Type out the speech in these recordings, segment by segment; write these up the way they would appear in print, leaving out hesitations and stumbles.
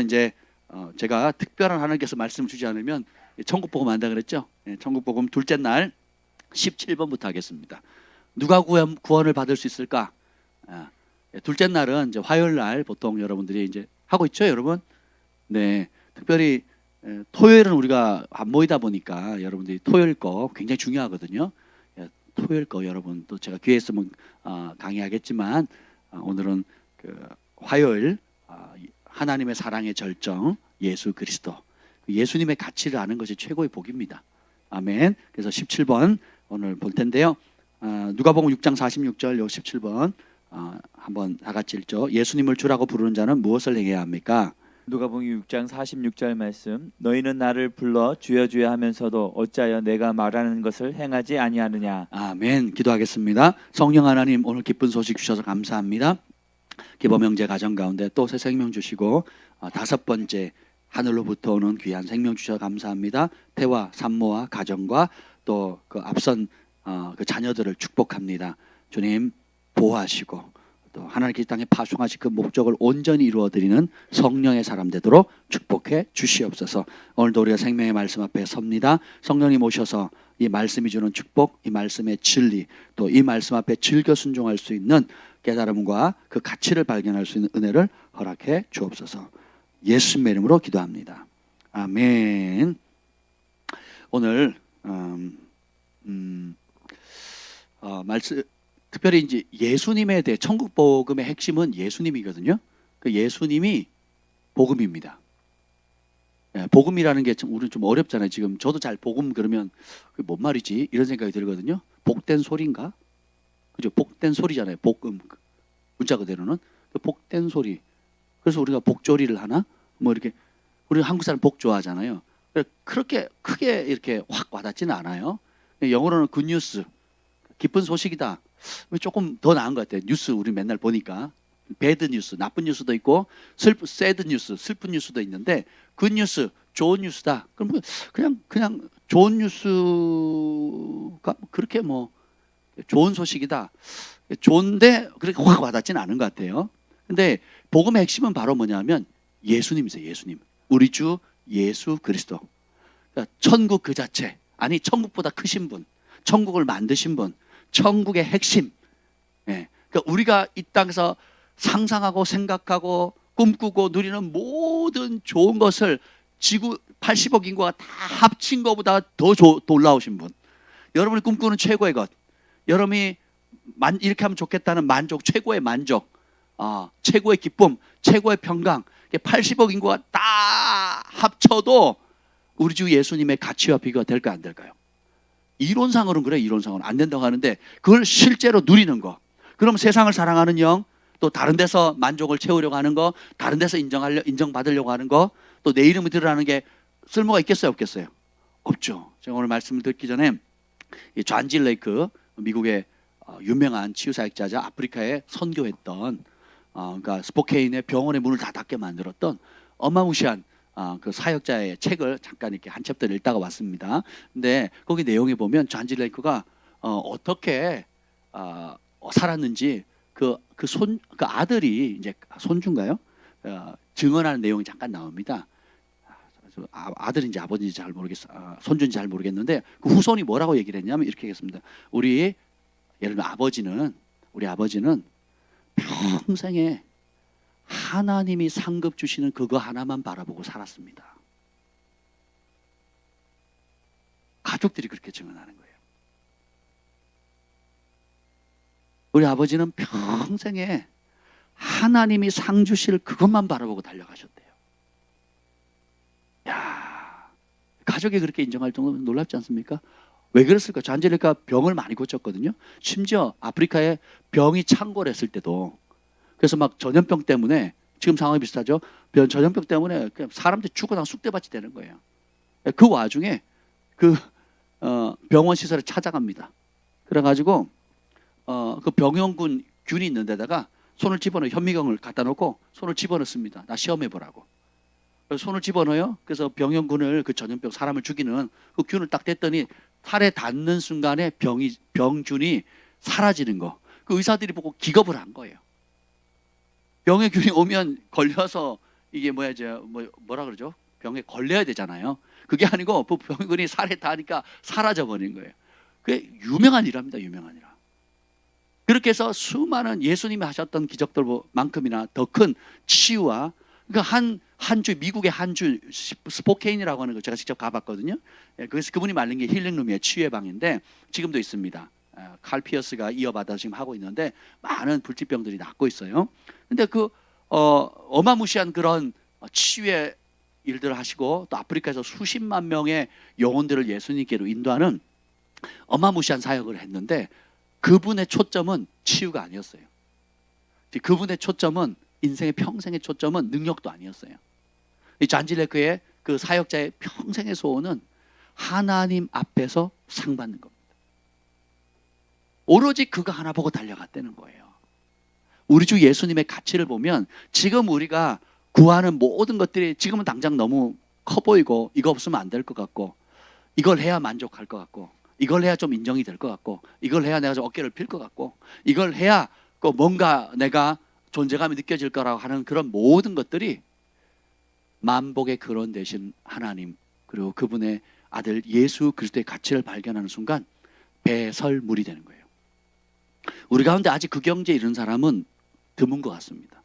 이제 제가 특별한 하나님께서 말씀을 주지 않으면 천국복음 한다 그랬죠. 천국복음 둘째 날 17번부터 하겠습니다. 누가 구원을 받을 수 있을까? 둘째 날은 이제 화요일 날 보통 여러분들이 이제 하고 있죠, 여러분? 네, 특별히 토요일은 우리가 안 모이다 보니까 여러분들이 토요일 거 굉장히 중요하거든요. 토요일 거 여러분 또 제가 기회 있으면 강의하겠지만 오늘은 그 화요일 하나님의 사랑의 절정 예수 그리스도, 예수님의 가치를 아는 것이 최고의 복입니다. 아멘. 그래서 17번 오늘 볼 텐데요. 누가복음 6장 46절 요 17번 한번 다 같이 읽죠. 예수님을 주라고 부르는 자는 무엇을 행해야 합니까? 누가복음 6장 46절 말씀. 너희는 나를 불러 주여 주여 하면서도 어찌하여 내가 말하는 것을 행하지 아니하느냐. 아멘. 기도하겠습니다. 성령 하나님, 오늘 기쁜 소식 주셔서 감사합니다. 기범 형제 가정 가운데 또 새 생명 주시고 다섯 번째 하늘로부터 오는 귀한 생명 주셔서 감사합니다. 태와 산모와 가정과 또 그 앞선 그 자녀들을 축복합니다. 주님 보호하시고 또 하나님께 이 땅에 파송하신 그 목적을 온전히 이루어드리는 성령의 사람 되도록 축복해 주시옵소서. 오늘도 우리가 생명의 말씀 앞에 섭니다. 성령님 오셔서 이 말씀이 주는 축복, 이 말씀의 진리, 또 이 말씀 앞에 즐겨 순종할 수 있는 깨달음과 그 가치를 발견할 수 있는 은혜를 허락해 주옵소서. 예수님의 이름으로 기도합니다. 아멘. 오늘 말씀 특별히 이제 예수님에 대해 천국 복음의 핵심은 예수님이거든요. 그 예수님이 복음입니다. 복음이라는 게 우리는 좀 어렵잖아요. 지금 저도 잘 복음 그러면 그게 뭔 말이지 이런 생각이 들거든요. 복된 소리인가? 그죠? 복된 소리잖아요. 복음 문자 그대로는 그 복된 소리. 그래서 우리가 복조리를 하나? 뭐 이렇게 우리 한국 사람 복 좋아하잖아요. 그렇게 크게 이렇게 확 와닿지는 않아요. 영어로는 굿뉴스, 기쁜 소식이다. 조금 더 나은 것 같아요. 뉴스 우리 맨날 보니까 배드 뉴스, 나쁜 뉴스도 있고 새드 뉴스, 슬픈 뉴스도 있는데 굿뉴스, 좋은 뉴스다. 그럼 그냥 좋은 뉴스가 그렇게 뭐 좋은 소식이다. 좋은데 그렇게 확 와닿지는 않은 것 같아요. 근데 복음의 핵심은 바로 뭐냐면 예수님이세요. 예수님. 우리 주 예수 그리스도. 그러니까 천국 그 자체. 아니 천국보다 크신 분. 천국을 만드신 분. 천국의 핵심. 그러니까 우리가 이 땅에서 상상하고 생각하고 꿈꾸고 누리는 모든 좋은 것을 지구 80억 인구가 다 합친 것보다 더 놀라우신 분. 여러분이 꿈꾸는 최고의 것. 여러분이 이렇게 하면 좋겠다는 만족, 최고의 만족, 최고의 기쁨, 최고의 평강. 80억 인구가 다 합쳐도 우리 주 예수님의 가치와 비교가 될까 안 될까요? 이론상으로는 그래. 이론상으로는 안 된다고 하는데 그걸 실제로 누리는 거. 그럼 세상을 사랑하는 영, 또 다른 데서 만족을 채우려고 하는 거, 다른 데서 인정받으려고 하는 거, 또 내 이름이 드러나는 게 쓸모가 있겠어요? 없겠어요? 없죠. 제가 오늘 말씀을 듣기 전에 이 존 레이크, 미국의 유명한 치유사역자자, 아프리카에 선교했던 그러니까 스포케인의 병원의 문을 다 닫게 만들었던 어마무시한 그 사역자의 책을 잠깐 이렇게 한 챕터 읽다가 왔습니다. 근데 거기 내용에 보면 존 레이크가 어떻게 살았는지 그 아들이 이제 손주인가요? 증언하는 내용이 잠깐 나옵니다. 아들인지 아버지인지 잘 모르겠어. 손주인지 잘 모르겠는데 그 후손이 뭐라고 얘기를 했냐면 이렇게 했습니다. 예를 들면 우리 아버지는 평생에 하나님이 상급 주시는 그거 하나만 바라보고 살았습니다. 가족들이 그렇게 증언하는 거예요. 우리 아버지는 평생에 하나님이 상 주실 그것만 바라보고 달려가셨대요. 야, 가족이 그렇게 인정할 정도면 놀랍지 않습니까? 왜 그랬을까? 존 레이크가 병을 많이 고쳤거든요. 심지어 아프리카에 병이 창궐했을 때도 그래서 막 전염병 때문에 지금 상황이 비슷하죠. 전염병 때문에 그냥 사람들이 죽어나가 쑥대밭이 되는 거예요. 그 와중에 그 병원 시설에 찾아갑니다. 그래가지고 그 병원균이 있는 데다가 손을 집어넣어 현미경을 갖다 놓고 손을 집어넣습니다. 나 시험해 보라고. 손을 집어넣어요. 그래서 병원균을 그 전염병 사람을 죽이는 그 균을 딱 댔더니 살에 닿는 순간에 병균이 사라지는 거. 그 의사들이 보고 기겁을 한 거예요. 병의 균이 오면 걸려서 이게 뭐라 그러죠? 병에 걸려야 되잖아요. 그게 아니고 병균이 살에 닿으니까 사라져 버린 거예요. 그게 유명한 일합니다. 유명한 일. 그렇게 해서 수많은 예수님이 하셨던 기적들만큼이나 더 큰 치유와, 그러니까 한 주, 미국의 한 주 스포케인이라고 하는 거 제가 직접 가봤거든요. 그래서 그분이 만든 게 힐링룸이에요. 치유의 방인데 지금도 있습니다. 칼 피어스가 이어받아 지금 하고 있는데 많은 불치병들이 낫고 있어요. 근데 어마무시한 그런 치유의 일들을 하시고 또 아프리카에서 수십만 명의 영혼들을 예수님께로 인도하는 어마무시한 사역을 했는데 그분의 초점은 치유가 아니었어요. 그분의 초점은, 인생의 평생의 초점은 능력도 아니었어요. 이 잔질레크의 그 사역자의 평생의 소원은 하나님 앞에서 상 받는 겁니다. 오로지 그거 하나 보고 달려갔다는 거예요. 우리 주 예수님의 가치를 보면 지금 우리가 구하는 모든 것들이 지금은 당장 너무 커 보이고 이거 없으면 안 될 것 같고 이걸 해야 만족할 것 같고 이걸 해야 좀 인정이 될 것 같고 이걸 해야 내가 좀 어깨를 필 것 같고 이걸 해야 뭔가 내가 존재감이 느껴질 거라고 하는 그런 모든 것들이 만복의 근원 되신 하나님 그리고 그분의 아들 예수 그리스도의 가치를 발견하는 순간 배설물이 되는 거예요. 우리 가운데 아직 그 경지에 이른 사람은 드문 것 같습니다.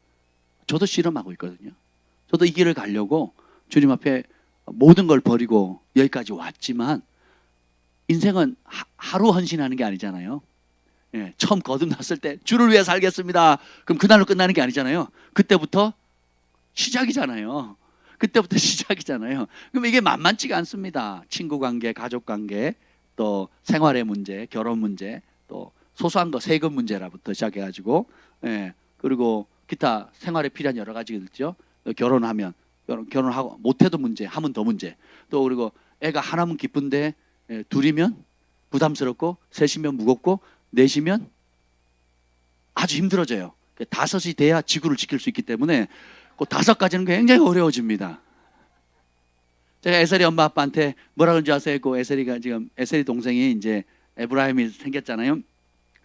저도 실험하고 있거든요. 저도 이 길을 가려고 주님 앞에 모든 걸 버리고 여기까지 왔지만 인생은 하루 헌신하는 게 아니잖아요. 예, 처음 거듭났을 때 주를 위해 살겠습니다. 그럼 그날로 끝나는 게 아니잖아요. 그때부터 시작이잖아요. 그때부터 시작이잖아요. 그럼 이게 만만치가 않습니다. 친구 관계, 가족 관계, 또 생활의 문제, 결혼 문제, 또 소소한 거 세금 문제라부터 시작해가지고, 예, 그리고 기타 생활에 필요한 여러 가지가 있죠. 결혼하면 결혼하고 못해도 문제, 하면 더 문제. 또 그리고 애가 하나면 기쁜데 둘이면 부담스럽고 셋이면 무겁고 넷이면 아주 힘들어져요. 다섯이 돼야 지구를 지킬 수 있기 때문에 그 다섯 가지는 굉장히 어려워집니다. 제가 에셀이 엄마 아빠한테 뭐라 그런지 아세요? 에셀이 동생이 이제 에브라임이 생겼잖아요.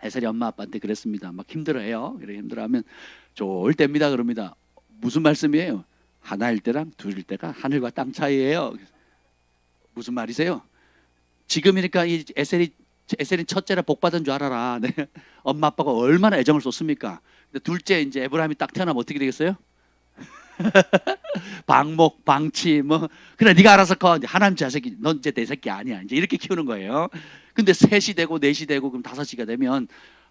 에셀이 엄마 아빠한테 그랬습니다. 막 힘들어해요. 그래 힘들어하면 좋을 때입니다. 그럽니다. 무슨 말씀이에요? 하나일 때랑 둘일 때가 하늘과 땅 차이예요. 무슨 말이세요? 지금이니까 이 에셀이 첫째라 복 받은 줄 알아라. 네. 엄마 아빠가 얼마나 애정을 쏟습니까? 근데 둘째 이제 에브라임이 딱 태어나면 어떻게 되겠어요? 방목, 방치 그래 네가 알아서 커. 하나님 자식이 넌 이제 내 새끼 아니야. 이제 이렇게 키우는 거예요. 근데 셋이 되고 넷이 되고 그럼 다섯이가 되면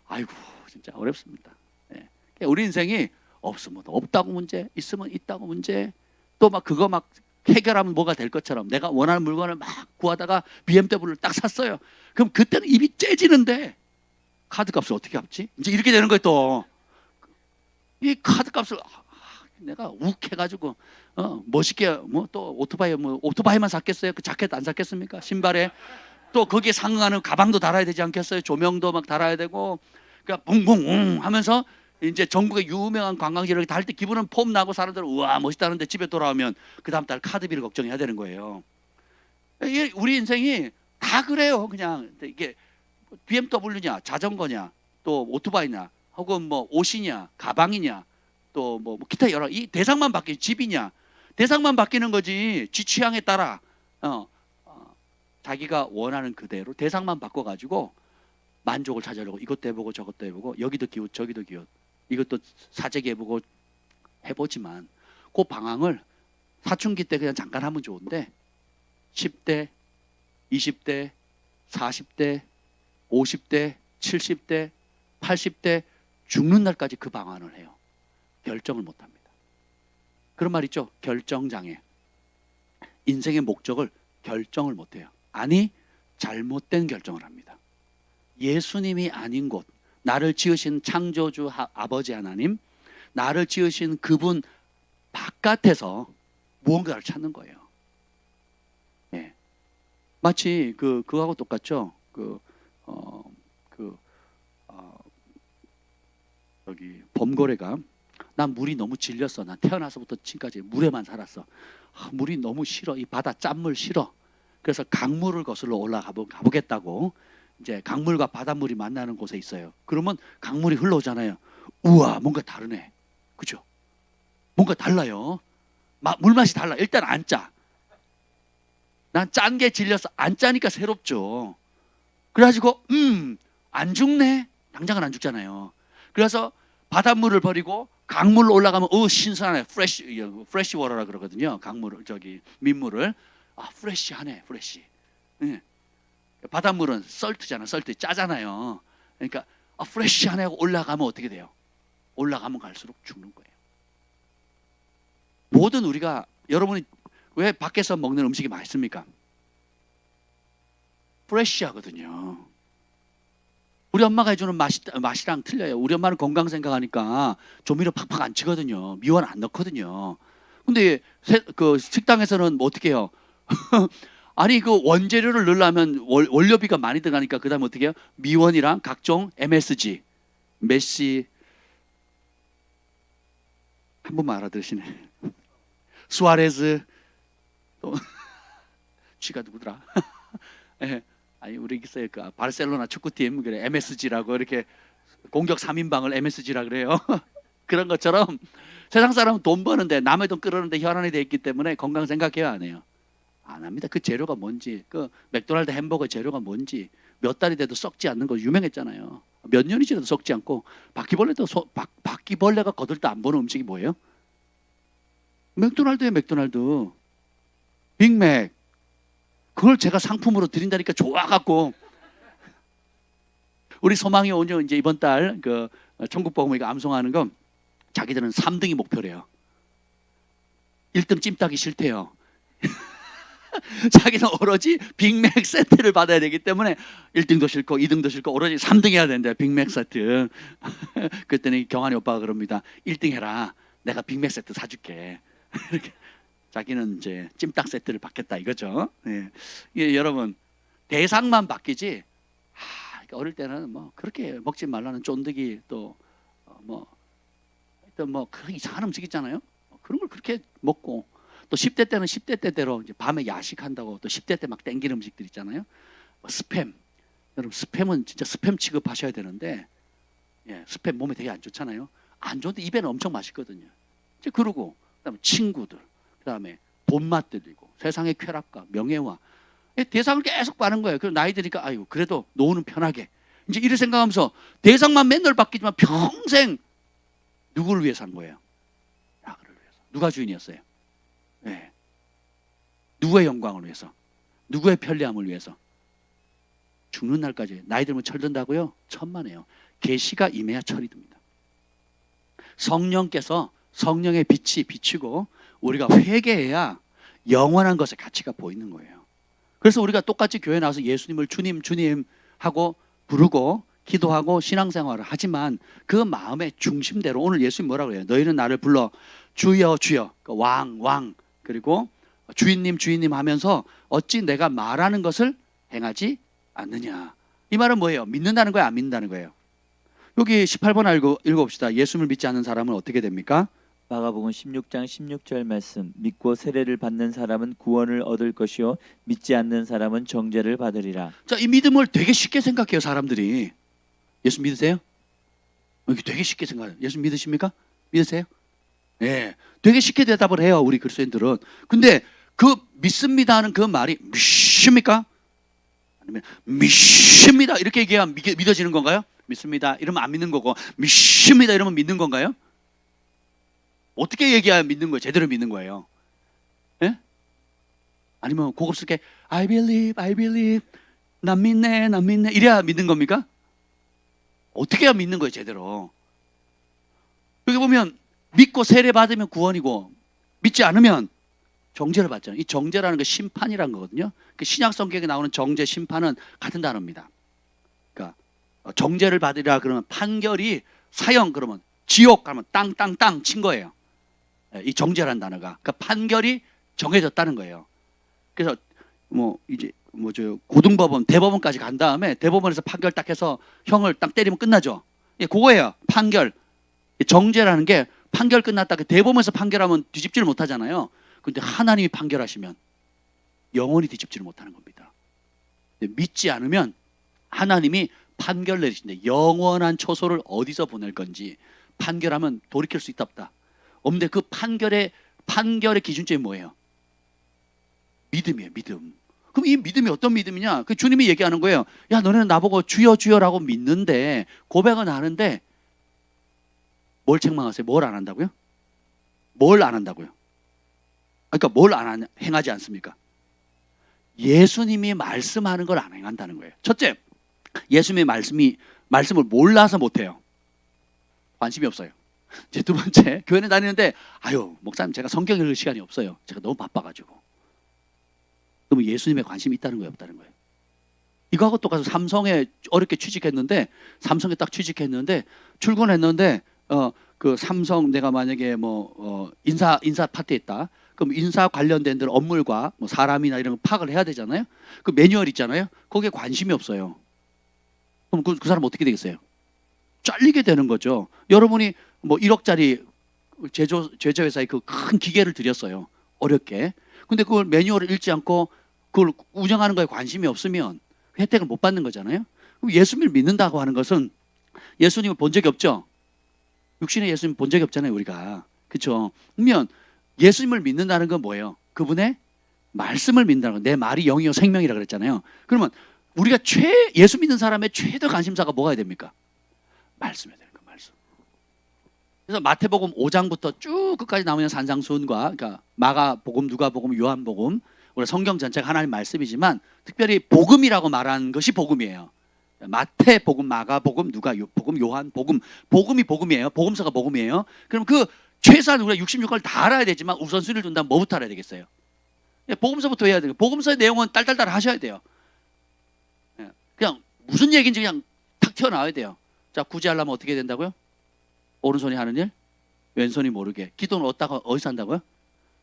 아이고 진짜 어렵습니다. 네. 우리 인생이 없으면 없다고 문제, 있으면 있다고 문제, 또 그거 해결하면 뭐가 될 것처럼 내가 원하는 물건을 막 구하다가 BMW를 딱 샀어요. 그럼 그때는 입이 째지는데 카드값을 어떻게 갚지? 이제 이렇게 되는 거예요. 또 이 카드값을 내가 욱해가지고 멋있게 또 오토바이만 샀겠어요? 그 자켓 안 샀겠습니까? 신발에 또 거기에 상응하는 가방도 달아야 되지 않겠어요? 조명도 달아야 되고 그러니까 붕붕 하면서 이제 전국의 유명한 관광지를 달 때 기분은 폼 나고 사람들은 우와 멋있다는데 집에 돌아오면 그 다음 달 카드비를 걱정해야 되는 거예요. 우리 인생이 다 그래요. 그냥 이게 BMW냐 자전거냐 또 오토바이냐 혹은 옷이냐 가방이냐 또 기타 여러 이 대상만 바뀌지 집이냐 대상만 바뀌는 거지 지 취향에 따라 자기가 원하는 그대로 대상만 바꿔가지고 만족을 찾으려고 이것도 해보고 저것도 해보고 여기도 기웃 저기도 기웃 이것도 사재기 해보고 해보지만 그 방황을 사춘기 때 그냥 잠깐 하면 좋은데 10대, 20대, 40대, 50대, 70대, 80대 죽는 날까지 그 방황을 해요. 결정을 못합니다. 그런 말 있죠. 결정장애. 인생의 목적을 결정을 못해요. 아니 잘못된 결정을 합니다. 예수님이 아닌 곳 나를 지으신 창조주 아버지 하나님 나를 지으신 그분 바깥에서 무언가를 찾는 거예요. 예. 마치 그거하고 똑같죠. 여기 범고래가 난 물이 너무 질렸어. 난 태어나서부터 지금까지 물에만 살았어. 물이 너무 싫어. 이 바다 짠물 싫어. 그래서 강물을 거슬러 올라가 보겠다고 이제 강물과 바닷물이 만나는 곳에 있어요. 그러면 강물이 흘러오잖아요. 우와 뭔가 다르네. 그죠? 뭔가 달라요. 물맛이 달라. 일단 안 짜. 난 짠 게 질려서 안 짜니까 새롭죠. 그래가지고 안 죽네. 당장은 안 죽잖아요. 그래서 바닷물을 버리고 강물로 올라가면 신선하네. 프레시 워터라 그러거든요. 강물을 민물을 프레시하네. 프레시. 예. 바닷물은 썰트잖아. 썰트 짜잖아요. 그러니까 프레시하네 하고 올라가면 어떻게 돼요? 올라가면 갈수록 죽는 거예요. 모든 우리가 여러분이 왜 밖에서 먹는 음식이 맛있습니까? 프레시하거든요. 우리 엄마가 해주는 맛이랑 틀려요. 우리 엄마는 건강 생각하니까 조미료 팍팍 안 치거든요. 미원 안 넣거든요. 근데 그 식당에서는 뭐 어떻게 해요? 아니 그 원재료를 넣으려면 원료비가 많이 들어가니까 그 다음에 어떻게 해요? 미원이랑 각종 MSG, 메시 한 분만 알아들으시네. 수아레즈 또 쥐가 누구더라? 예. 아니 우리 있어요. 그 바르셀로나 축구팀 그래 MSG라고 이렇게 공격 3인방을 MSG라 그래요. 그런 것처럼 세상 사람은 돈 버는데 남의 돈 끌어오는데 혈안이 돼 있기 때문에 건강 생각해요, 안 해요? 안 합니다. 그 재료가 뭔지, 그 맥도날드 햄버거 재료가 뭔지 몇 달이 돼도 썩지 않는 거 유명했잖아요. 몇 년이 지나도 썩지 않고 바퀴벌레가 거들떠 안 보는 음식이 뭐예요? 맥도날드예요. 맥도날드 빅맥. 그걸 제가 상품으로 드린다니까 좋아갖고 우리 소망이 오늘 이제 이번 달 그 천국복음회가 암송하는 건 자기들은 3등이 목표래요. 1등 찜닭이 싫대요. 자기는 오로지 빅맥 세트를 받아야 되기 때문에 1등도 싫고 2등도 싫고 오로지 3등 해야 된대요. 빅맥 세트. 그랬더니 경환이 오빠가 그럽니다. 1등 해라. 내가 빅맥 세트 사줄게. 이렇게. 자기는 이제 찜닭 세트를 받겠다 이거죠. 예. 예, 여러분 대상만 바뀌지. 어릴 때는 뭐 그렇게 먹지 말라는 쫀득이 또 뭐 그런 이상한 음식 있잖아요. 그런 걸 그렇게 먹고 또 10대 때는 10대 때대로 이제 밤에 야식한다고 또 10대 때 막 땡기는 음식들 있잖아요. 스팸. 여러분 스팸은 진짜 스팸 취급하셔야 되는데 예, 스팸 몸에 되게 안 좋잖아요. 안 좋은데 입에는 엄청 맛있거든요. 이제 그러고 그다음에 친구들. 그다음에 돈맛 들리고 세상의 쾌락과 명예와 대상을 계속 바는 거예요. 그리고 나이 드니까 아이고 그래도 노후는 편하게 이제 이렇게 생각하면서 대상만 맨날 바뀌지만 평생 누구를 위해서 한 거예요? 나를 위해서. 누가 주인이었어요? 네. 누구의 영광을 위해서? 누구의 편리함을 위해서? 죽는 날까지 나이 들면 철든다고요? 천만에요. 계시가 임해야 철이 듭니다. 성령께서 성령의 빛이 비치고 우리가 회개해야 영원한 것의 가치가 보이는 거예요. 그래서 우리가 똑같이 교회 나와서 예수님을 주님 주님 하고 부르고 기도하고 신앙생활을 하지만 그 마음의 중심대로 오늘 예수님 뭐라고 해요? 너희는 나를 불러 주여 주여 왕 그리고 주인님 주인님 하면서 어찌 내가 말하는 것을 행하지 않느냐. 이 말은 뭐예요? 믿는다는 거예요? 안 믿는다는 거예요? 여기 18번 읽어봅시다. 예수님을 믿지 않는 사람은 어떻게 됩니까? 마가복음 16장 16절 말씀. 믿고 세례를 받는 사람은 구원을 얻을 것이요 믿지 않는 사람은 정죄를 받으리라. 자, 이 믿음을 되게 쉽게 생각해요, 사람들이. 예수 믿으세요? 이게 되게 쉽게 생각해요. 예수 믿으십니까? 믿으세요? 네, 되게 쉽게 대답을 해요, 우리 그리스도인들은. 근데 그 믿습니다 하는 그 말이 믿습니까? 아니면 믿습니다 이렇게 얘기하면 믿어지는 건가요? 믿습니다 이러면 안 믿는 거고 믿습니다 이러면 믿는 건가요? 어떻게 얘기해야 믿는 거예요? 제대로 믿는 거예요? 예? 아니면 고급스럽게 I believe 난 믿네 이래야 믿는 겁니까? 어떻게 해야 믿는 거예요, 제대로? 여기 보면 믿고 세례 받으면 구원이고 믿지 않으면 정죄를 받잖아요. 이 정죄라는 게 심판이라는 거거든요. 그 신약 성경에 나오는 정죄, 심판은 같은 단어입니다. 그러니까 정죄를 받으리라 그러면 판결이 사형 그러면 지옥 가면 땅 친 거예요. 이 정죄라는 단어가 그러니까 판결이 정해졌다는 거예요. 그래서 고등법원, 대법원까지 간 다음에 대법원에서 판결 딱 해서 형을 딱 때리면 끝나죠. 예, 그거예요. 판결. 정죄라는 게 판결 끝났다. 대법원에서 판결하면 뒤집지를 못하잖아요. 그런데 하나님이 판결하시면 영원히 뒤집지를 못하는 겁니다. 믿지 않으면 하나님이 판결 내리신데 영원한 초소를 어디서 보낼 건지 판결하면 돌이킬 수 있다 없다. 없는데 그 판결의 판결의 기준점이 뭐예요? 믿음이에요. 믿음. 그럼 이 믿음이 어떤 믿음이냐? 그 주님이 얘기하는 거예요. 야, 너네는 나보고 주여 주여라고 믿는데, 고백은 하는데 뭘 책망하세요? 뭘 안 한다고요? 뭘 안 한다고요? 그러니까 뭘 안 행하지 않습니까? 예수님이 말씀하는 걸 안 행한다는 거예요. 첫째, 예수님의 말씀을 몰라서 못해요. 관심이 없어요. 이제 두 번째, 교회는 다니는데 아유 목사님 제가 성경 읽을 시간이 없어요. 제가 너무 바빠가지고. 그러면 예수님에 관심이 있다는 거예요, 없다는 거예요? 이거하고 똑같아서 삼성에 어렵게 취직했는데, 삼성에 딱 취직했는데 출근했는데 그 삼성 내가 만약에 인사 파트에 있다. 그럼 인사 관련된 데는 업무과 뭐 사람이나 이런 거 파악을 해야 되잖아요. 그 매뉴얼 있잖아요. 거기에 관심이 없어요. 그럼 그 사람 어떻게 되겠어요? 잘리게 되는 거죠. 여러분이 뭐 1억짜리 제조회사에 그 큰 기계를 들였어요. 어렵게. 근데 그걸 매뉴얼을 읽지 않고 그걸 운영하는 거에 관심이 없으면 혜택을 못 받는 거잖아요. 그럼 예수님을 믿는다고 하는 것은 예수님을 본 적이 없죠. 육신의 예수님 본 적이 없잖아요, 우리가. 그렇죠? 그러면 예수님을 믿는다는 건 뭐예요? 그분의 말씀을 믿는다는 거. 내 말이 영이요 생명이라 그랬잖아요. 그러면 우리가 예수 믿는 사람의 최대 관심사가 뭐가 됩니까? 말씀이 되는 거, 말씀. 그래서 마태복음 5장부터 쭉 끝까지 나오는 산상수훈과, 그러니까 마가복음, 누가복음, 요한복음, 우리 성경 전체가 하나님 말씀이지만 특별히 복음이라고 말하는 것이 복음이에요. 마태복음, 마가복음, 누가복음, 요한복음, 복음이 복음이에요. 복음서가 복음이에요. 그럼 그 최소한 우리가 66권을 다 알아야 되지만 우선순위를 둔다면 뭐부터 알아야 되겠어요? 복음서부터 해야 돼요. 복음서의 내용은 딸딸딸 하셔야 돼요. 그냥 무슨 얘기인지 그냥 탁 튀어나와야 돼요. 자, 구제하려면 어떻게 해야 된다고요? 오른손이 하는 일, 왼손이 모르게. 기도는 어디서 한다고요?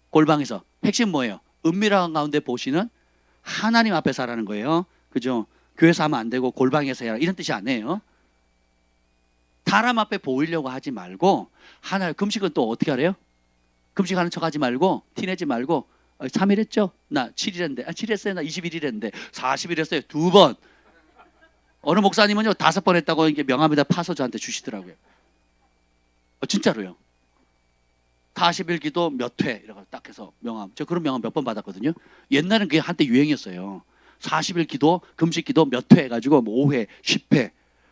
골방에서. 핵심 뭐예요? 은밀한 가운데 보시는 하나님 앞에서 하라는 거예요. 그죠? 교회에서 하면 안 되고 골방에서 해라, 이런 뜻이 아니에요. 사람 앞에 보이려고 하지 말고, 하나님, 금식은 또 어떻게 하래요? 금식하는 척 하지 말고, 티내지 말고, 3일 했죠? 나 7일 했는데, 7일 했어요? 나 21일 했는데, 40일 했어요? 2번. 어느 목사님은요 5번 했다고 이게 명함에다 파서 저한테 주시더라고요. 진짜로요. 40일 기도 몇 회 이라고 딱 해서 명함. 저 그런 명함 몇 번 받았거든요. 옛날엔 그게 한때 유행이었어요. 40일 기도, 금식 기도 몇 회 해가지고 뭐 5회, 10회.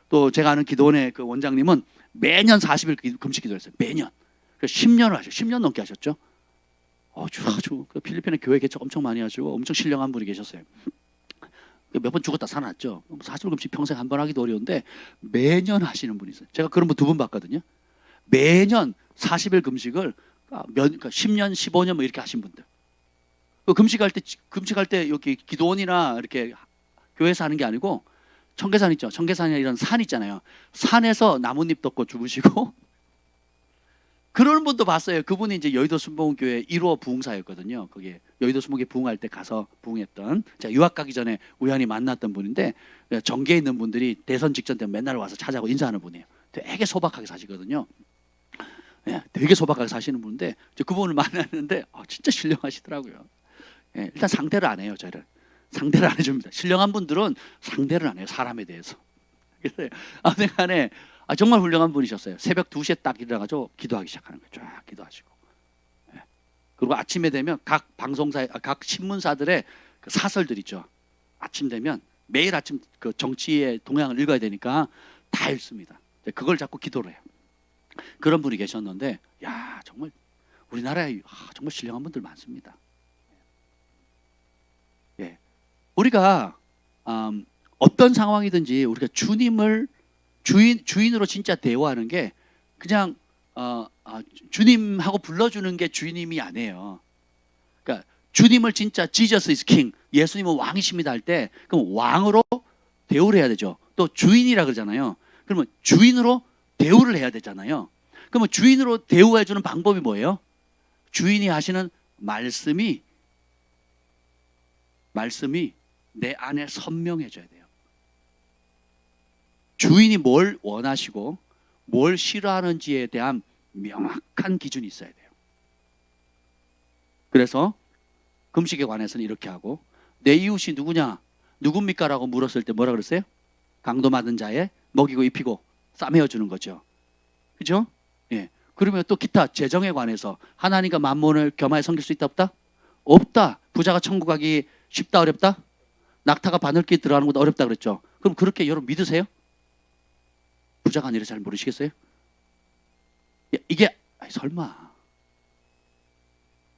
또 제가 아는 기도원의 그 원장님은 매년 40일 금식 기도를 했어요. 매년. 그래서 10년을 하셨어요. 10년 넘게 하셨죠. 아주 그 필리핀의 교회 개척 엄청 많이 하시고 엄청 신령한 분이 계셨어요. 몇 번 죽었다 살아났죠. 40일 금식 평생 한 번 하기도 어려운데 매년 하시는 분이 있어요. 제가 그런 분 2분 봤거든요. 매년 40일 금식을 그러니까 10년, 15년 뭐 이렇게 하신 분들. 금식할 때 여기 기도원이나 이렇게 교회에서 하는 게 아니고 청계산 있죠. 청계산이나 이런 산 있잖아요. 산에서 나뭇잎 덮고 주무시고 그런 분도 봤어요. 그분이 이제 여의도 순복음교회 1호 부흥사였거든요. 거기에 여의도 순복음교회 부흥할 때 가서 부흥했던, 제가 유학 가기 전에 우연히 만났던 분인데, 정계에 있는 분들이 대선 직전 때 맨날 와서 찾아오고 인사하는 분이에요. 되게 소박하게 사시거든요. 되게 소박하게 사시는 분인데 그분을 만났는데 진짜 신령하시더라고요. 일단 상대를 안 해요. 저를 상대를 안 해줍니다. 신령한 분들은 상대를 안 해요, 사람에 대해서. 그래서 아무튼 간에 정말 훌륭한 분이셨어요. 새벽 2시에 딱 일어나가지고 기도하기 시작하는 거예요. 쫙 기도하시고. 그리고 아침에 되면 각 방송사, 각 신문사들의 그 사설들 있죠. 아침 되면 매일 아침 그 정치의 동향을 읽어야 되니까 다 읽습니다. 그걸 자꾸 기도를 해요. 그런 분이 계셨는데, 야, 정말 우리나라에 정말 신령한 분들 많습니다. 우리가 어떤 상황이든지 우리가 주님을 주인으로 진짜 대우하는 게 그냥 주님하고 불러주는 게 주님이 아니에요. 그러니까 주님을 진짜 Jesus is King, 예수님은 왕이십니다 할 때 그럼 왕으로 대우를 해야 되죠. 또 주인이라 그러잖아요. 그러면 주인으로 대우를 해야 되잖아요. 그러면 주인으로 대우해 주는 방법이 뭐예요? 주인이 하시는 말씀이 내 안에 선명해져야 돼요. 주인이 뭘 원하시고 뭘 싫어하는지에 대한 명확한 기준이 있어야 돼요. 그래서 금식에 관해서는 이렇게 하고, 내 이웃이 누구냐, 누굽니까? 라고 물었을 때 뭐라 그랬어요? 강도 받은 자에 먹이고 입히고 싸매어 주는 거죠. 그죠? 그러면 또 기타 재정에 관해서 하나님과 만몬을 겸하여 섬길 수 있다 없다? 없다. 부자가 천국 가기 쉽다 어렵다? 낙타가 바늘길 들어가는 것도 어렵다 그랬죠. 그럼 그렇게 여러분 믿으세요? 부자가 아니라 잘 모르시겠어요? 이게 설마.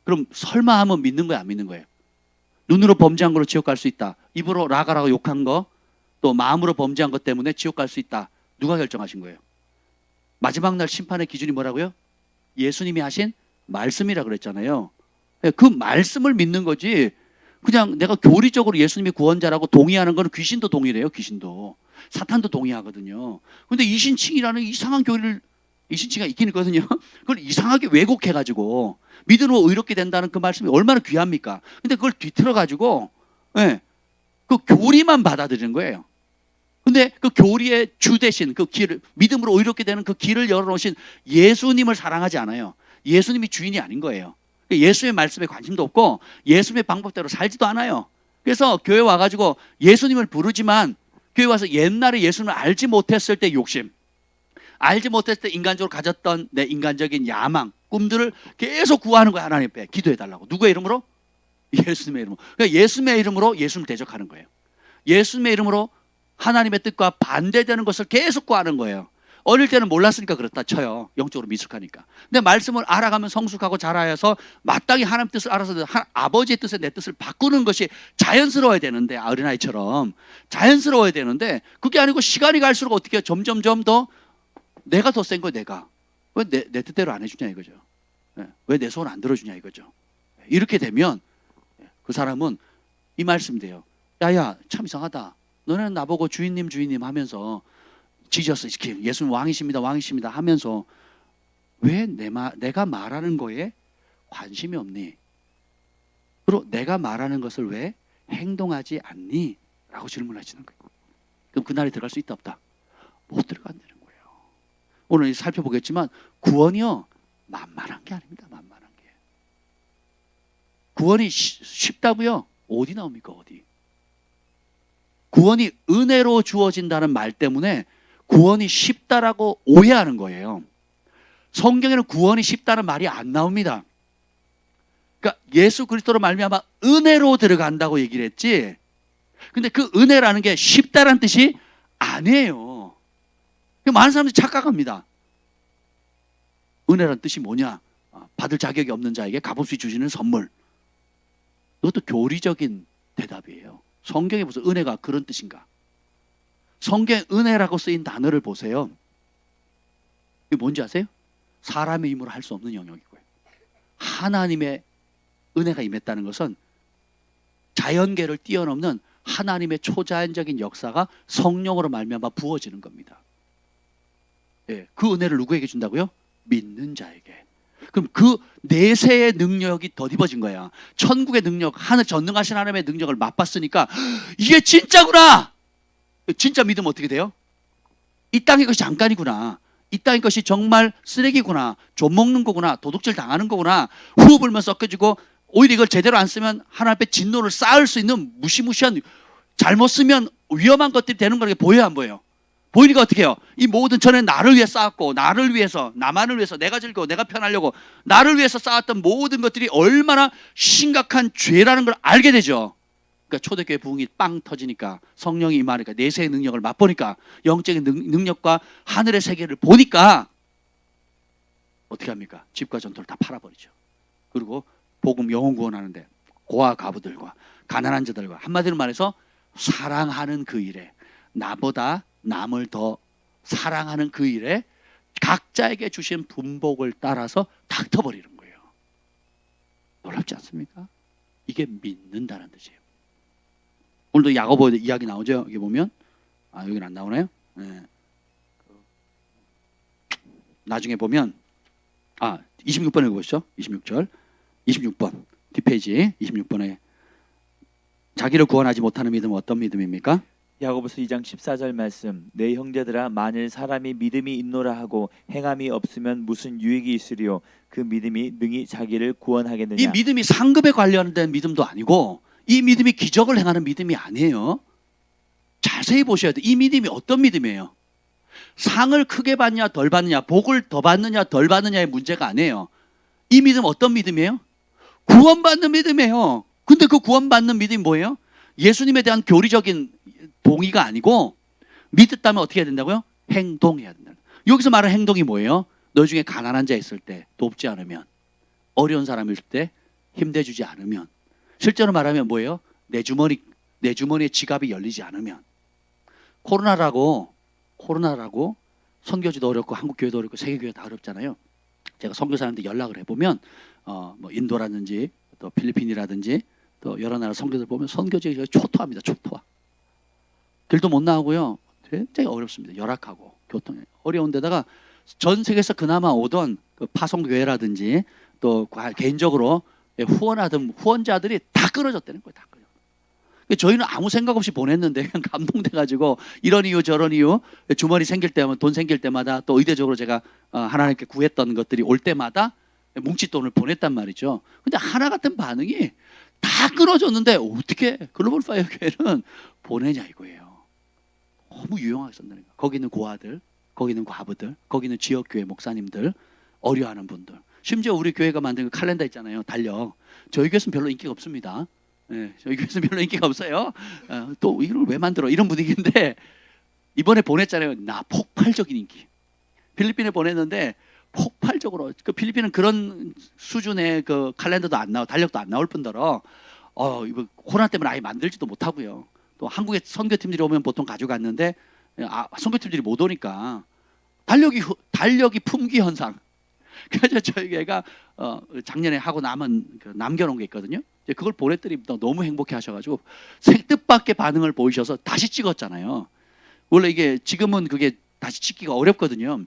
그럼 설마 하면 믿는 거야 안 믿는 거예요? 눈으로 범죄한 걸로 지옥 갈 수 있다. 입으로 라가라고 욕한 거, 또 마음으로 범죄한 것 때문에 지옥 갈 수 있다. 누가 결정하신 거예요? 마지막 날 심판의 기준이 뭐라고요? 예수님이 하신 말씀이라 그랬잖아요. 그 말씀을 믿는 거지. 그냥 내가 교리적으로 예수님이 구원자라고 동의하는 거는 귀신도 동의래요. 귀신도. 사탄도 동의하거든요. 근데 이신칭이라는 이상한 교리를 이신칭이 있긴 있거든요. 그걸 이상하게 왜곡해가지고 믿음으로 의롭게 된다는 그 말씀이 얼마나 귀합니까? 근데 그걸 뒤틀어가지고 그 교리만 받아들이는 거예요. 근데 그 교리의 주 대신 그 길을 믿음으로 의롭게 되는 그 길을 열어놓으신 예수님을 사랑하지 않아요. 예수님이 주인이 아닌 거예요. 예수의 말씀에 관심도 없고 예수님의 방법대로 살지도 않아요. 그래서 교회 와가지고 예수님을 부르지만 교회 와서 옛날에 예수님을 알지 못했을 때 욕심, 알지 못했을 때 인간적으로 가졌던 내 인간적인 야망, 꿈들을 계속 구하는 거야. 하나님 앞에 기도해달라고. 누구의 이름으로? 예수님의 이름으로. 그러니까 예수님의 이름으로 예수님을 대적하는 거예요. 예수님의 이름으로 하나님의 뜻과 반대되는 것을 계속 구하는 거예요. 어릴 때는 몰랐으니까 그렇다 쳐요. 영적으로 미숙하니까. 근데 말씀을 알아가면 성숙하고 자라서 마땅히 하나님 뜻을 알아서 아버지의 뜻에 내 뜻을 바꾸는 것이 자연스러워야 되는데, 어린아이처럼 자연스러워야 되는데 그게 아니고 시간이 갈수록 어떻게 해요? 점점점 더 내가 더 센 거예요. 내가 왜 내 뜻대로 안 해주냐 이거죠. 왜 내 소원 안 들어주냐 이거죠. 이렇게 되면 그 사람은 이 말씀 돼요. 야야 참 이상하다. 너네는 나보고 주인님 주인님 하면서 지저스 예수님 왕이십니다 왕이십니다 하면서 왜 내가 말하는 거에 관심이 없니? 그리고 내가 말하는 것을 왜 행동하지 않니? 라고 질문하시는 거예요. 그럼 그날에 들어갈 수 있다 없다? 못 들어간다는 거예요. 오늘 살펴보겠지만 구원이요 만만한 게 아닙니다. 만만한 게. 구원이 쉽다고요? 어디 나옵니까? 어디? 구원이 은혜로 주어진다는 말 때문에 구원이 쉽다라고 오해하는 거예요. 성경에는 구원이 쉽다는 말이 안 나옵니다. 그러니까 예수 그리스도로 말미암아 은혜로 들어간다고 얘기를 했지. 근데 그 은혜라는 게 쉽다라는 뜻이 아니에요. 많은 사람들이 착각합니다. 은혜라는 뜻이 뭐냐? 받을 자격이 없는 자에게 값없이 주시는 선물. 이것도 교리적인 대답이에요. 성경에 무슨 은혜가 그런 뜻인가? 성경 은혜라고 쓰인 단어를 보세요. 이게 뭔지 아세요? 사람의 힘으로 할 수 없는 영역이고요. 하나님의 은혜가 임했다는 것은 자연계를 뛰어넘는 하나님의 초자연적인 역사가 성령으로 말미암아 부어지는 겁니다. 그 은혜를 누구에게 준다고요? 믿는 자에게. 그럼 그 내세의 능력이 덧입어진 거야. 천국의 능력, 하늘 전능하신 하나님의 능력을 맛봤으니까 이게 진짜구나. 진짜 믿으면 어떻게 돼요? 이 땅의 것이 잠깐이구나. 이 땅의 것이 정말 쓰레기구나. 좀 먹는 거구나. 도둑질 당하는 거구나. 후후 불면 섞여지고 오히려 이걸 제대로 안 쓰면 하나님 앞에 진노를 쌓을 수 있는 무시무시한, 잘못 쓰면 위험한 것들이 되는 거라는 게 보여요 안 보여요? 보이니까 어떻게 해요? 이 모든 전에 나를 위해 쌓았고 나를 위해서 나만을 위해서 내가 즐거워 내가 편하려고 나를 위해서 쌓았던 모든 것들이 얼마나 심각한 죄라는 걸 알게 되죠. 그러니까 초대교회 부흥이 빵 터지니까 성령이 임하니까 내세의 능력을 맛보니까 영적인 능력과 하늘의 세계를 보니까 어떻게 합니까? 집과 전토를 다 팔아버리죠. 그리고 복음 영혼 구원하는데 고아 가부들과 가난한 자들과 한마디로 말해서 사랑하는 그 일에 나보다 남을 더 사랑하는 그 일에 각자에게 주신 분복을 따라서 닥터버리는 거예요. 놀랍지 않습니까? 이게 믿는다는 뜻이에요. 오늘도 야고보 이야기 나오죠. 여기 보면 여기는 안 나오나요? 네. 나중에 보면 26번 읽어보시죠. 26절 26번 뒷페이지 26번에 자기를 구원하지 못하는 믿음은 어떤 믿음입니까? 야고보서 2장 14절 말씀. 내 형제들아 만일 사람이 믿음이 있노라 하고 행함이 없으면 무슨 유익이 있으리요? 그 믿음이 능히 자기를 구원하겠느냐? 이 믿음이 상급에 관련된 믿음도 아니고 이 믿음이 기적을 행하는 믿음이 아니에요. 자세히 보셔야 돼요. 이 믿음이 어떤 믿음이에요? 상을 크게 받냐 덜 받느냐, 복을 더 받느냐 덜 받느냐의 문제가 아니에요. 이 믿음 어떤 믿음이에요? 구원받는 믿음이에요. 근데 그 구원받는 믿음이 뭐예요? 예수님에 대한 교리적인 동의가 아니고 믿었다면 어떻게 해야 된다고요? 행동해야 된다. 여기서 말하는 행동이 뭐예요? 너 중에 가난한 자 있을 때 돕지 않으면, 어려운 사람일 때 힘대주지 않으면, 실제로 말하면 뭐예요? 내 주머니에 지갑이 열리지 않으면. 코로나라고 선교지도 어렵고 한국 교회도 어렵고 세계 교회 다 어렵잖아요. 제가 선교사님한테 연락을 해보면 뭐 인도라든지 또 필리핀이라든지 또 여러 나라 선교들 보면 선교지가 초토화입니다. 초토화. 길도 못 나오고요. 굉장히 어렵습니다. 열악하고 교통이 어려운 데다가 전 세계에서 그나마 오던 그 파송교회라든지 또 개인적으로 후원하던 후원자들이 다 끊어졌다는 거예요. 다 끊어졌어요. 저희는 아무 생각 없이 보냈는데 그냥 감동돼가지고 이런 이유 저런 이유 주머니 생길 때마다 돈 생길 때마다 또 의대적으로 제가 하나님께 구했던 것들이 올 때마다 뭉칫돈을 보냈단 말이죠. 근데 하나 같은 반응이 다 끊어졌는데 어떻게 글로벌 파이어 교회는 보내냐 이거예요. 너무 유용하게 썼다는 거예요. 거기 있는 고아들, 거기 있는 과부들, 거기 있는 지역교회 목사님들, 어려워하는 분들. 심지어 우리 교회가 만든 그 칼렌더 있잖아요. 달력. 저희 교회에서는 별로 인기가 없습니다. 네, 저희 교회에서는 별로 인기가 없어요. 또 이걸 왜 만들어? 이런 분위기인데 이번에 보냈잖아요. 나 폭발적인 인기. 필리핀에 보냈는데 폭발적으로 그 필리핀은 그런 수준의 그 칼렌더도 안 나와, 달력도 안 나올 뿐더러 이거 코로나 때문에 아예 만들지도 못하고요. 또 한국에 선교팀들이 오면 보통 가져갔는데 선교팀들이 못 오니까 달력이 품귀 현상. 그래서 저희 교회가 작년에 하고 남겨놓은 게 있거든요. 이제 그걸 보냈더니 너무 행복해 하셔가지고 뜻밖의 반응을 보이셔서 다시 찍었잖아요. 원래 이게 지금은 그게 다시 찍기가 어렵거든요.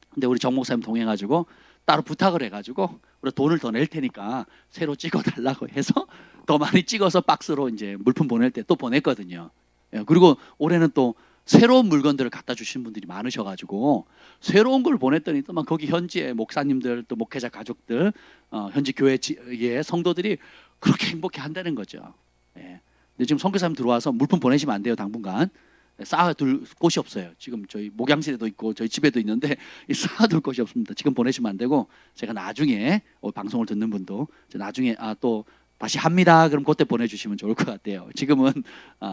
근데 우리 정 목사님 동행해가지고 따로 부탁을 해가지고 우리 돈을 더 낼 테니까 새로 찍어달라고 해서 더 많이 찍어서 박스로 이제 물품 보낼 때 또 보냈거든요. 그리고 올해는 또 새로운 물건들을 갖다 주신 분들이 많으셔가지고 새로운 걸 보냈더니 또 막 거기 현지의 목사님들 또 목회자 가족들 현지 교회의 성도들이 그렇게 행복해 한다는 거죠. 근데 지금 선교사님 들어와서 물품 보내시면 안 돼요. 당분간 쌓아둘 곳이 없어요. 지금 저희 목양실에도 있고 저희 집에도 있는데 쌓아둘 곳이 없습니다. 지금 보내시면 안 되고 제가 나중에 방송을 듣는 분도 나중에 또 다시 합니다. 그럼 그때 보내주시면 좋을 것 같아요. 지금은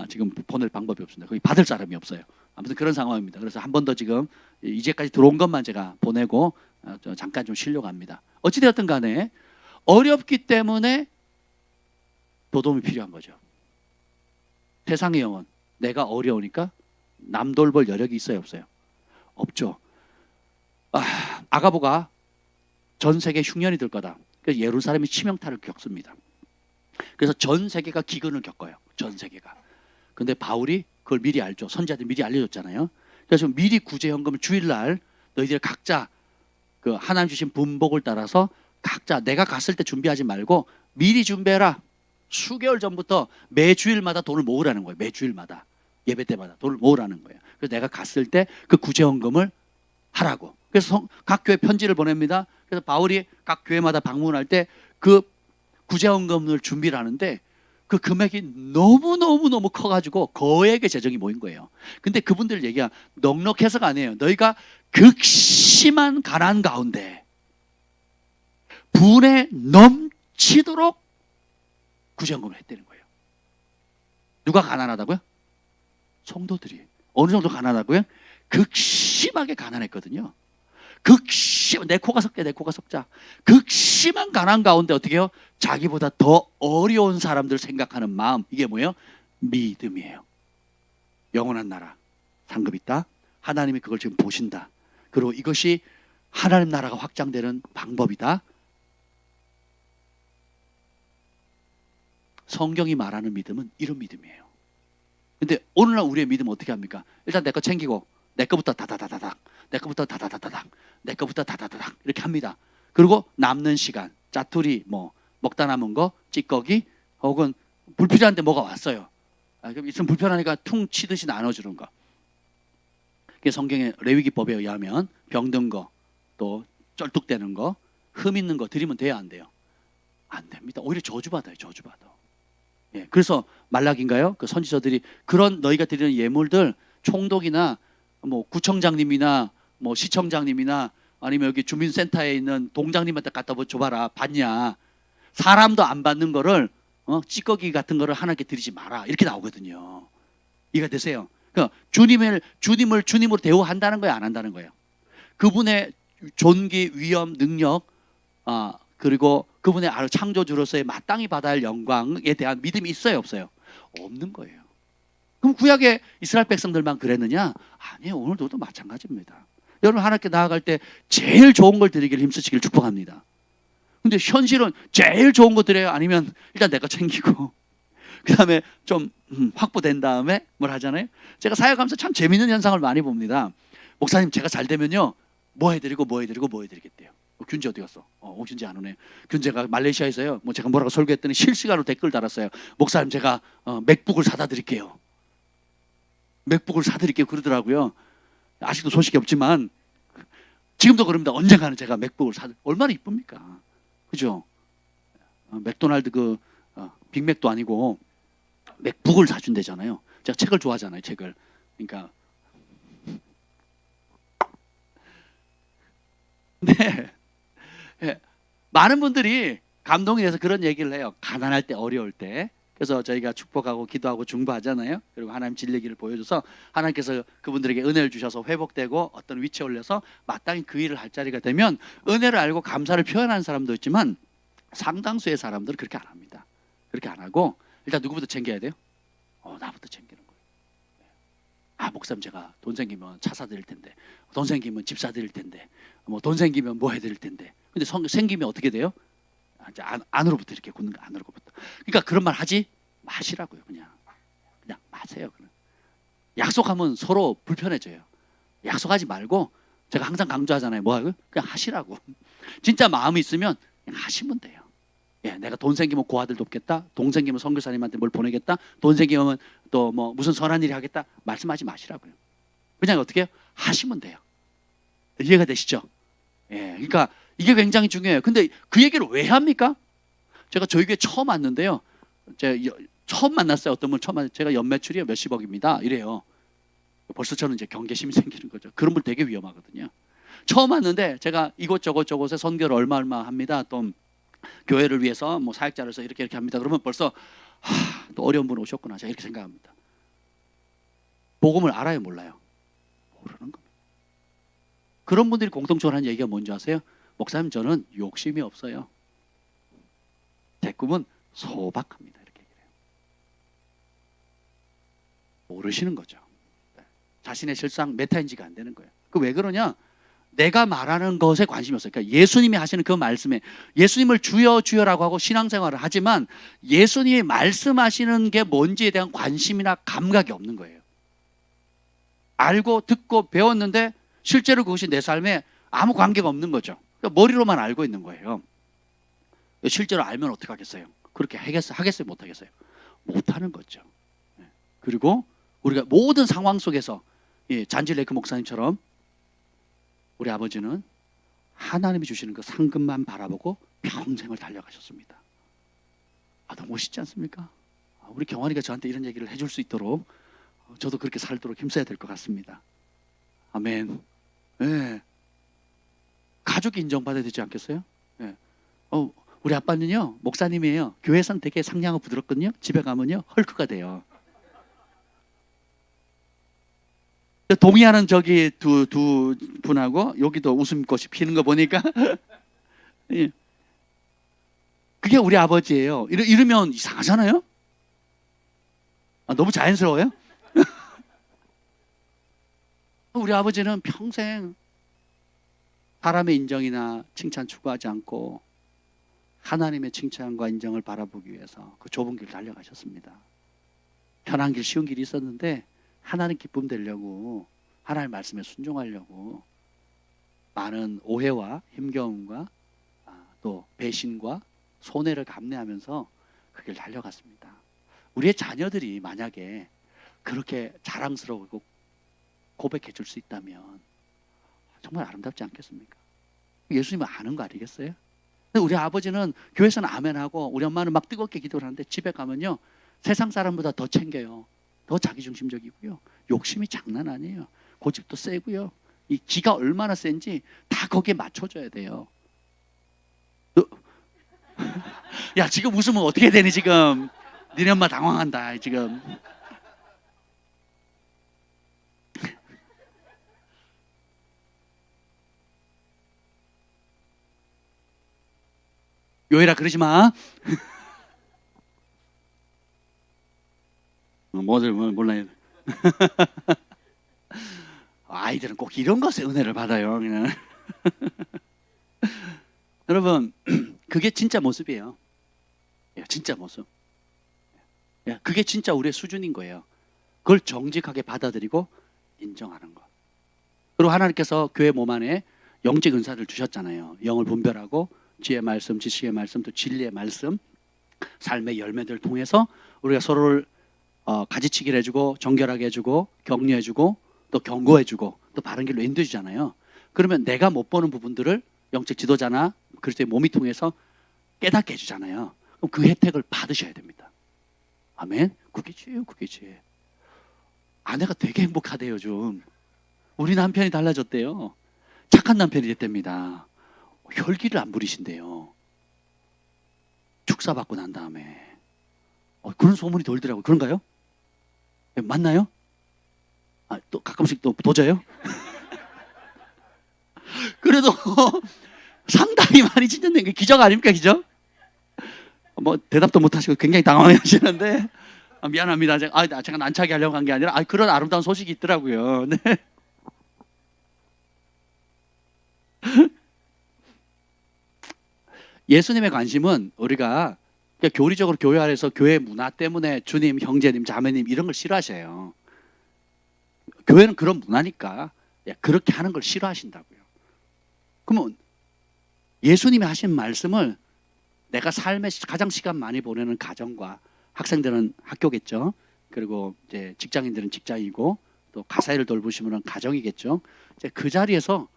지금 보낼 방법이 없습니다. 거기 받을 사람이 없어요. 아무튼 그런 상황입니다. 그래서 한 번 더 지금 이제까지 들어온 것만 제가 보내고 잠깐 좀 쉬려고 합니다. 어찌되었든 간에 어렵기 때문에 도움이 필요한 거죠. 세상의 영혼, 내가 어려우니까 남 돌볼 여력이 있어요, 없어요? 없죠. 아가보가 전 세계 흉년이 들 거다. 그래서 예루살렘이 치명타를 겪습니다. 그래서 전 세계가 기근을 겪어요. 전 세계가. 근데 바울이 그걸 미리 알죠. 선지자들이 미리 알려줬잖아요. 그래서 미리 구제헌금을 주일날 너희들 각자 그 하나님 주신 분복을 따라서 각자 내가 갔을 때 준비하지 말고 미리 준비해라. 수개월 전부터 매주일마다 돈을 모으라는 거예요. 매주일마다 예배 때마다 돈을 모으라는 거예요. 그래서 내가 갔을 때 그 구제헌금을 하라고. 그래서 각 교회 편지를 보냅니다. 그래서 바울이 각 교회마다 방문할 때 그 구제헌금을 준비를 하는데 그 금액이 너무 커가지고 거액의 재정이 모인 거예요. 근데 그분들 얘기가 넉넉해서가 아니에요. 너희가 극심한 가난 가운데 분에 넘치도록 구제헌금을 했다는 거예요. 누가 가난하다고요? 성도들이. 어느 정도 가난하고요? 극심하게 가난했거든요. 내 코가 석자. 극심한 가난 가운데 어떻게 해요? 자기보다 더 어려운 사람들 생각하는 마음. 이게 뭐예요? 믿음이에요. 영원한 나라 상급 있다. 하나님이 그걸 지금 보신다. 그리고 이것이 하나님 나라가 확장되는 방법이다. 성경이 말하는 믿음은 이런 믿음이에요. 근데 오늘날 우리의 믿음은 어떻게 합니까? 일단 내 거 챙기고 내 거부터 다다다다닥, 내 거부터 다다다다닥, 내 거부터 다다다닥 이렇게 합니다. 그리고 남는 시간, 짜투리 뭐 먹다 남은 거, 찌꺼기 혹은 불필요한데 뭐가 왔어요. 그럼 있으면 불편하니까 퉁 치듯이 나눠주는 거. 그게 성경의 레위기법에 의하면 병든 거, 또 쩔뚝대는 거, 흠 있는 거 드리면 돼요, 안 돼요? 안 됩니다. 오히려 저주받아요, 저주받아. 그래서 말락인가요? 그 선지자들이 그런 너희가 드리는 예물들 총독이나 뭐 구청장님이나 뭐 시청장님이나 아니면 여기 주민센터에 있는 동장님한테 갖다 줘봐라, 받냐? 사람도 안 받는 거를 찌꺼기 같은 거를 하나님께 드리지 마라, 이렇게 나오거든요. 이해가 되세요? 그러니까 주님을 주님으로 대우한다는 거예요, 안 한다는 거예요? 그분의 존귀, 위엄, 능력, 그리고 그분의 창조주로서의 마땅히 받아야 할 영광에 대한 믿음이 있어요, 없어요? 없는 거예요. 그럼 구약의 이스라엘 백성들만 그랬느냐? 아니에요. 오늘도 마찬가지입니다. 여러분, 하나님께 나아갈 때 제일 좋은 걸 드리기를 힘쓰시길 축복합니다. 근데 현실은 제일 좋은 거 드려요? 아니면 일단 내가 챙기고 그 다음에 좀 확보된 다음에 뭘 하잖아요? 제가 사역하면서 참 재밌는 현상을 많이 봅니다. 목사님, 제가 잘 되면요, 뭐 해드리고 뭐 해드리고 뭐 해드리겠대요. 균재 어디 갔어? 균재 안 오네. 균재가 말레이시아에서요, 뭐 제가 뭐라고 설교했더니 실시간으로 댓글 달았어요. 목사님, 제가 맥북을 사다 드릴게요. 맥북을 사드릴게요 그러더라고요. 아직도 소식이 없지만 지금도 그럽니다. 언젠가는 제가 맥북을 얼마나 이쁩니까? 그죠? 맥도날드 빅맥도 아니고 맥북을 사준대잖아요. 제가 책을 좋아하잖아요, 책을. 그러니까 네. 많은 분들이 감동이 돼서 그런 얘기를 해요. 가난할 때, 어려울 때. 그래서 저희가 축복하고 기도하고 중보하잖아요. 그리고 하나님 진리기를 보여줘서 하나님께서 그분들에게 은혜를 주셔서 회복되고 어떤 위치에 올려서 마땅히 그 일을 할 자리가 되면 은혜를 알고 감사를 표현하는 사람도 있지만 상당수의 사람들은 그렇게 안 합니다. 그렇게 안 하고 일단 누구부터 챙겨야 돼요? 나부터 챙기는 거예요. 목사님, 제가 돈 생기면 차 사드릴 텐데, 돈 생기면 집 사드릴 텐데, 뭐 돈 생기면 뭐 해드릴 텐데. 근데 생기면 어떻게 돼요? 이제 안으로부터 이렇게 굳는 거, 안으로부터. 그러니까 그런 말 하지 마시라고요. 그냥 마세요. 그냥. 약속하면 서로 불편해져요. 약속하지 말고, 제가 항상 강조하잖아요. 뭐 하고요? 그냥 하시라고. 진짜 마음이 있으면 그냥 하시면 돼요. 내가 돈 생기면 그 아들 돕겠다. 돈 생기면 선교사님한테 뭘 보내겠다. 돈 생기면 또 뭐 무슨 선한 일이 하겠다. 말씀하지 마시라고요. 그냥 어떻게 해요? 하시면 돼요. 이해가 되시죠? 그러니까 이게 굉장히 중요해요. 근데 그 얘기를 왜 합니까? 제가 저희 교회 처음 왔는데요. 제가 처음 만났어요. 어떤 분 처음 만났어요. 제가 연매출이 몇십억입니다. 이래요. 벌써 저는 이제 경계심이 생기는 거죠. 그런 분 되게 위험하거든요. 처음 왔는데 제가 이곳저곳 저곳에 선교를 얼마 합니다. 또 교회를 위해서 뭐 사역자를 해서 이렇게 합니다. 그러면 벌써 또 어려운 분 오셨구나, 제가 이렇게 생각합니다. 복음을 알아요, 몰라요? 모르는 겁니다. 그런 분들이 공통적으로 하는 얘기가 뭔지 아세요? 목사님, 저는 욕심이 없어요. 제 꿈은 소박합니다. 이렇게 얘기해요. 모르시는 거죠. 자신의 실상 메타인지가 안 되는 거예요. 그 왜 그러냐? 내가 말하는 것에 관심이 없어요. 그러니까 예수님이 하시는 그 말씀에, 예수님을 주여 주여라고 하고 신앙생활을 하지만 예수님이 말씀하시는 게 뭔지에 대한 관심이나 감각이 없는 거예요. 알고 듣고 배웠는데 실제로 그것이 내 삶에 아무 관계가 없는 거죠. 그러니까 머리로만 알고 있는 거예요. 실제로 알면 어떻게 하겠어요? 그렇게 하겠어요? 못 하겠어요? 못 하는 거죠. 그리고 우리가 모든 상황 속에서 잔질 레이크 목사님처럼 우리 아버지는 하나님이 주시는 그 상급만 바라보고 평생을 달려가셨습니다. 너무 멋있지 않습니까? 우리 경환이가 저한테 이런 얘기를 해줄 수 있도록 저도 그렇게 살도록 힘써야 될 것 같습니다. 아멘. 네. 가족이 인정받아야 되지 않겠어요? 네. 우리 아빠는요, 목사님이에요. 교회에서는 되게 상냥하고 부드럽거든요. 집에 가면요, 헐크가 돼요. 동의하는 저기 두 분하고 여기도 웃음꽃이 피는 거 보니까 예. 그게 우리 아버지예요. 이러면 이상하잖아요? 너무 자연스러워요? 우리 아버지는 평생 사람의 인정이나 칭찬 추구하지 않고 하나님의 칭찬과 인정을 바라보기 위해서 그 좁은 길 달려가셨습니다. 편한 길, 쉬운 길이 있었는데 하나님 기쁨 되려고, 하나님 말씀에 순종하려고 많은 오해와 힘겨움과 또 배신과 손해를 감내하면서 그 길 달려갔습니다. 우리의 자녀들이 만약에 그렇게 자랑스러우고 고백해 줄 수 있다면 정말 아름답지 않겠습니까? 예수님은 아는 거 아니겠어요? 근데 우리 아버지는 교회에서는 아멘하고 우리 엄마는 막 뜨겁게 기도를 하는데 집에 가면요, 세상 사람보다 더 챙겨요. 더 자기중심적이고요. 욕심이 장난 아니에요. 고집도 세고요. 이 기가 얼마나 센지 다 거기에 맞춰줘야 돼요. 야, 지금 웃으면 어떻게 되니 지금? 니네 엄마 당황한다 지금. 요이라 그러지 마. 뭐들 몰라요. 아이들은 꼭 이런 것에 은혜를 받아요. 그냥. 여러분, 그게 진짜 모습이에요. 진짜 모습. 그게 진짜 우리의 수준인 거예요. 그걸 정직하게 받아들이고 인정하는 것. 그리고 하나님께서 교회 몸 안에 영적 은사를 주셨잖아요. 영을 분별하고 지혜의 말씀, 지식의 말씀, 또 진리의 말씀, 삶의 열매들을 통해서 우리가 서로를 가지치기를 해주고 정결하게 해주고 격려해주고 또 경고해주고 또 바른 길로 인도해주잖아요. 그러면 내가 못 보는 부분들을 영적 지도자나 그리스도의 몸이 통해서 깨닫게 해주잖아요. 그럼 그 혜택을 받으셔야 됩니다. 아멘. 그게 지혜예요. 그게 지혜. 아내가 되게 행복하대요. 좀 우리 남편이 달라졌대요. 착한 남편이 됐답니다. 혈기를 안 부리신대요. 축사받고 난 다음에 그런 소문이 돌더라고요. 그런가요? 맞나요? 또 가끔씩 또 도져요? 그래도 상당히 많이 진전된 게 기적 아닙니까? 기적? 뭐 대답도 못 하시고 굉장히 당황하시는데 미안합니다. 제가 난처하게 하려고 한 게 아니라 그런 아름다운 소식이 있더라고요. 네. 예수님의 관심은 우리가 교리적으로 교회 안에서 교회 문화 때문에 주님, 형제님, 자매님 이런 걸 싫어하셔요. 교회는 그런 문화니까 그렇게 하는 걸 싫어하신다고요. 그러면 예수님이 하신 말씀을 내가 삶에 가장 시간 많이 보내는 가정과 학생들은 학교겠죠. 그리고 이제 직장인들은 직장이고 또 가사일을 돌보시면 가정이겠죠. 이제 그 자리에서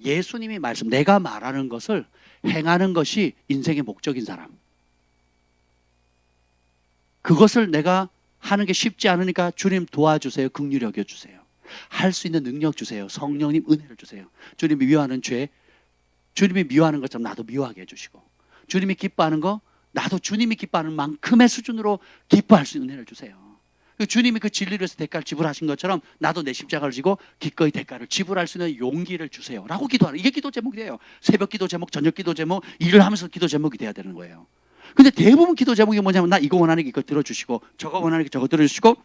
예수님이 말씀, 내가 말하는 것을 행하는 것이 인생의 목적인 사람. 그것을 내가 하는 게 쉽지 않으니까 주님 도와주세요. 긍휼히 여겨주세요. 할 수 있는 능력 주세요. 성령님 은혜를 주세요. 주님이 미워하는 죄, 주님이 미워하는 것처럼 나도 미워하게 해주시고, 주님이 기뻐하는 거 나도 주님이 기뻐하는 만큼의 수준으로 기뻐할 수 있는 은혜를 주세요. 주님이 그 진리를 위해서 대가를 지불하신 것처럼 나도 내 십자가를 지고 기꺼이 대가를 지불할 수 있는 용기를 주세요 라고 기도하는, 이게 기도 제목이 돼요. 새벽 기도 제목, 저녁 기도 제목, 일을 하면서 기도 제목이 돼야 되는 거예요. 근데 대부분 기도 제목이 뭐냐면 나 이거 원하는 게 이거 들어주시고, 저거 원하는 게 저거 들어주시고,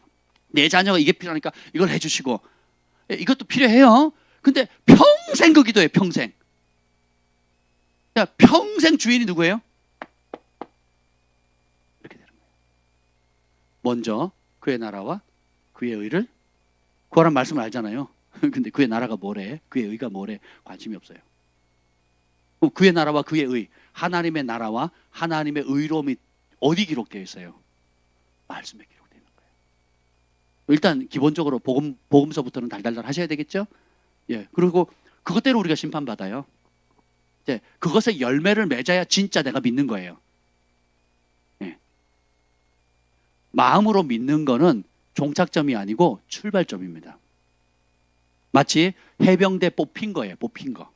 내 자녀가 이게 필요하니까 이걸 해주시고, 이것도 필요해요. 근데 평생 그 기도예요. 평생. 평생 주인이 누구예요? 이렇게 되는 거예요. 먼저 그의 나라와 그의 의를 구하라는 말씀을 알잖아요. 근데 그의 나라가 뭐래? 그의 의가 뭐래? 관심이 없어요. 그의 나라와 그의 의, 하나님의 나라와 하나님의 의로움이 어디 기록되어 있어요? 말씀에 기록되어 있는 거예요. 일단 기본적으로 복음서부터는 달달달 하셔야 되겠죠? 예. 그리고 그것대로 우리가 심판받아요. 이제 그것의 열매를 맺어야 진짜 내가 믿는 거예요. 예. 마음으로 믿는 거는 종착점이 아니고 출발점입니다. 마치 해병대 뽑힌 거예요. 뽑힌 거.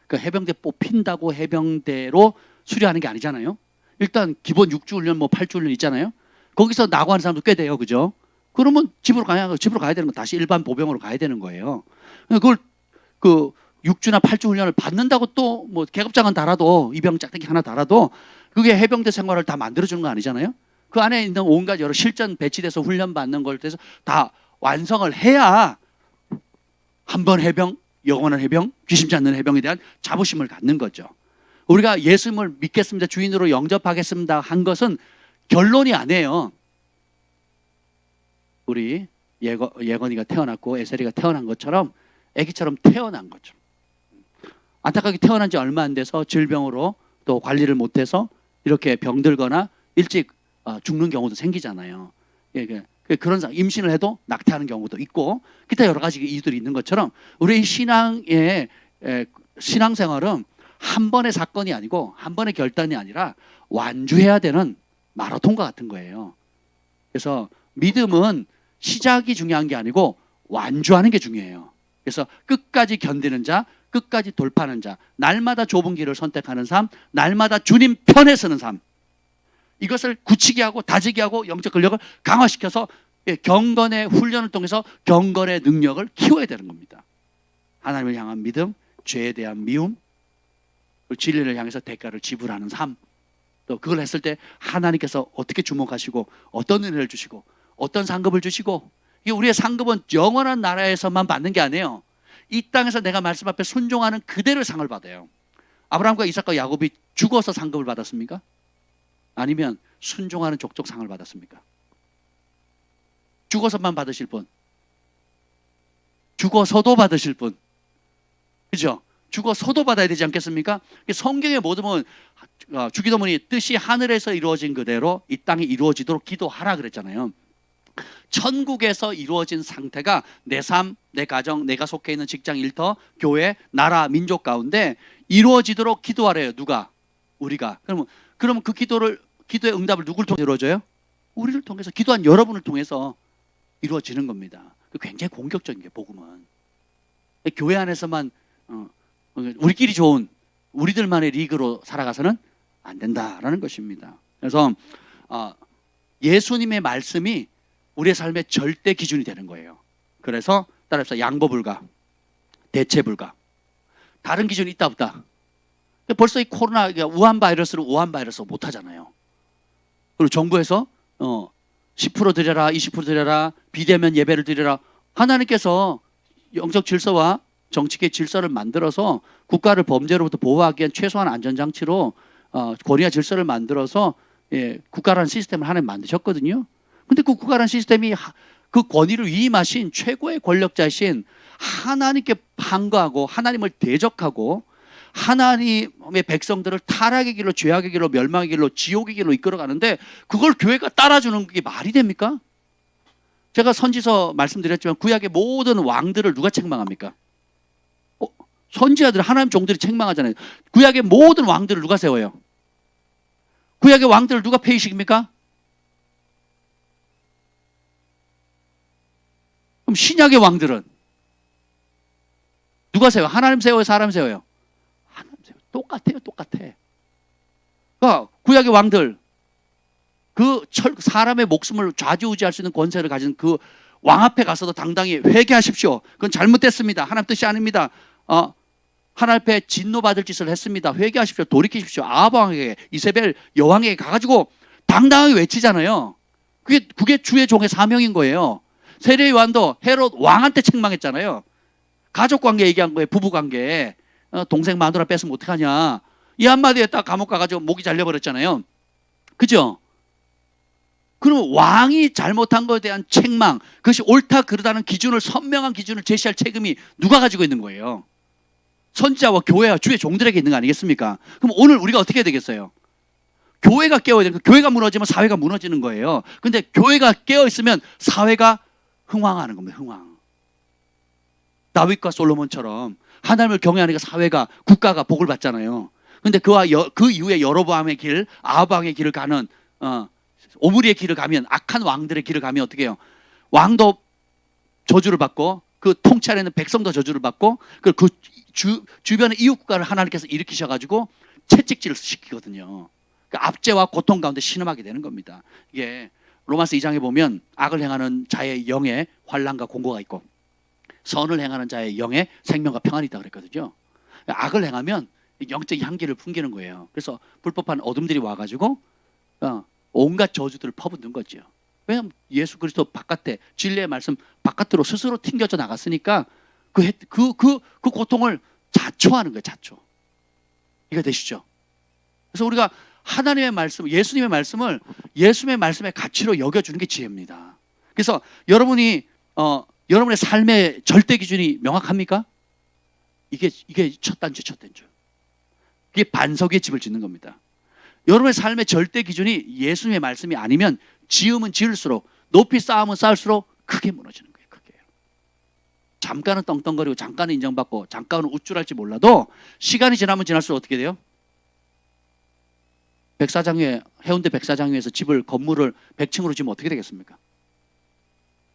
그 해병대 뽑힌다고 해병대로 수료하는 게 아니잖아요. 일단 기본 6주 훈련, 8주 훈련 있잖아요. 거기서 낙오하는 사람도 꽤 돼요. 그죠? 그러면 집으로 가야 되는 거, 다시 일반 보병으로 가야 되는 거예요. 그걸 6주나 8주 훈련을 받는다고 또 뭐 계급장은 달아도, 이병 짝대기 하나 달아도 그게 해병대 생활을 다 만들어주는 거 아니잖아요. 그 안에 있는 온갖 여러 실전 배치돼서 훈련 받는 걸 대해서 다 완성을 해야 한 번 해병, 영원한 해병, 귀심치 않는 해병에 대한 자부심을 갖는 거죠. 우리가 예수님을 믿겠습니다, 주인으로 영접하겠습니다 한 것은 결론이 아니에요. 우리 예건이가 태어났고 에셀이가 태어난 것처럼, 아기처럼 태어난 거죠. 안타깝게 태어난 지 얼마 안 돼서 질병으로 또 관리를 못해서 이렇게 병들거나 일찍 죽는 경우도 생기잖아요. 그런 상황, 임신을 해도 낙태하는 경우도 있고 기타 여러 가지 이유들이 있는 것처럼 우리 신앙생활은 한 번의 사건이 아니고 한 번의 결단이 아니라 완주해야 되는 마라톤과 같은 거예요. 그래서 믿음은 시작이 중요한 게 아니고 완주하는 게 중요해요. 그래서 끝까지 견디는 자, 끝까지 돌파하는 자, 날마다 좁은 길을 선택하는 삶, 날마다 주님 편에 서는 삶. 이것을 굳히게 하고 다지게 하고 영적 근력을 강화시켜서 경건의 훈련을 통해서 경건의 능력을 키워야 되는 겁니다. 하나님을 향한 믿음, 죄에 대한 미움, 진리를 향해서 대가를 지불하는 삶. 또 그걸 했을 때 하나님께서 어떻게 주목하시고 어떤 은혜를 주시고 어떤 상급을 주시고, 이 우리의 상급은 영원한 나라에서만 받는 게 아니에요. 이 땅에서 내가 말씀 앞에 순종하는 그대로 상을 받아요. 아브라함과 이삭과 야곱이 죽어서 상급을 받았습니까? 아니면 순종하는 족족 상을 받았습니까? 죽어서만 받으실 분, 죽어서도 받으실 분, 그죠? 죽어서도 받아야 되지 않겠습니까? 성경의 모든 건 주기도문이 뜻이 하늘에서 이루어진 그대로 이 땅에 이루어지도록 기도하라 그랬잖아요. 천국에서 이루어진 상태가 내 삶, 내 가정, 내가 속해 있는 직장, 일터, 교회, 나라, 민족 가운데 이루어지도록 기도하래요. 누가? 우리가. 그러면 그 기도의 응답을 누굴 통해 이루어져요? 우리를 통해서, 기도한 여러분을 통해서 이루어지는 겁니다. 굉장히 공격적인 게 복음은. 교회 안에서만 우리끼리 좋은 우리들만의 리그로 살아가서는 안 된다라는 것입니다. 그래서 예수님의 말씀이 우리의 삶의 절대 기준이 되는 거예요. 그래서 따라서 양보 불가, 대체 불가. 다른 기준이 있다 없다? 벌써 이 코로나 우한 바이러스로 못 하잖아요. 그리고 정부에서 10% 드려라, 20% 드려라, 비대면 예배를 드려라. 하나님께서 영적 질서와 정치계 질서를 만들어서 국가를 범죄로부터 보호하기 위한 최소한 안전장치로 권위와 질서를 만들어서 국가라는 시스템을 하나님 만드셨거든요. 근데 그 국가라는 시스템이 그 권위를 위임하신 최고의 권력자이신 하나님께 반거하고 하나님을 대적하고 하나님의 백성들을 타락의 길로, 죄악의 길로, 멸망의 길로, 지옥의 길로 이끌어가는데 그걸 교회가 따라주는 게 말이 됩니까? 제가 선지서 말씀드렸지만 구약의 모든 왕들을 누가 책망합니까? 선지자들, 하나님 종들이 책망하잖아요. 구약의 모든 왕들을 누가 세워요? 구약의 왕들을 누가 폐위시킵니까? 그럼 신약의 왕들은 누가 세워요? 하나님 세워요? 사람 세워요? 하나님 세워요. 똑같아요. 그러니까 구약의 왕들, 사람의 목숨을 좌지우지할 수 있는 권세를 가진 그 왕 앞에 가서도 당당히 회개하십시오. 그건 잘못됐습니다. 하나님 뜻이 아닙니다. 하나님 앞에 진노받을 짓을 했습니다. 회개하십시오. 돌이키십시오. 아합 왕에게, 이세벨 여왕에게 가가지고 당당하게 외치잖아요. 그게 주의 종의 사명인 거예요. 세례 요한도 헤롯 왕한테 책망했잖아요. 가족관계 얘기한 거예요. 부부관계. 동생 마누라 뺏으면 어떡하냐. 이 한마디에 딱 감옥 가가지고 목이 잘려버렸잖아요. 그죠? 그럼 왕이 잘못한 것에 대한 책망, 그것이 옳다 그르다는 기준을, 선명한 기준을 제시할 책임이 누가 가지고 있는 거예요? 선지자와 교회와 주의 종들에게 있는 거 아니겠습니까? 그럼 오늘 우리가 어떻게 해야 되겠어요? 교회가 깨어야 되는 거예요. 교회가 무너지면 사회가 무너지는 거예요. 근데 교회가 깨어있으면 사회가 흥왕하는 겁니다. 흥왕. 다윗과 솔로몬처럼 하나님을 경외하니까 사회가, 국가가 복을 받잖아요. 근데 그 이후에 여로보암의 길, 아합 왕의 길을 가는 오므리의 길을 가면, 악한 왕들의 길을 가면 어떻게 해요? 왕도 저주를 받고 그 통치하는 백성도 저주를 받고 그 주변의 이웃 국가를 하나님께서 일으키셔가지고 채찍질을 시키거든요. 그러니까 압제와 고통 가운데 신음하게 되는 겁니다. 이게 로마서 2장에 보면 악을 행하는 자의 영에 환난과 공고가 있고 선을 행하는 자의 영에 생명과 평안이 있다고 그랬거든요. 악을 행하면 영적 향기를 풍기는 거예요. 그래서 불법한 어둠들이 와가지고 온갖 저주들을 퍼붓는 거죠. 왜냐하면 예수 그리스도 바깥에, 진리의 말씀 바깥으로 스스로 튕겨져 나갔으니까 그 고통을 자초하는 거예요. 자초. 이해가 되시죠? 그래서 우리가 하나님의 말씀, 예수님의 말씀을 예수님의 말씀의 가치로 여겨주는 게 지혜입니다. 그래서 여러분이 여러분의 삶의 절대 기준이 명확합니까? 이게 첫 단추. 이게 반석 위에 집을 짓는 겁니다. 여러분의 삶의 절대 기준이 예수님의 말씀이 아니면 지으면 지을수록, 높이 쌓으면 쌓을수록 크게 무너지는 거예요. 크게. 잠깐은 떵떵거리고 잠깐은 인정받고 잠깐은 우쭐할지 몰라도 시간이 지나면 지날수록 어떻게 돼요? 해운대 백사장위에서 건물을 100층으로 지으면 어떻게 되겠습니까?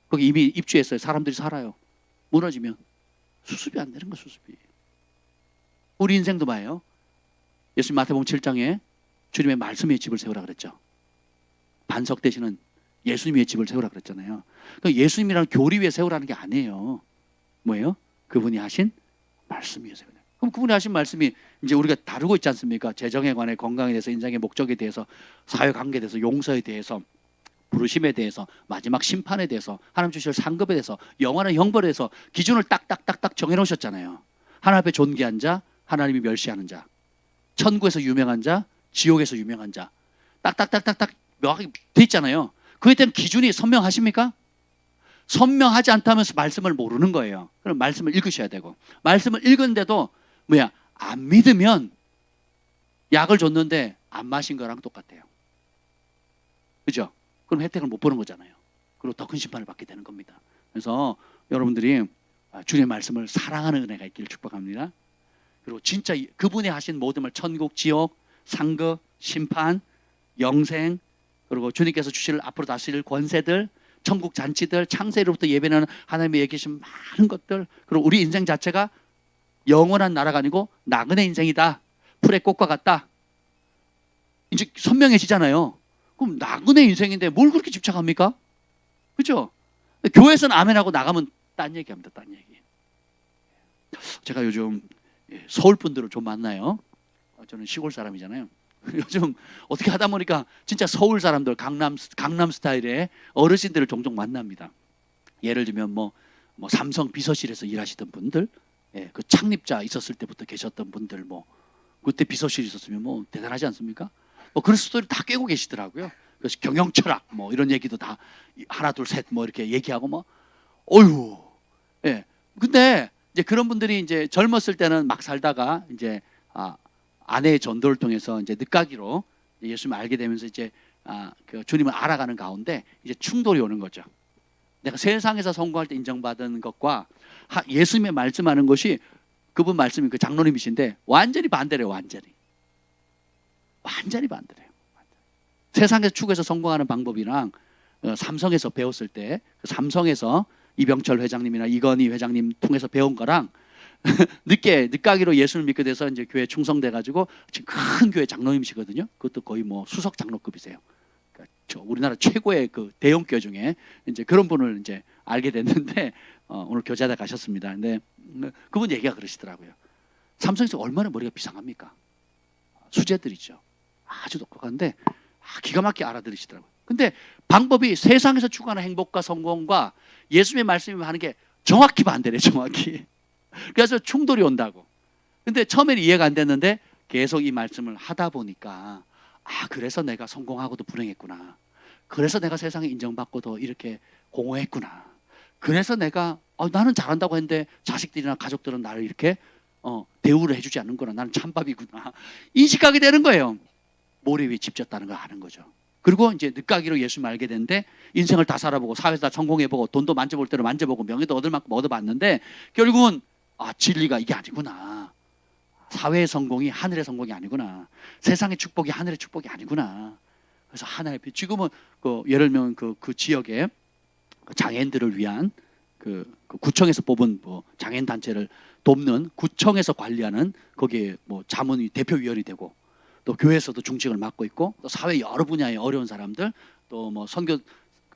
거기 이미 입주했어요. 사람들이 살아요. 무너지면 수습이 안 되는 거 수습이. 우리 인생도 봐요. 예수님 마태복음 7장에 주님의 말씀 위에 집을 세우라 그랬죠. 반석 대신은 예수님 위에 집을 세우라 그랬잖아요. 그러니까 예수님이라는 교리 위에 세우라는 게 아니에요. 뭐예요? 그분이 하신 말씀 위에 세우라. 그럼 그분이 하신 말씀이 이제 우리가 다루고 있지 않습니까? 재정에 관해, 건강에 대해서, 인생의 목적에 대해서, 사회관계에 대해서, 용서에 대해서, 부르심에 대해서, 마지막 심판에 대해서, 하나님 주실 상급에 대해서, 영원한 형벌에 대해서 기준을 딱딱딱딱 정해놓으셨잖아요. 하나님 앞에 존귀한 자, 하나님이 멸시하는 자, 천국에서 유명한 자, 지옥에서 유명한 자, 딱딱딱딱딱 명확히 돼 있잖아요. 그에 대한 기준이 선명하십니까? 선명하지 않다면 말씀을 모르는 거예요. 그럼 말씀을 읽으셔야 되고, 말씀을 읽은데도 안 믿으면 약을 줬는데 안 마신 거랑 똑같아요. 그죠? 그럼 혜택을 못 보는 거잖아요. 그리고 더 큰 심판을 받게 되는 겁니다. 그래서 여러분들이 주님의 말씀을 사랑하는 은혜가 있기를 축복합니다. 그리고 진짜 그분이 하신 모든 말, 천국, 지옥, 상급, 심판, 영생, 그리고 주님께서 주실 앞으로 다스릴 권세들, 천국 잔치들, 창세로부터 예배하는 하나님의 얘기하신 많은 것들, 그리고 우리 인생 자체가 영원한 나라가 아니고 나그네 인생이다. 풀의 꽃과 같다. 이제 선명해지잖아요. 그럼 나그네 인생인데 뭘 그렇게 집착합니까? 그죠? 교회에서는 아멘하고 나가면 딴 얘기합니다. 딴 얘기. 제가 요즘 서울 분들을 좀 만나요. 저는 시골 사람이잖아요. 요즘 어떻게 하다 보니까 진짜 서울 사람들, 강남 스타일의 어르신들을 종종 만납니다. 예를 들면 뭐 삼성 비서실에서 일하시던 분들, 그 창립자 있었을 때부터 계셨던 분들, 뭐 그때 비서실 있었으면 뭐 대단하지 않습니까? 뭐 그런 스토리 다 꿰고 계시더라고요. 그래서 경영 철학 뭐 이런 얘기도 다 하나 둘 셋 뭐 이렇게 얘기하고 뭐 어휴. 예. 근데 이제 그런 분들이 이제 젊었을 때는 막 살다가 이제 아내의 전도를 통해서 이제 늦가기로 예수님을 알게 되면서 이제 그 주님을 알아가는 가운데 이제 충돌이 오는 거죠. 내가 세상에서 성공할 때 인정받은 것과 예수님의 말씀하는 것이, 그분 말씀이 그 장로님이신데 완전히 반대래요. 완전히 반대래요. 세상에서 추구해서 성공하는 방법이랑 삼성에서 배웠을 때 삼성에서 이병철 회장님이나 이건희 회장님 통해서 배운 거랑 늦가기로 예수를 믿게 돼서 이제 교회 충성돼 가지고 지금 큰 교회 장로님이시거든요. 그것도 거의 뭐 수석 장로급이세요. 그러니까 우리나라 최고의 그 대형 교회 중에 이제 그런 분을 이제 알게 됐는데 오늘 교제하다 가셨습니다. 근데 그분 얘기가 그러시더라고요. 삼성에서 얼마나 머리가 비상합니까? 수재들이죠. 아주 똑똑한데 기가 막히게 알아들으시더라고요. 근데 방법이 세상에서 추구하는 행복과 성공과 예수님의 말씀이 하는 게 정확히 반대래. 정확히. 그래서 충돌이 온다고. 근데 처음에는 이해가 안 됐는데 계속 이 말씀을 하다 보니까 그래서 내가 성공하고도 불행했구나. 그래서 내가 세상에 인정받고도 이렇게 공허했구나. 그래서 내가 나는 잘한다고 했는데 자식들이나 가족들은 나를 이렇게 대우를 해주지 않는구나. 나는 찬밥이구나. 인식하게 되는 거예요. 모래 위에 집졌다는 걸 아는 거죠. 그리고 이제 늦가기로 예수님을 알게 됐는데 인생을 다 살아보고 사회에서 다 성공해보고 돈도 만져볼 대로 만져보고 명예도 얻을 만큼 얻어봤는데 결국은 진리가 이게 아니구나. 사회의 성공이 하늘의 성공이 아니구나. 세상의 축복이 하늘의 축복이 아니구나. 그래서 하나의 지금은 예를 들면 그 지역에 장애인들을 위한 그 구청에서 뽑은 뭐 장애인 단체를 돕는 구청에서 관리하는 거기에 뭐 자문위 대표위원이 되고, 또 교회에서도 중직을 맡고 있고, 또 사회 여러 분야의 어려운 사람들, 또 뭐 선교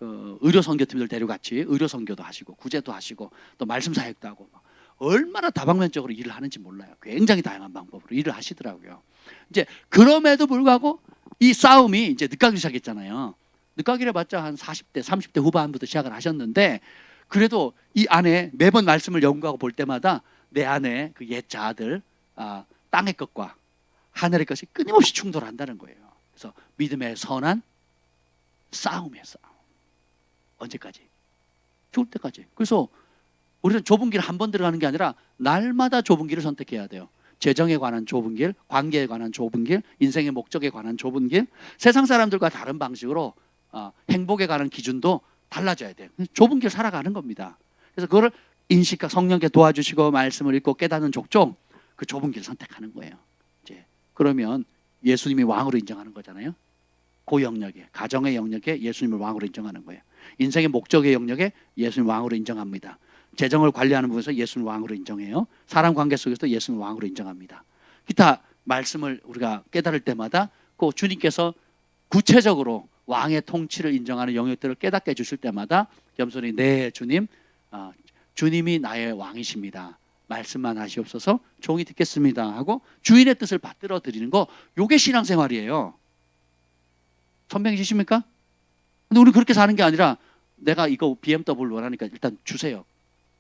의료 선교팀들 데려같이 의료 선교도 하시고 구제도 하시고 또 말씀 사역도 하고 얼마나 다방면적으로 일을 하는지 몰라요. 굉장히 다양한 방법으로 일을 하시더라고요. 이제 그럼에도 불구하고 이 싸움이 이제 늦가기 시작했잖아요. 늦가기를 봤자 한 40대, 30대 후반부터 시작을 하셨는데, 그래도 이 안에 매번 말씀을 연구하고 볼 때마다 내 안에 그 옛 자아들, 땅의 것과 하늘의 것이 끊임없이 충돌한다는 거예요. 그래서 믿음의 선한 싸움이에요. 싸움. 언제까지? 죽을 때까지. 그래서 우리는 좁은 길 한 번 들어가는 게 아니라 날마다 좁은 길을 선택해야 돼요. 재정에 관한 좁은 길, 관계에 관한 좁은 길, 인생의 목적에 관한 좁은 길, 세상 사람들과 다른 방식으로 행복에 관한 기준도 달라져야 돼요. 좁은 길 살아가는 겁니다. 그래서 그거를 인식과 성령께 도와주시고 말씀을 읽고 깨닫는 족족 그 좁은 길을 선택하는 거예요. 이제 그러면 예수님이 왕으로 인정하는 거잖아요. 그 영역에, 가정의 영역에 예수님을 왕으로 인정하는 거예요. 인생의 목적의 영역에 예수님 왕으로 인정합니다. 재정을 관리하는 부분에서 예수는 왕으로 인정해요. 사람 관계 속에서 예수는 왕으로 인정합니다. 기타 말씀을 우리가 깨달을 때마다 그 주님께서 구체적으로 왕의 통치를 인정하는 영역들을 깨닫게 해주실 때마다 겸손히 네 주님, 주님이 나의 왕이십니다. 말씀만 하시옵소서, 종이 듣겠습니다 하고 주인의 뜻을 받들어 드리는 거, 요게 신앙생활이에요. 선명해지십니까? 근데 우리 그렇게 사는 게 아니라 내가 이거 BMW 원하니까 일단 주세요.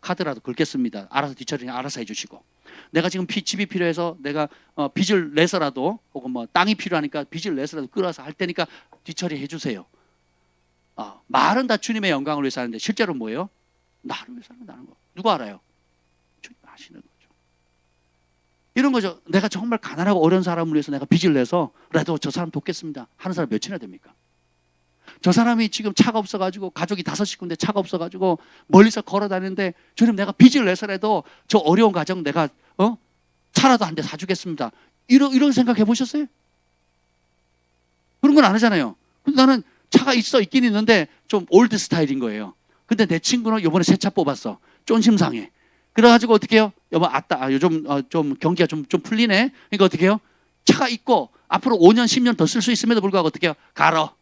카드라도 긁겠습니다. 알아서 뒤처리는 알아서 해주시고, 내가 지금 집이 필요해서 내가 빚을 내서라도, 혹은 뭐 땅이 필요하니까 빚을 내서라도 끌어서 할 테니까 뒤처리 해주세요. 말은 다 주님의 영광을 위해서 하는데 실제로 뭐예요? 나를 위해서 한다는 거. 누가 알아요? 주님 아시는 거죠. 이런 거죠. 내가 정말 가난하고 어려운 사람을 위해서 내가 빚을 내서라도 저 사람 돕겠습니다 하는 사람 몇이나 됩니까? 저 사람이 지금 차가 없어가지고, 가족이 5식구인데 차가 없어가지고 멀리서 걸어 다니는데, 주님 내가 빚을 내서라도 저 어려운 가정 내가 차라도 한 대 사주겠습니다. 이런 생각 해보셨어요? 그런 건 안 하잖아요. 근데 나는 차가 있긴 있는데 좀 올드 스타일인 거예요. 근데 내 친구는 이번에 새 차 뽑았어. 쫀심 상해. 그래가지고 어떻게 해요? 여보, 요즘 좀 경기가 좀 풀리네. 그러니까 어떻게 해요? 차가 있고 앞으로 5년 10년 더 쓸 수 있음에도 불구하고 어떻게 해요? 갈아.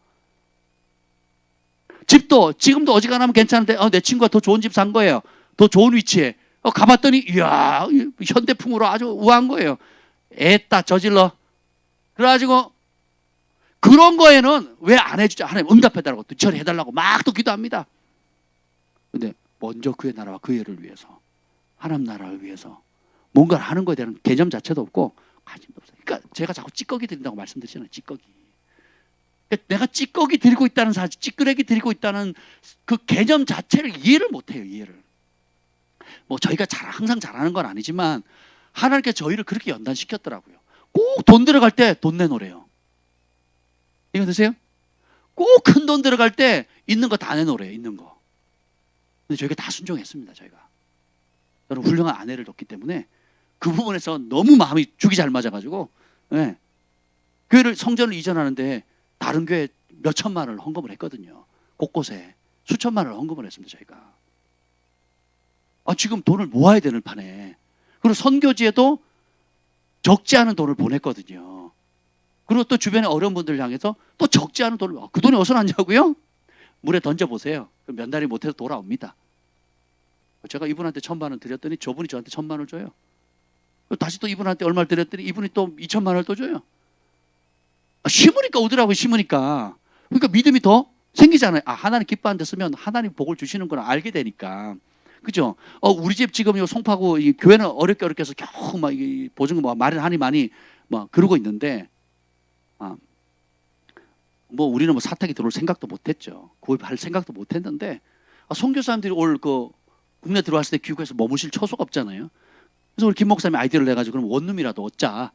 집도 지금도 어지간하면 괜찮은데 내 친구가 더 좋은 집 산 거예요. 더 좋은 위치에. 가봤더니 이야, 현대풍으로 아주 우아한 거예요. 애따 저질러. 그래가지고 그런 거에는 왜 안 해주죠? 하나님 응답해달라고, 또 처리해달라고 막 또 기도합니다. 근데 먼저 그의 나라와 그의 의를 위해서, 하나님 나라를 위해서 뭔가를 하는 거에 대한 개념 자체도 없고 관심도 없어요. 그러니까 제가 자꾸 찌꺼기 드린다고 말씀드리잖아요. 찌꺼기. 그러니까 내가 찌꺼기 드리고 있다는 사실, 찌끄레기 드리고 있다는 그 개념 자체를 이해를 못해요. 이해를. 뭐 저희가 항상 잘하는 건 아니지만 하나님께서 저희를 그렇게 연단시켰더라고요. 꼭 돈 들어갈 때 돈 내놓으래요. 이거 드세요? 꼭 큰 돈 들어갈 때 있는 거 다 내놓으래요. 있는 거. 근데 저희가 다 순종했습니다. 저희가. 저는 훌륭한 아내를 뒀기 때문에 그 부분에서 너무 마음이 죽이 잘 맞아가지고, 네. 교회를, 성전을 이전하는데 다른 교회 몇 천만 원을 헌금을 했거든요. 곳곳에 수천만 원을 헌금을 했습니다. 저희가. 지금 돈을 모아야 되는 판에. 그리고 선교지에도 적지 않은 돈을 보냈거든요. 그리고 또 주변에 어려운 분들을 향해서 또 적지 않은 돈을, 그 돈이 어디서 났냐고요? 물에 던져보세요. 몇 달이 못해서 돌아옵니다. 제가 이분한테 1,000만 원 드렸더니 저분이 저한테 1,000만 원을 줘요. 다시 또 이분한테 얼마를 드렸더니 이분이 또 2,000만 원을 또 줘요. 심으니까 오더라고요. 심으니까. 그러니까 믿음이 더 생기잖아요. 하나님 기뻐하는 데 쓰면 하나님 복을 주시는 걸 알게 되니까. 그죠? 우리 집 지금 요 송파구 이 교회는 어렵게 해서 겨우 막 보증금 마련하니 많이 막 그러고 있는데, 뭐 우리는 뭐 사택이 들어올 생각도 못했죠. 구입할 생각도 못했는데, 선교사님들이 올 국내 들어왔을 때 귀국해서 머무실 처소가 없잖아요. 그래서 우리 김 목사님이 아이디어를 내가지고 그럼 원룸이라도 얻자.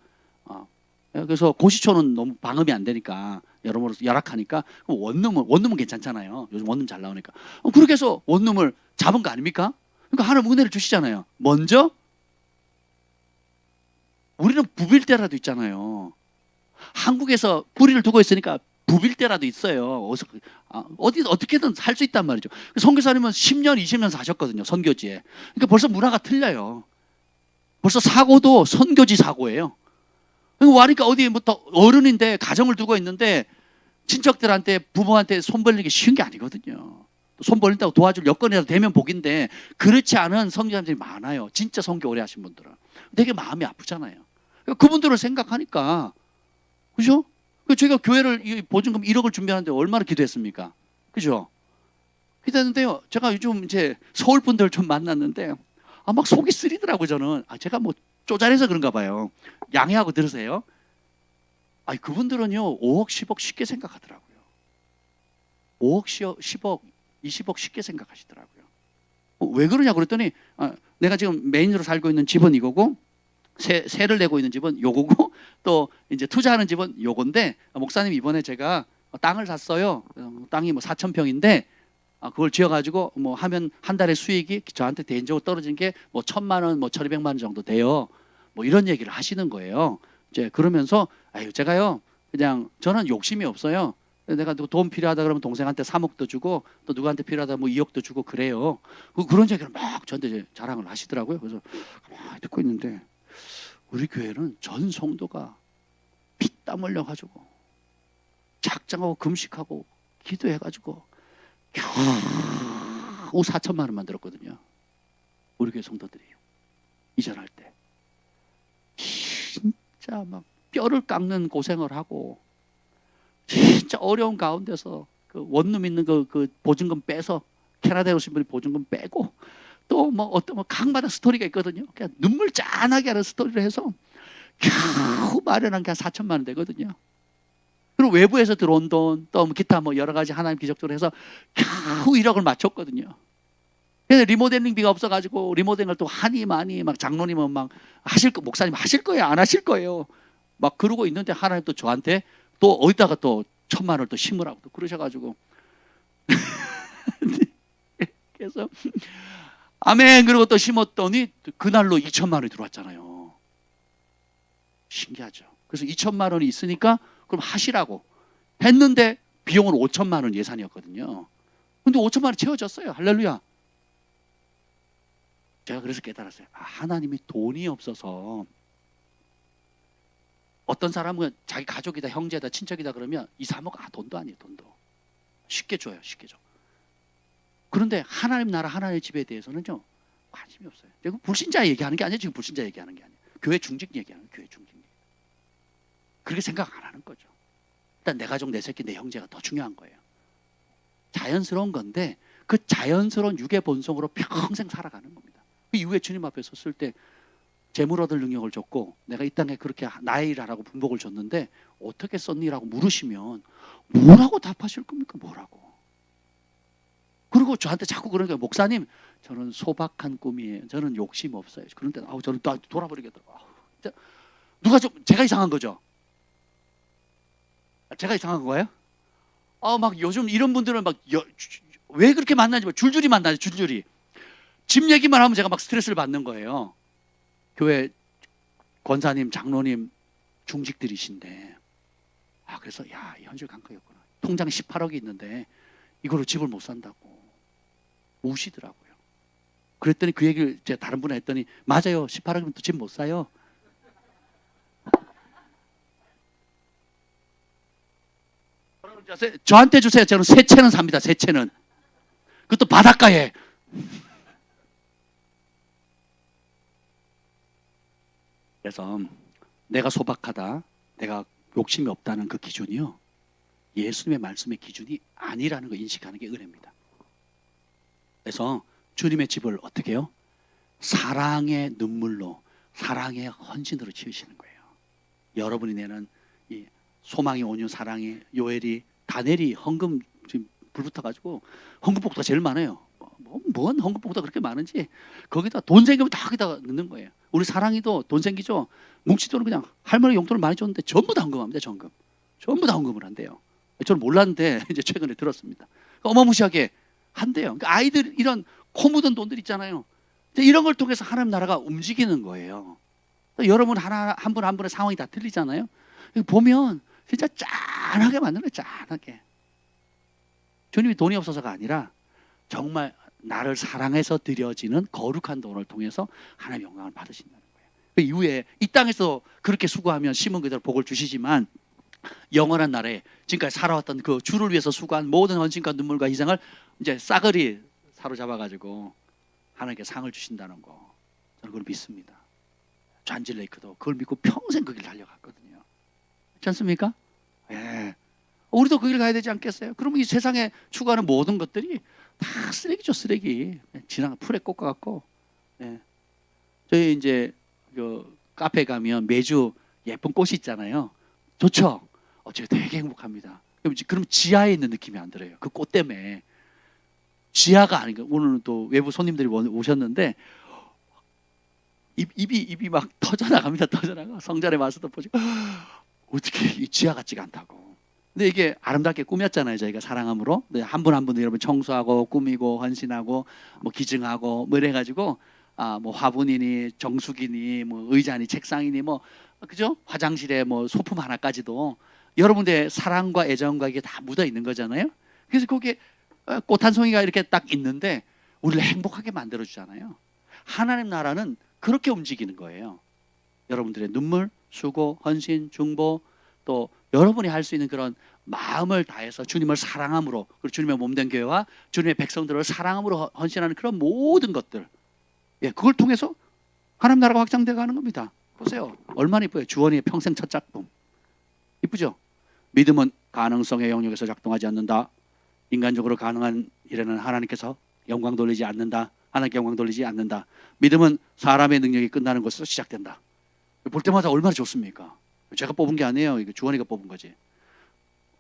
그래서 고시촌은 너무 방음이 안 되니까, 여러모로 열악하니까 원룸은 괜찮잖아요. 요즘 원룸 잘 나오니까. 그렇게 해서 원룸을 잡은 거 아닙니까? 그러니까 하나님 은혜를 주시잖아요. 먼저 우리는 부빌 때라도 있잖아요. 한국에서 뿌리를 두고 있으니까 부빌 때라도 있어요. 어떻게든 살 수 있단 말이죠. 선교사님은 10년, 20년 사셨거든요. 선교지에. 그러니까 벌써 문화가 틀려요. 벌써 사고도 선교지 사고예요. 와니까 어디부터 어른인데 가정을 두고 있는데 친척들한테, 부모한테 손 벌리기 쉬운 게 아니거든요. 손 벌린다고 도와줄 여건이라도 되면 복인데, 그렇지 않은 선교사님들이 많아요. 진짜 선교 오래 하신 분들은. 되게 마음이 아프잖아요. 그분들을 생각하니까, 그죠? 저희가 교회를 보증금 1억을 준비하는데 얼마나 기도했습니까? 그죠? 기도했는데요. 제가 요즘 이제 서울 분들 좀 만났는데 막 속이 쓰리더라고요. 저는 제가 뭐 쪼잔해서 그런가 봐요. 양해하고 들으세요. 그분들은요 5억 10억 쉽게 생각하더라고요. 5억 10억 20억 쉽게 생각하시더라고요. 왜 그러냐 그랬더니 내가 지금 메인으로 살고 있는 집은 이거고, 세를 내고 있는 집은 요거고, 또 이제 투자하는 집은 요건데, 목사님 이번에 제가 땅을 샀어요. 땅이 뭐 4,000평인데 그걸 지어가지고 뭐 하면 한 달에 수익이 저한테 개인적으로 떨어진 게 뭐 1,000만 원, 뭐 1,200만 원 정도 돼요. 뭐 이런 얘기를 하시는 거예요. 이제 그러면서 제가요 그냥, 저는 욕심이 없어요. 내가 돈 필요하다 그러면 동생한테 3억도 주고 또 누구한테 필요하다 뭐 2억도 주고 그래요. 그런 얘기를 막 저한테 이제 자랑을 하시더라고요. 그래서 가만히 듣고 있는데 우리 교회는 전 성도가 피땀 흘려가지고 작정하고 금식하고 기도해가지고 겨우 4천만 원만 들었거든요. 우리 교회 성도들이 이전할 때 진짜 막 뼈를 깎는 고생을 하고 진짜 어려운 가운데서 그 원룸 있는 그 보증금 빼서 캐나다에 오신 분이 보증금 빼고 또 뭐 어떤 뭐 각마다 스토리가 있거든요. 그냥 눈물 짠하게 하는 스토리를 해서 겨우 마련한 게 한 4천만 원 되거든요. 그리고 외부에서 들어온 돈 또 기타 뭐 여러 가지 하나님 기적적으로 해서 겨우 1억을 맞췄거든요. 그래서 리모델링비가 없어가지고 리모델링을 또 하니 많이 막 장로님은 막 하실 거 목사님 하실 거예요 안 하실 거예요 막 그러고 있는데 하나님 또 저한테 또 어디다가 또 1,000만 원을 또 심으라고 또 그러셔가지고 그래서 아멘 그리고 또 심었더니 그날로 2천만 원이 들어왔잖아요. 신기하죠. 그래서 2천만 원이 있으니까 그럼 하시라고 했는데 비용은 5천만 원 예산이었거든요. 근데 5천만 원이 채워졌어요. 할렐루야. 제가 그래서 깨달았어요. 하나님이 돈이 없어서 어떤 사람은 자기 가족이다 형제다 친척이다 그러면 2, 3억 돈도 아니에요. 돈도 쉽게 줘요. 쉽게 줘. 그런데 하나님 나라 하나님의 집에 대해서는 좀 관심이 없어요. 지금 불신자 얘기하는 게 아니에요. 지금 불신자 얘기하는 게 아니에요. 교회 중직 얘기하는 거예요. 교회 중직 얘기. 그렇게 생각 안 하는 거죠. 일단 내 가족 내 새끼 내 형제가 더 중요한 거예요. 자연스러운 건데 그 자연스러운 육의 본성으로 평생 살아가는 겁니다. 그 이후에 주님 앞에 섰을 때 재물 얻을 능력을 줬고 내가 이 땅에 그렇게 나의 일 하라고 분복을 줬는데 어떻게 썼니라고 물으시면 뭐라고 답하실 겁니까? 뭐라고. 그리고 저한테 자꾸 그러는 거예요. 목사님 저는 소박한 꿈이에요. 저는 욕심 없어요. 그런데 저는 돌아버리겠더라고요. 누가 좀 제가 이상한 거죠? 제가 이상한 거예요? 막 요즘 이런 분들은 막 왜 그렇게 만나지? 줄줄이 만나죠. 줄줄이. 집 얘기만 하면 제가 막 스트레스를 받는 거예요. 교회 권사님, 장로님, 중직들이신데 그래서 이 현실 감각이었구나. 통장에 18억이 있는데 이걸로 집을 못 산다고 우시더라고요. 그랬더니 그 얘기를 제가 다른 분에 했더니 맞아요. 18억이면 또 집 못 사요. 저한테 주세요. 저는 새 채는 삽니다. 새 채는. 그것도 바닷가에. 그래서 내가 소박하다, 내가 욕심이 없다는 그 기준이요. 예수님의 말씀의 기준이 아니라는 걸 인식하는 게 은혜입니다. 그래서 주님의 집을 어떻게 해요? 사랑의 눈물로, 사랑의 헌신으로 지으시는 거예요. 여러분이 내는 이 소망이 온유, 사랑이, 요엘이, 다니엘이 헌금 지금 불 붙어가지고 헌금 복도가 제일 많아요. 뭔 헌금 복도가 그렇게 많은지 거기다 돈 생기면 다 거기다가 넣는 거예요. 우리 사랑이도 돈 생기죠. 뭉치돈은 그냥 할머니 용돈을 많이 줬는데 전부 다 헌금합니다. 전부 다 헌금을 한대요. 저는 몰랐는데 이제 최근에 들었습니다. 어마무시하게 한대요. 그러니까 아이들 이런 코 묻은 돈들 있잖아요. 이런 걸 통해서 하나님 나라가 움직이는 거예요. 여러분 한 분 한 분의 상황이 다 틀리잖아요. 보면 진짜 짠하게 만드는 거예요. 짠하게. 주님이 돈이 없어서가 아니라 정말 나를 사랑해서 드려지는 거룩한 돈을 통해서 하나님의 영광을 받으신다는 거예요. 그 이후에 이 땅에서 그렇게 수고하면 심은 그대로 복을 주시지만 영원한 날에 지금까지 살아왔던 그 주를 위해서 수고한 모든 헌신과 눈물과 희생을 이제 싸그리 사로잡아가지고 하나님께 상을 주신다는 거 저는 그걸 믿습니다. 존 레이크도 그걸 믿고 평생 그 길 달려갔거든요. 그렇지 않습니까? 예. 우리도 그 길 가야 되지 않겠어요? 그러면 이 세상에 추구하는 모든 것들이 다 쓰레기죠, 쓰레기. 지나가 풀에 꽂아갖고. 예. 저희 이제 그 카페 가면 매주 예쁜 꽃이 있잖아요. 좋죠? 제가 되게 행복합니다. 그럼 지하에 있는 느낌이 안 들어요. 그 꽃 때문에. 지하가 아닌가. 오늘은 또 외부 손님들이 오셨는데 입이 막 터져나갑니다. 터져나가. 성전에 와서도 보죠. 어떻게 이 지하 같지가 않다고. 근데 이게 아름답게 꾸몄잖아요. 저희가 사랑함으로. 한 분 한 분 여러분 청소하고 꾸미고 헌신하고 뭐 기증하고 뭐 이래가지고 뭐 화분이니 정수기니 뭐 의자니 책상이니 뭐 그죠? 화장실에 뭐 소품 하나까지도 여러분의 사랑과 애정과 이게 다 묻어 있는 거잖아요. 그래서 거기에 꽃 한 송이가 이렇게 딱 있는데 우리를 행복하게 만들어 주잖아요. 하나님 나라는 그렇게 움직이는 거예요. 여러분들의 눈물, 수고, 헌신, 중보, 또 여러분이 할 수 있는 그런 마음을 다해서 주님을 사랑함으로, 그리고 주님의 몸된 교회와 주님의 백성들을 사랑함으로 헌신하는 그런 모든 것들, 예, 그걸 통해서 하나님 나라가 확장되어 가는 겁니다. 보세요, 얼마나 이뻐요. 주원이의 평생 첫 작품, 이쁘죠? 믿음은 가능성의 영역에서 작동하지 않는다. 인간적으로 가능한 일에는 하나님께서 영광 돌리지 않는다. 하나님께 영광 돌리지 않는다. 믿음은 사람의 능력이 끝나는 곳에서 시작된다. 볼 때마다 얼마나 좋습니까? 제가 뽑은 게 아니에요. 이거 주원이가 뽑은 거지.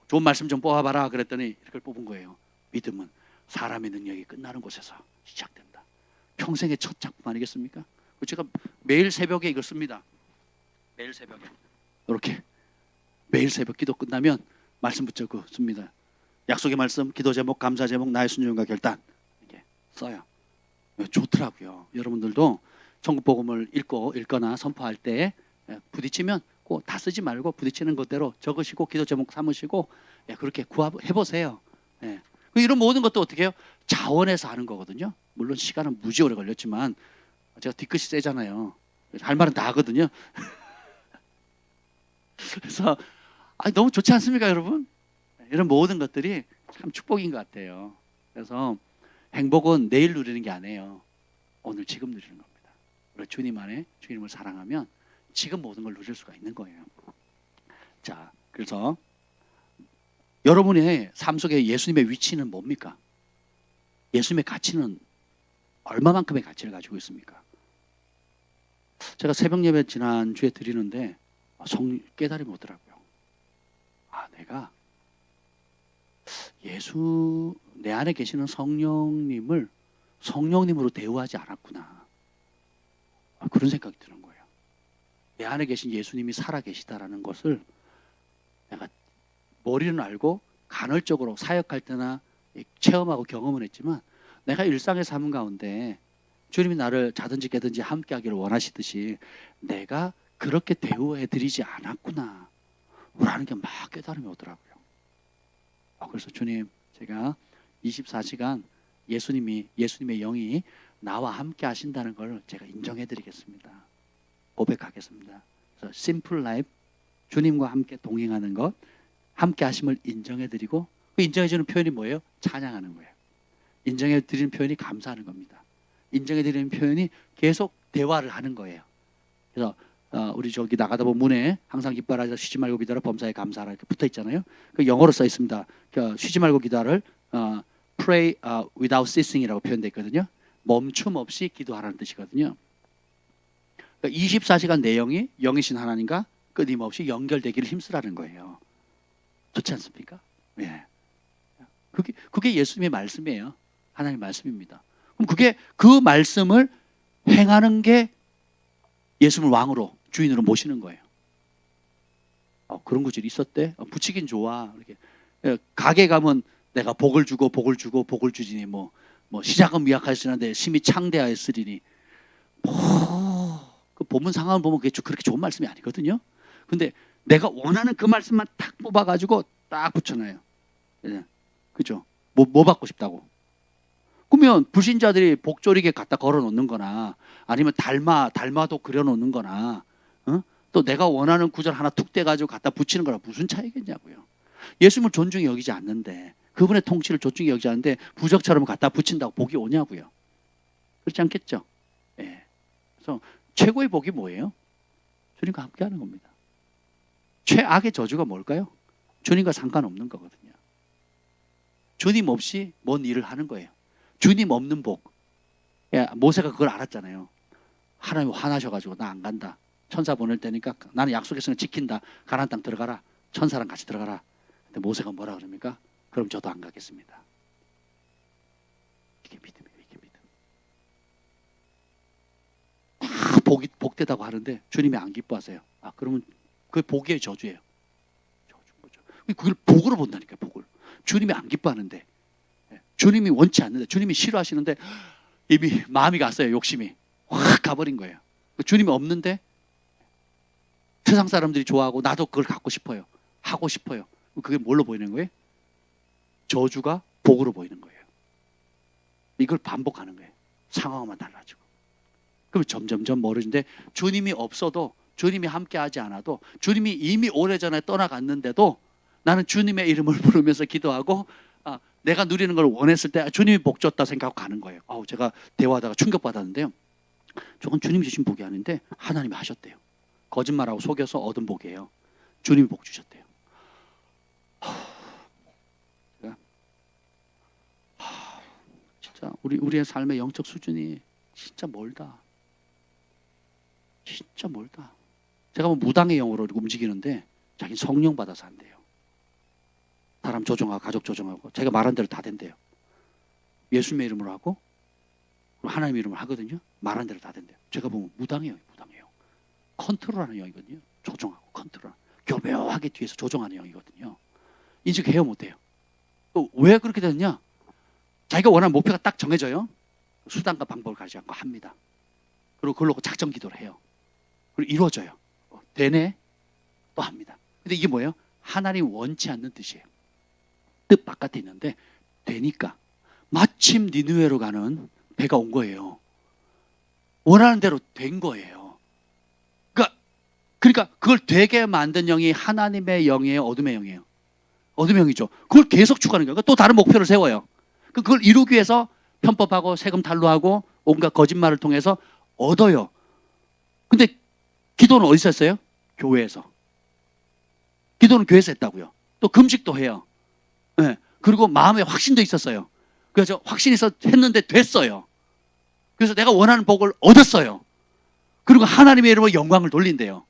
좋은 말씀 좀 뽑아봐라 그랬더니 이렇게 뽑은 거예요. 믿음은 사람의 능력이 끝나는 곳에서 시작된다. 평생의 첫 작품 아니겠습니까? 제가 매일 새벽에 이걸 씁니다. 매일 새벽에 이렇게 매일 새벽 기도 끝나면 말씀 붙잡고 씁니다. 약속의 말씀, 기도 제목, 감사 제목, 나의 순종과 결단, 이렇게 써요. 좋더라고요. 여러분들도 천국 복음을 읽거나 선포할 때 부딪히면 꼭 다 쓰지 말고 부딪히는 것대로 적으시고 기도 제목 삼으시고 그렇게 구합해 보세요. 이런 모든 것도 어떻게 해요? 자원해서 하는 거거든요. 물론 시간은 무지 오래 걸렸지만 제가 뒤끝이 세잖아요. 할 말은 다 하거든요. 그래서 너무 좋지 않습니까, 여러분? 이런 모든 것들이 참 축복인 것 같아요. 그래서 행복은 내일 누리는 게 아니에요. 오늘 지금 누리는 겁니다. 우리 주님 안에 주님을 사랑하면 지금 모든 걸 누릴 수가 있는 거예요. 자, 그래서 여러분의 삶 속에 예수님의 위치는 뭡니까? 예수님의 가치는 얼마만큼의 가치를 가지고 있습니까? 제가 새벽 예배 지난주에 드리는데 깨달음이 오더라고요. 내가 내 안에 계시는 성령님을 성령님으로 대우하지 않았구나. 그런 생각이 드는 거예요. 내 안에 계신 예수님이 살아 계시다라는 것을 내가 머리는 알고 간헐적으로 사역할 때나 체험하고 경험은 했지만 내가 일상의 삶 가운데 주님이 나를 자든지 깨든지 함께 하기를 원하시듯이 내가 그렇게 대우해 드리지 않았구나 라는 게 막 깨달음이 오더라고요. 그래서 주님, 제가 24시간 예수님의 영이 나와 함께 하신다는 걸 제가 인정해 드리겠습니다. 고백하겠습니다. 그래서 심플 라이프, 주님과 함께 동행하는 것, 함께 하심을 인정해 드리고, 그 인정해 주는 표현이 뭐예요? 찬양하는 거예요. 인정해 드리는 표현이 감사하는 겁니다. 인정해 드리는 표현이 계속 대화를 하는 거예요. 그래서 우리 저기 나가다 보면 문에 항상 기뻐하라, 쉬지 말고 기도하라, 범사에 감사하라 이렇게 붙어 있잖아요. 그 영어로 써 있습니다. 쉬지 말고 기도하를 pray without ceasing이라고 표현되어 있거든요. 멈춤 없이 기도하라는 뜻이거든요. 그러니까 24시간 내용이 영이신 하나님과 끊임없이 연결되기를 힘쓰라는 거예요. 좋지 않습니까? 예. 그게 예수님의 말씀이에요. 하나님의 말씀입니다. 그럼 그 말씀을 행하는 게 예수님을 왕으로, 주인으로 모시는 거예요. 그런 구절이 있었대? 붙이긴 좋아. 이렇게. 가게 가면 내가 복을 주고 복을 주지니 뭐 시작은 미약하시는데 심히 창대하였으리니 그 본문 상황을 보면 그게 그렇게 좋은 말씀이 아니거든요. 근데 내가 원하는 그 말씀만 딱 뽑아가지고 딱 붙여놔요. 그죠? 뭐 받고 싶다고? 그러면 불신자들이 복조리개 갖다 걸어놓는 거나 아니면 달마도 그려놓는 거나 또 내가 원하는 구절 하나 툭 떼가지고 갖다 붙이는 거랑 무슨 차이겠냐고요. 예수님을 존중히 여기지 않는데, 그분의 통치를 존중히 여기지 않는데 부적처럼 갖다 붙인다고 복이 오냐고요. 그렇지 않겠죠? 예. 그래서 최고의 복이 뭐예요? 주님과 함께 하는 겁니다. 최악의 저주가 뭘까요? 주님과 상관없는 거거든요. 주님 없이 뭔 일을 하는 거예요. 주님 없는 복. 모세가 그걸 알았잖아요. 하나님 화나셔가지고 나 안 간다. 천사 보낼 테니까 나는 약속했으니까 지킨다. 가나안 땅 들어가라. 천사랑 같이 들어가라. 근데 모세가 뭐라 그럽니까? 그럼 저도 안 가겠습니다. 이게 믿음이에요. 이게 믿음. 다 복되다고 하는데 주님이 안 기뻐하세요. 그러면 그게 복이에요, 저주예요? 저주인 거죠. 그걸 복으로 본다니까요. 복을. 주님이 안 기뻐하는데, 주님이 원치 않는데, 주님이 싫어하시는데 이미 마음이 갔어요. 욕심이 확 가버린 거예요. 주님이 없는데 세상 사람들이 좋아하고 나도 그걸 갖고 싶어요. 하고 싶어요. 그게 뭘로 보이는 거예요? 저주가 복으로 보이는 거예요. 이걸 반복하는 거예요. 상황만 달라지고. 그럼 점점점 멀어지는데 주님이 없어도, 주님이 함께하지 않아도, 주님이 이미 오래전에 떠나갔는데도 나는 주님의 이름을 부르면서 기도하고 내가 누리는 걸 원했을 때 주님이 복 줬다 생각하고 가는 거예요. 제가 대화하다가 충격받았는데요. 저건 주님이 주신 복이 아닌데 하나님이 하셨대요. 거짓말하고 속여서 얻은 복이에요. 주님이 복 주셨대요. 진짜 우리의 삶의 영적 수준이 진짜 멀다. 진짜 멀다. 제가 뭐 무당의 영으로 움직이는데 자기 성령 받아서 한대요. 사람 조종하고 가족 조종하고 제가 말한 대로 다 된대요. 예수님의 이름으로 하고 하나님 이름으로 하거든요. 말한 대로 다 된대요. 제가 보면 무당의 영이 무당의 영. 컨트롤하는 영이거든요. 조종하고 컨트롤. 교묘하게 뒤에서 조종하는 영이거든요. 인식해요 못해요? 왜 그렇게 됐냐? 자기가 원하는 목표가 딱 정해져요. 수단과 방법을 가리지 않고 합니다. 그리고 그걸 놓고 작전 기도를 해요. 그리고 이루어져요. 되네? 또 합니다. 근데 이게 뭐예요? 하나님 원치 않는 뜻이에요. 뜻 바깥에 있는데 되니까 마침 니느웨로 가는 배가 온 거예요. 원하는 대로 된 거예요. 그러니까 그걸 되게 만든 영이 하나님의 영이에요? 어둠의 영이에요? 어둠의 영이죠. 그걸 계속 추구하는 거예요. 또 다른 목표를 세워요. 그걸 이루기 위해서 편법하고 세금 탈루하고 온갖 거짓말을 통해서 얻어요. 근데 기도는 어디서 했어요? 교회에서. 기도는 교회에서 했다고요. 또 금식도 해요. 네. 그리고 마음에 확신도 있었어요. 그래서 확신이 있어 했는데 됐어요. 그래서 내가 원하는 복을 얻었어요. 그리고 하나님의 이름으로 영광을 돌린대요.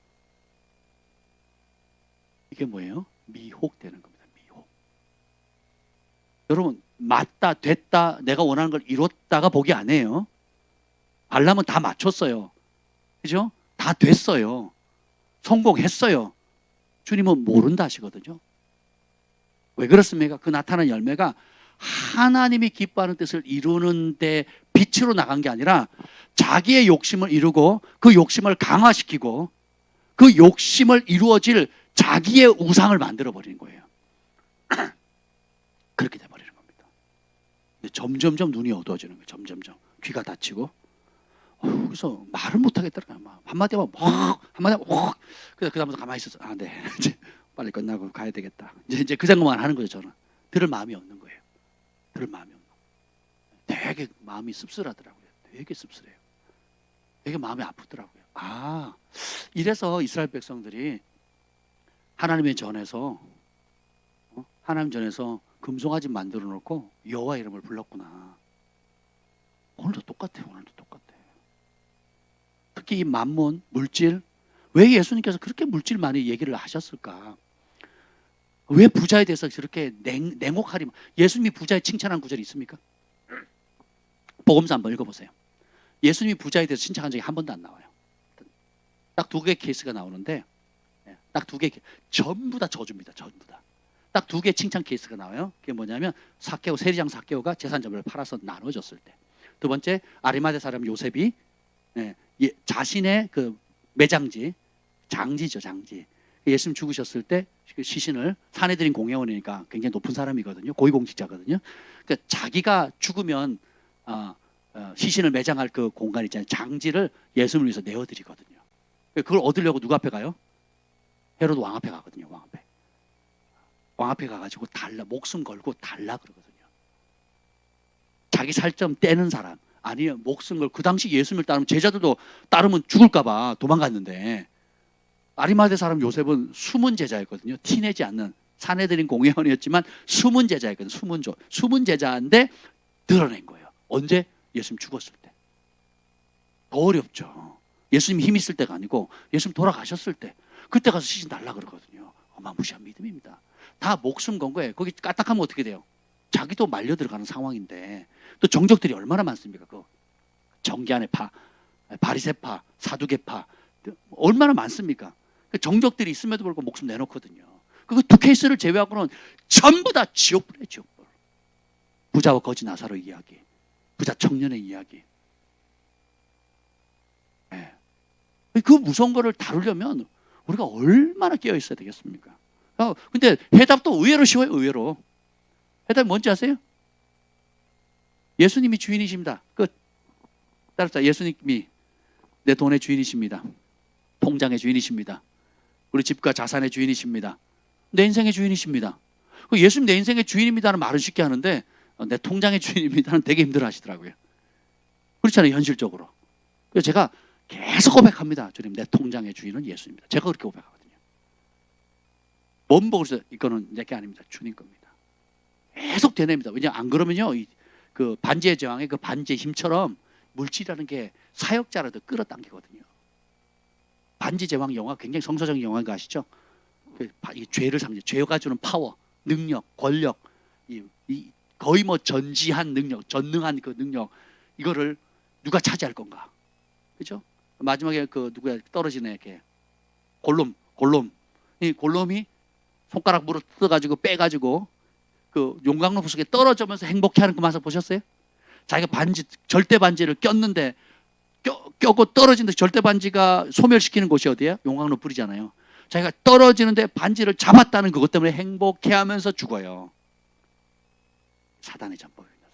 이게 뭐예요? 미혹되는 겁니다. 미혹. 여러분 맞다 됐다 내가 원하는 걸 이뤘다가 복이 아니에요. 발람은 다 맞췄어요. 그죠? 다 됐어요. 성공했어요. 주님은 모른다 하시거든요. 왜 그렇습니까? 그 나타난 열매가 하나님이 기뻐하는 뜻을 이루는데 빛으로 나간 게 아니라 자기의 욕심을 이루고 그 욕심을 강화시키고 그 욕심을 이루어질 자기의 우상을 만들어버리는 거예요. 그렇게 돼버리는 겁니다. 근데 점점점 눈이 어두워지는 거예요. 점점점 귀가 닫히고 그래서 말을 못하겠더라고요. 한마디 하면 한마디 하면 그래서 그 다음부터 가만히 있었어. 네. 이제 빨리 끝나고 가야 되겠다. 이제 그 생각만 하는 거죠. 저는 들을 마음이 없는 거예요. 들을 마음이 없는 거예요. 되게 마음이 씁쓸하더라고요. 되게 씁쓸해요. 되게 마음이 아프더라고요. 이래서 이스라엘 백성들이 하나님의 전에서 하나님 전에서 금송아지 만들어 놓고 여호와 이름을 불렀구나. 오늘도 똑같아요. 오늘도 똑같아요. 특히 이 만몬, 물질, 왜 예수님께서 그렇게 물질 많이 얘기를 하셨을까? 왜 부자에 대해서 저렇게 냉혹하리? 예수님이 부자에 칭찬한 구절이 있습니까? 복음서 한번 읽어보세요. 예수님이 부자에 대해서 칭찬한 적이 한 번도 안 나와요. 딱 두 개의 케이스가 나오는데 딱 두 개, 전부 다 저주입니다. 전부 다. 딱 두 개의 칭찬 케이스가 나와요. 그게 뭐냐면 삭개오, 세리장 삭개오가 재산 전부를 팔아서 나눠줬을 때. 두 번째, 아리마대 사람 요셉이 자신의 그 매장지, 장지죠, 장지. 예수님 죽으셨을 때 시신을 사내들인 공회원이니까 굉장히 높은 사람이거든요. 고위공직자거든요. 그러니까 자기가 죽으면 시신을 매장할 그 공간 있잖아요. 장지를 예수님을 위해서 내어드리거든요. 그걸 얻으려고 누구 앞에 가요? 헤로드 왕 앞에 가거든요. 왕 앞에. 왕 앞에 가가지고 달라, 목숨 걸고 달라 그러거든요. 자기 살점 떼는 사람, 아니면 목숨 걸, 그 당시 예수님을 따르면 제자들도 따르면 죽을까봐 도망갔는데, 아리마대 사람 요셉은 숨은 제자였거든요. 티내지 않는 사내들인 공회원이었지만 숨은 제자였거든요. 숨은 제자인데 드러낸 거예요. 언제? 예수님 죽었을 때. 더 어렵죠. 예수님 힘 있을 때가 아니고 예수님 돌아가셨을 때, 그때 가서 시신 달라 그러거든요. 어마무시한 믿음입니다. 다 목숨 건 거예요. 거기 까딱하면 어떻게 돼요? 자기도 말려 들어가는 상황인데, 또 정적들이 얼마나 많습니까? 그 정기안의 파, 바리새파, 사두개파 얼마나 많습니까? 그 정적들이 있음에도 불구하고 목숨 내놓거든요. 그 두 케이스를 제외하고는 전부 다 지옥불이에요. 지옥불. 부자와 거지 나사로 이야기, 부자 청년의 이야기. 그 무서운 거를 다루려면 우리가 얼마나 깨어 있어야 되겠습니까? 근데 해답도 의외로 쉬워요. 의외로. 해답이 뭔지 아세요? 예수님이 주인이십니다. 끝. 따라서 예수님이 내 돈의 주인이십니다. 통장의 주인이십니다. 우리 집과 자산의 주인이십니다. 내 인생의 주인이십니다. 예수님 내 인생의 주인입니다는 말은 쉽게 하는데 내 통장의 주인입니다는 되게 힘들어 하시더라고요. 그렇잖아요. 현실적으로. 그래서 제가 계속 고백합니다. 주님 내 통장의 주인은 예수입니다. 제가 그렇게 고백하거든요. 뭔 보고서 이거는 내게 아닙니다. 주님 겁니다. 계속 되뇌입니다. 왜냐 안 그러면요 그 반지의 제왕의 그 반지의 힘처럼 물질이라는 게 사역자라도 끌어당기거든요. 반지 제왕 영화 굉장히 성서적인 영화인 거 아시죠? 이 죄를 상징, 죄가 주는 파워, 능력, 권력, 거의 뭐 전지한 능력, 전능한 그 능력 이거를 누가 차지할 건가? 그렇죠? 마지막에 그 누구야 떨어지네 이렇게 골롬 이 골롬이 손가락 물어 뜯어가지고 빼가지고 그 용광로 속에 떨어지면서 행복해하는 그 맛을 보셨어요? 자기가 반지 절대 반지를 꼈는데 껴고 떨어지는데 절대 반지가 소멸시키는 곳이 어디야? 용광로 불이잖아요. 자기가 떨어지는데 반지를 잡았다는 그것 때문에 행복해하면서 죽어요. 사단의 전법입니다.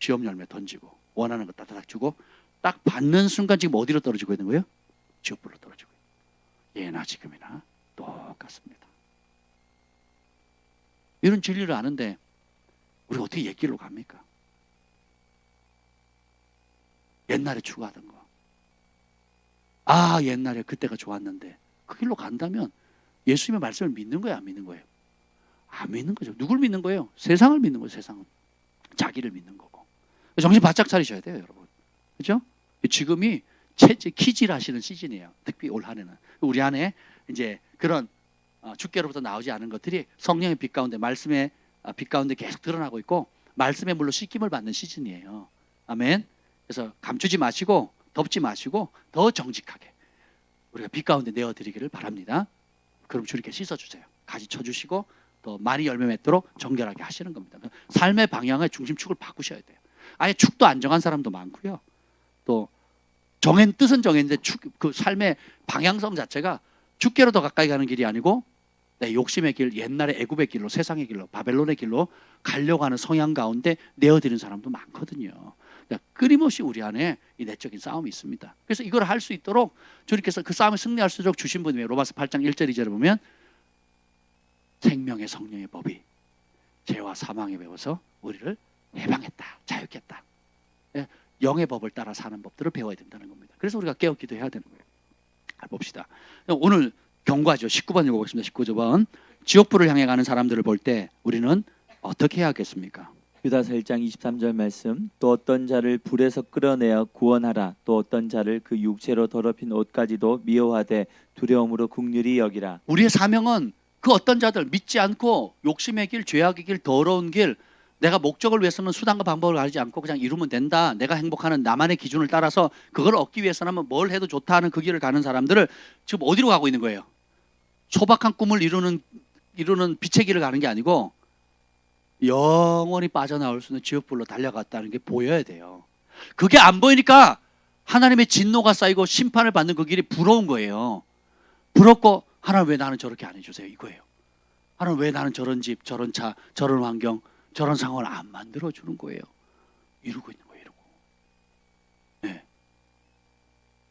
시험 열매 던지고 원하는 거 따다닥 주고 딱 받는 순간 지금 어디로 떨어지고 있는 거예요? 지옥불로 떨어지고 있는. 예나 지금이나 똑같습니다. 이런 진리를 아는데 우리 어떻게 옛길로 갑니까? 옛날에 추구하던 거. 옛날에 그때가 좋았는데 그 길로 간다면 예수님의 말씀을 믿는 거예요? 안 믿는 거예요? 안 믿는 거죠. 누굴 믿는 거예요? 세상을 믿는 거예요. 세상은. 자기를 믿는 거고. 정신 바짝 차리셔야 돼요. 여러분. 그렇죠? 지금이 키질 하시는 시즌이에요. 특히 올 한 해는. 우리 안에 이제 그런 주께로부터 나오지 않은 것들이 성령의 빛 가운데 말씀의 빛 가운데 계속 드러나고 있고 말씀의 물로 씻김을 받는 시즌이에요. 아멘. 그래서 감추지 마시고 덮지 마시고 더 정직하게 우리가 빛 가운데 내어드리기를 바랍니다. 그럼 주님께 씻어주세요. 가지 쳐주시고 더 많이 열매 맺도록 정결하게 하시는 겁니다. 삶의 방향의 중심축을 바꾸셔야 돼요. 아예 축도 안 정한 사람도 많고요. 또 뜻은 정했는데 그 삶의 방향성 자체가 주께로 더 가까이 가는 길이 아니고 내 욕심의 길, 옛날의 애굽의 길로, 세상의 길로, 바벨론의 길로 가려고 하는 성향 가운데 내어드리는 사람도 많거든요. 그러니까 끊임없이 우리 안에 이 내적인 싸움이 있습니다. 그래서 이걸 할 수 있도록 주님께서 그 싸움에 승리할 수 있도록 주신 분이 로마서 8장 1절 2절에 보면 생명의 성령의 법이 죄와 사망에 배워서 우리를 해방했다, 자유했다. 영의 법을 따라 사는 법들을 배워야 된다는 겁니다. 그래서 우리가 깨어 기도해야 되는 거예요. 봅시다. 오늘 경과죠. 19번 읽어보겠습니다. 19번. 지옥불을 향해 가는 사람들을 볼 때 우리는 어떻게 해야겠습니까? 유다서 1장 23절 말씀. 또 어떤 자를 불에서 끌어내어 구원하라. 또 어떤 자를 그 육체로 더럽힌 옷까지도 미워하되 두려움으로 긍휼히 여기라. 우리의 사명은 그 어떤 자들 믿지 않고 욕심의 길, 죄악의 길, 더러운 길 내가 목적을 위해서는 수단과 방법을 가리지 않고 그냥 이루면 된다. 내가 행복하는 나만의 기준을 따라서 그걸 얻기 위해서는 뭘 해도 좋다 하는 그 길을 가는 사람들을 지금 어디로 가고 있는 거예요? 소박한 꿈을 이루는 빛의 길을 가는 게 아니고 영원히 빠져나올 수 있는 지옥불로 달려갔다는 게 보여야 돼요. 그게 안 보이니까 하나님의 진노가 쌓이고 심판을 받는 그 길이 부러운 거예요. 부럽고 하나님 왜 나는 저렇게 안 해주세요? 이거예요. 하나님 왜 나는 저런 집, 저런 차, 저런 환경, 저런 상황을 안 만들어주는 거예요. 이러고 있는 거예요. 이러고. 네.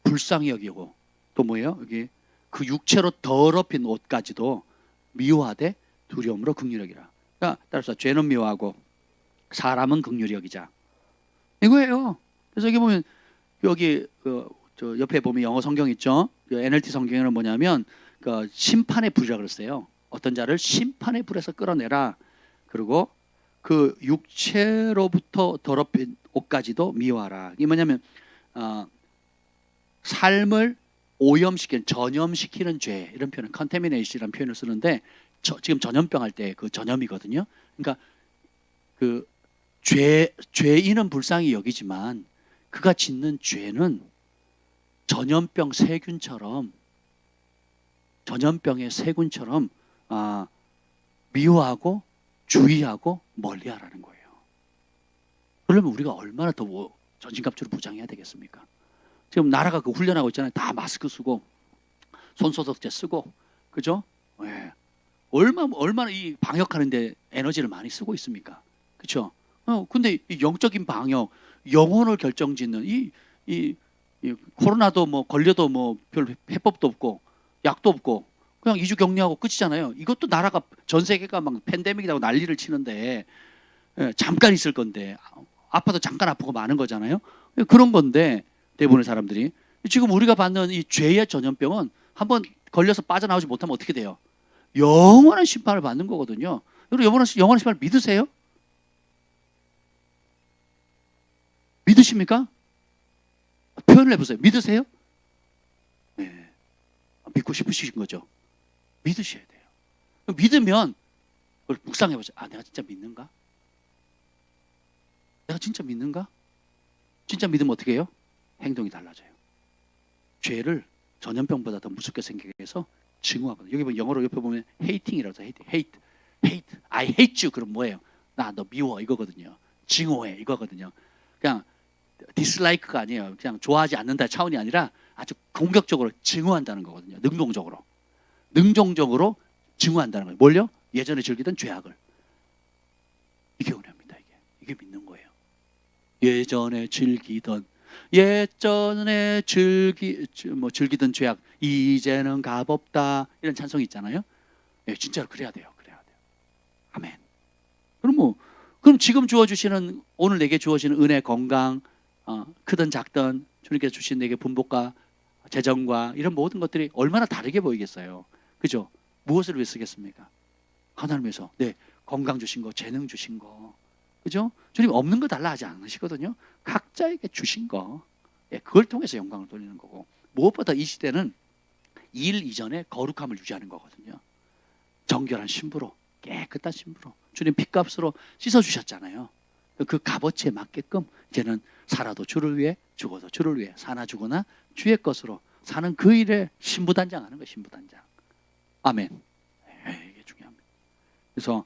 불쌍히 여기고 또 뭐예요? 여기 그 육체로 더럽힌 옷까지도 미워하되 두려움으로 긍휼히 여기라. 그러니까 따라서 죄는 미워하고 사람은 긍휼히 여기자. 이거예요. 그래서 여기 보면 여기 저 옆에 보면 영어 성경 있죠. 그 NLT 성경에는 뭐냐면 그 심판의 불이라고 그랬어요. 어떤 자를 심판의 불에서 끌어내라. 그리고 그 육체로부터 더럽힌 옷까지도 미워하라. 이게 뭐냐면 삶을 오염시키는 전염시키는 죄 이런 표현, 컨테미네이션이라는 표현을 쓰는데 지금 전염병 할 때 그 전염이거든요. 그러니까 그 죄인은 불쌍히 여기지만 그가 짓는 죄는 전염병 세균처럼 전염병의 세균처럼 미워하고 주의하고 멀리하라는 거예요. 그러면 우리가 얼마나 더 전신갑주로 부장해야 되겠습니까? 지금 나라가 그 훈련하고 있잖아요. 다 마스크 쓰고 손소독제 쓰고 그죠? 예. 얼마나 이 방역하는데 에너지를 많이 쓰고 있습니까? 그렇죠? 근데 이 영적인 방역, 영혼을 결정짓는 이 코로나도 뭐 걸려도 뭐 별 해법도 없고 약도 없고 그냥 2주 격리하고 끝이잖아요. 이것도 나라가 전 세계가 막 팬데믹이라고 난리를 치는데 잠깐 있을 건데 아파도 잠깐 아프고 마는 거잖아요. 그런 건데 대부분의 사람들이 지금 우리가 받는 이 죄의 전염병은 한번 걸려서 빠져나오지 못하면 어떻게 돼요? 영원한 심판을 받는 거거든요. 여러분 영원한 심판을 믿으세요? 믿으십니까? 표현을 해보세요. 믿으세요? 네. 믿고 싶으신 거죠. 믿으셔야 돼요. 믿으면 그걸 묵상해 보세요. 아, 내가 진짜 믿는가? 내가 진짜 믿는가? 진짜 믿으면 어떻게 해요? 행동이 달라져요. 죄를 전염병보다 더 무섭게 생기게 해서 증오하거든요. 여기 보면 영어로 옆에 보면 hating이라고 해서 hate. I hate you. 그럼 뭐예요? 나 너 미워 이거거든요. 증오해 이거거든요. 그냥 디slike가 아니에요. 그냥 좋아하지 않는다 차원이 아니라 아주 공격적으로 증오한다는 거거든요. 능동적으로 증오한다는 거예요. 뭘요? 예전에 즐기던 죄악을. 이게 은혜입니다. 이게 믿는 거예요. 예전에 즐기던 즐기던 죄악 이제는 값없다 이런 찬송이 있잖아요. 예, 진짜로 그래야 돼요. 아멘. 그럼 지금 주어주시는 오늘 내게 주어지는 은혜, 건강, 크든 작든 주님께서 주신 내게 분복과 재정과 이런 모든 것들이 얼마나 다르게 보이겠어요. 그죠? 무엇을 위해 쓰겠습니까? 하나님 위해서. 네, 건강 주신 거, 재능 주신 거. 그죠? 주님 없는 거 달라 하지 않으시거든요. 각자에게 주신 거. 예, 그걸 통해서 영광을 돌리는 거고. 무엇보다 이 시대는 일 이전에 거룩함을 유지하는 거거든요. 정결한 신부로, 깨끗한 신부로 주님 핏값으로 씻어주셨잖아요. 그 값어치에 맞게끔 이제는 살아도 주를 위해, 죽어도 주를 위해, 사나 죽으나 주의 것으로 사는 그 일에 신부단장 하는 거예요. 신부단장. 아멘. 이게 중요합니다. 그래서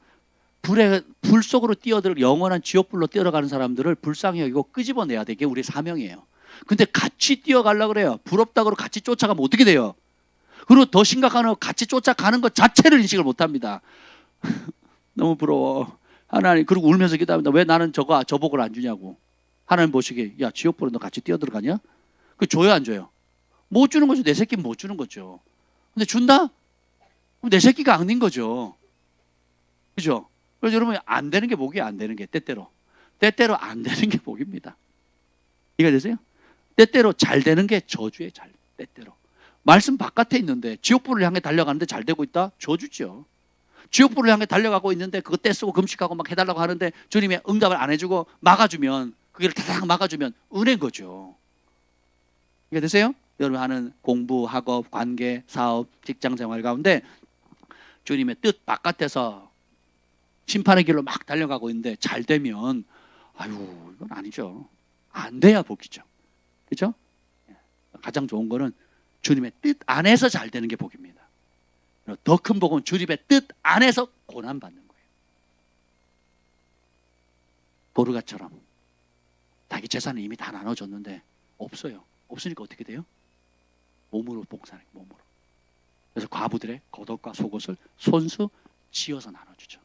불 속으로 뛰어들 영원한 지옥불로 뛰어가는 사람들을 불쌍히 여기고 끄집어내야 되게 우리의 사명이에요. 근데 같이 뛰어가려고 그래요. 부럽다고 같이 쫓아가면 어떻게 돼요? 그리고 더 심각한 건 같이 쫓아가는 것 자체를 인식을 못합니다. 너무 부러워. 하나님. 그리고 울면서 기도합니다. 왜 나는 저복을 안 주냐고. 하나님 보시기에 야 지옥불에 너 같이 뛰어들어가냐? 그 줘요 안 줘요? 못 주는 거죠. 내 새끼는 못 주는 거죠. 근데 준다? 그럼 내 새끼가 악린 거죠. 그죠? 그래서 여러분 안 되는 게 복이에요. 안 되는 게 때때로 안 되는 게 복입니다. 이해가 되세요? 때때로 잘 되는 게 저주의 잘. 때때로 말씀 바깥에 있는데 지옥불을 향해 달려가는데 잘 되고 있다? 저주죠. 지옥불을 향해 달려가고 있는데 그거 떼쓰고 금식하고 막 해달라고 하는데 주님이 응답을 안 해주고 막아주면 그 길을 다닥 막아주면 은혜인 거죠. 이해가 되세요? 여러분 하는 공부, 학업, 관계, 사업, 직장생활 가운데 주님의 뜻 바깥에서 심판의 길로 막 달려가고 있는데 잘 되면 아유 이건 아니죠. 안 돼야 복이죠. 그렇죠? 가장 좋은 거는 주님의 뜻 안에서 잘 되는 게 복입니다. 더 큰 복은 주님의 뜻 안에서 고난받는 거예요. 도르가처럼 자기 재산을 이미 다 나눠줬는데 없어요. 없으니까 어떻게 돼요? 몸으로 봉사해. 몸으로. 그래서 과부들의 겉옷과 속옷을 손수 지어서 나눠주죠.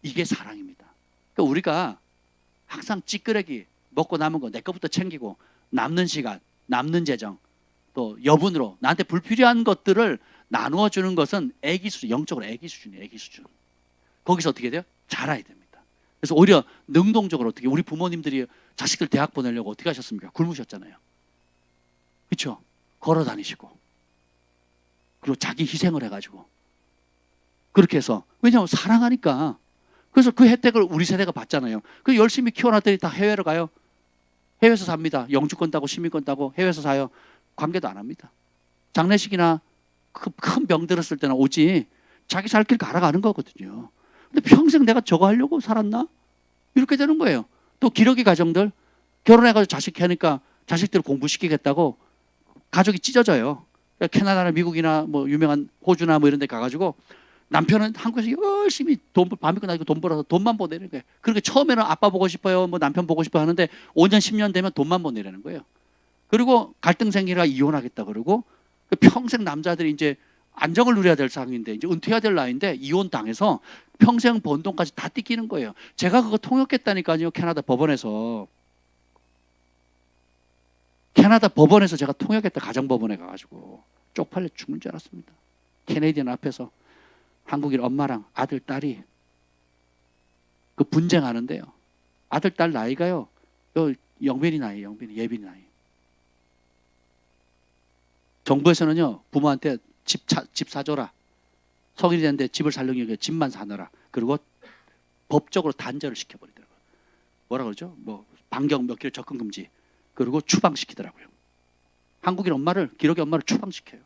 이게 사랑입니다. 그러니까 우리가 항상 찌끄레기 먹고 남은 거 내 거부터 챙기고 남는 시간, 남는 재정, 또 여분으로 나한테 불필요한 것들을 나누어 주는 것은 애기 수준, 영적으로 애기 수준이에요. 애기 수준. 거기서 어떻게 돼요? 자라야 됩니다. 그래서 오히려 능동적으로 어떻게 우리 부모님들이 자식들 대학 보내려고 어떻게 하셨습니까? 굶으셨잖아요. 그렇죠? 걸어 다니시고 그리고 자기 희생을 해가지고 그렇게 해서 왜냐하면 사랑하니까 그래서 그 혜택을 우리 세대가 받잖아요. 그 열심히 키워놨더니 다 해외로 가요. 해외에서 삽니다. 영주권 따고 시민권 따고 해외에서 사요. 관계도 안 합니다. 장례식이나 큰 병 들었을 때는 오지 자기 살 길 갈아가는 거거든요. 근데 평생 내가 저거 하려고 살았나? 이렇게 되는 거예요. 또 기러기 가정들 결혼해가지고 자식 하니까 자식들을 공부시키겠다고 가족이 찢어져요. 캐나다나 미국이나 뭐 유명한 호주나 뭐 이런 데 가가지고 남편은 한국에서 열심히 밤이 끝나고 돈 벌어서 돈만 보내는 거예요. 그러니까 처음에는 아빠 보고 싶어요, 뭐 남편 보고 싶어 하는데 5년, 10년 되면 돈만 보내라는 거예요. 그리고 갈등 생기라 이혼하겠다 그러고 평생 남자들이 이제 안정을 누려야 될 상황인데 이제 은퇴해야 될 나이인데 이혼 당해서 평생 번 돈까지 다 뜯기는 거예요. 제가 그거 통역했다니까요. 캐나다 법원에서. 캐나다 법원에서 제가 통역했다. 가정법원에 가가지고 쪽팔려 죽는 줄 알았습니다. 캐네디언 앞에서 한국인 엄마랑 아들 딸이 그 분쟁하는데요. 아들 딸 나이가요. 영빈이 나이, 예빈이 나이. 정부에서는요 부모한테 집 사줘라. 성인이 됐는데 집을 살려면 집만 사느라. 그리고 법적으로 단절을 시켜버리더라고요. 뭐라 그러죠? 뭐 반경 몇 킬로 접근 금지. 그리고 추방시키더라고요. 한국인 엄마를 기러기 엄마를 추방시켜요.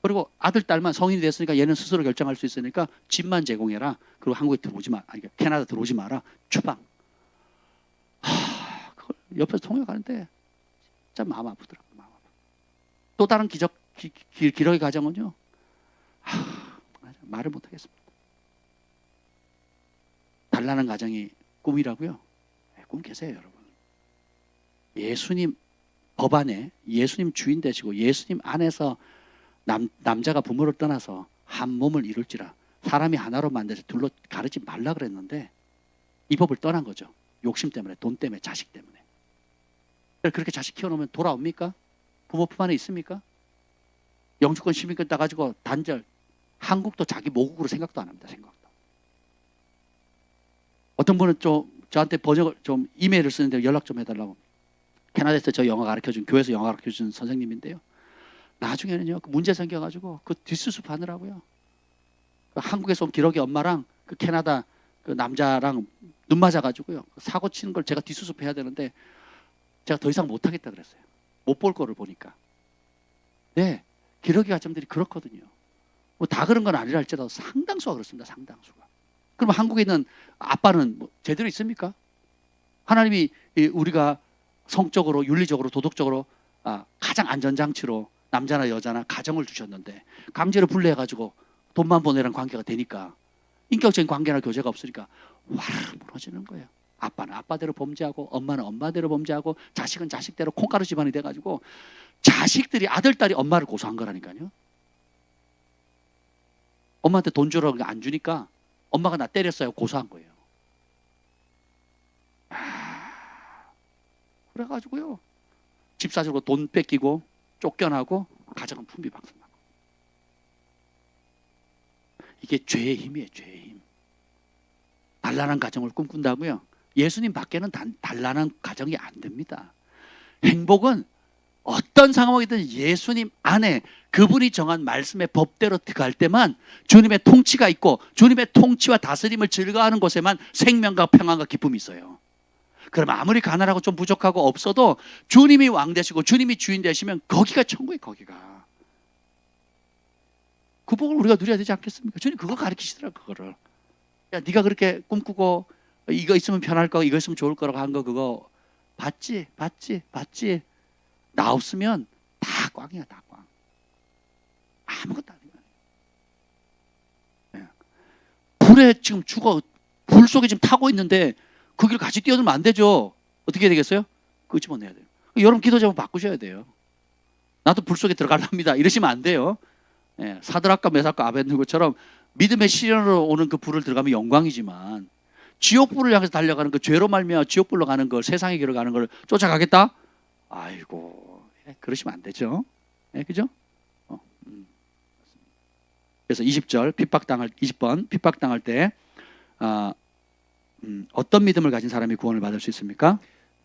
그리고 아들 딸만 성인이 됐으니까 얘는 스스로 결정할 수 있으니까 집만 제공해라. 그리고 한국에 들어오지 마. 아니 캐나다 들어오지 마라. 추방. 그걸 옆에서 통역하는데 진짜 마음 아프더라고요. 마음 아파. 또 다른 기러기 가정은요. 말을 못 하겠습니다. 달라는 가정이 꿈이라고요. 꿈 계세요, 여러분. 예수님 법안에 예수님 주인 되시고 예수님 안에서 남자가 부모를 떠나서 한 몸을 이룰지라 사람이 하나로 만들어서 둘로 가르지 말라 그랬는데 이 법을 떠난 거죠. 욕심 때문에, 돈 때문에, 자식 때문에. 그렇게 자식 키워놓으면 돌아옵니까? 부모 품 안에 있습니까? 영주권 시민권 따가지고 단절. 한국도 자기 모국으로 생각도 안 합니다. 생각도. 어떤 분은 좀 저한테 번역을 좀 이메일을 쓰는데 연락 좀 해달라고. 캐나다에서 저 영어 가르쳐준 교회에서 영어 가르쳐준 선생님인데요. 나중에는요 그 문제 생겨가지고 그 뒷수습 하느라고요. 그 한국에서 온 기러기 엄마랑 그 캐나다 그 남자랑 눈 맞아가지고요 사고 치는 걸 제가 뒷수습해야 되는데 제가 더 이상 못하겠다 그랬어요. 못 볼 거를 보니까. 네, 기러기 가정들이 그렇거든요. 뭐 다 그런 건 아니라 할지라도 상당수가 그렇습니다. 상당수가. 그럼 한국에 있는 아빠는 뭐 제대로 있습니까? 하나님이 우리가 성적으로, 윤리적으로, 도덕적으로 가장 안전장치로 남자나 여자나 가정을 주셨는데 강제로 분리해가지고 돈만 보내라는 관계가 되니까 인격적인 관계나 교제가 없으니까 와르르 무너지는 거예요. 아빠는 아빠대로 범죄하고 엄마는 엄마대로 범죄하고 자식은 자식대로 콩가루 집안이 돼가지고 자식들이 아들, 딸이 엄마를 고소한 거라니까요. 엄마한테 돈 주라고 안 주니까 엄마가 나 때렸어요. 고소한 거예요. 그래가지고요. 집 사주고 돈 뺏기고 쫓겨나고 가정은 풍비박산나고. 이게 죄의 힘이에요. 죄의 힘. 단란한 가정을 꿈꾼다고요. 예수님 밖에는 단란한 가정이 안 됩니다. 행복은 어떤 상황이든 예수님 안에 그분이 정한 말씀의 법대로 갈 때만 주님의 통치가 있고 주님의 통치와 다스림을 즐거워하는 곳에만 생명과 평안과 기쁨이 있어요. 그럼 아무리 가난하고 좀 부족하고 없어도 주님이 왕 되시고 주님이 주인 되시면 거기가 천국이에요. 거기가. 그 복을 우리가 누려야 되지 않겠습니까? 주님 그거 가르치시더라고요. 그거를. 야, 네가 그렇게 꿈꾸고 이거 있으면 편할 거 이거 있으면 좋을 거라고 한 거 그거 봤지? 나 없으면 다 꽝이야. 다 꽝. 아무것도 아닌 거예요. 불에 지금 불 속에 지금 타고 있는데 그 길 같이 뛰어들면 안 되죠. 어떻게 해야 되겠어요? 끄집어내야 돼요. 여러분 기도 제목 바꾸셔야 돼요. 나도 불 속에 들어가랍니다. 이러시면 안 돼요. 사드락과 메삭과 아벳느고처럼 믿음의 시련으로 오는 그 불을 들어가면 영광이지만 지옥불을 향해서 달려가는 그 죄로 말미암아 지옥불로 가는 걸 세상의 길로 가는 걸 쫓아가겠다? 아이고 그러시면 안 되죠. 그죠? 그래서 20번 핍박당할 때 어떤 믿음을 가진 사람이 구원을 받을 수 있습니까?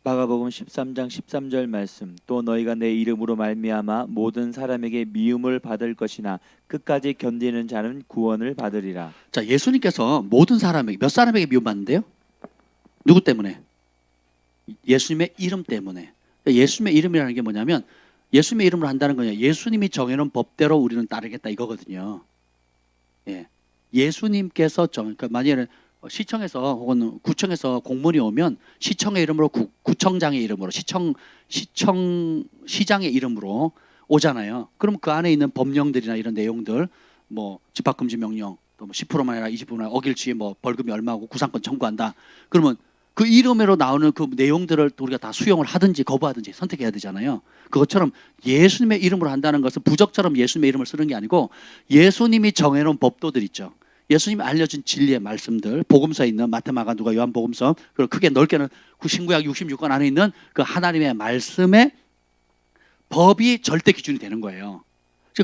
마가복음 13장 13절 말씀. 또 너희가 내 이름으로 말미암아 모든 사람에게 미움을 받을 것이나 끝까지 견디는 자는 구원을 받으리라. 자, 예수님께서 모든 사람에게 몇 사람에게 미움받는데요? 누구 때문에? 예수님의 이름 때문에. 예수님의 이름이라는 게 뭐냐면 예수님의 이름으로 한다는 거냐. 예수님이 정해놓은 법대로 우리는 따르겠다 이거거든요. 예수님께서 그러니까 만약에 시청에서 혹은 구청에서 공문이 오면 시청의 이름으로 구청장의 이름으로 시장의 이름으로 오잖아요. 그럼 그 안에 있는 법령들이나 이런 내용들 뭐 집합금지 명령 또 뭐 10%만 해라 20%만 해라 어길 시에 뭐 벌금이 얼마고 구상권 청구한다. 그러면 그 이름으로 나오는 그 내용들을 우리가 다 수용을 하든지 거부하든지 선택해야 되잖아요. 그것처럼 예수님의 이름으로 한다는 것은 부적처럼 예수님의 이름을 쓰는 게 아니고 예수님이 정해놓은 법도들 있죠. 예수님이 알려준 진리의 말씀들, 복음서에 있는 마태, 마가, 누가, 요한 복음서, 그리고 크게 넓게는 신구약 66권 안에 있는 그 하나님의 말씀의 법이 절대 기준이 되는 거예요.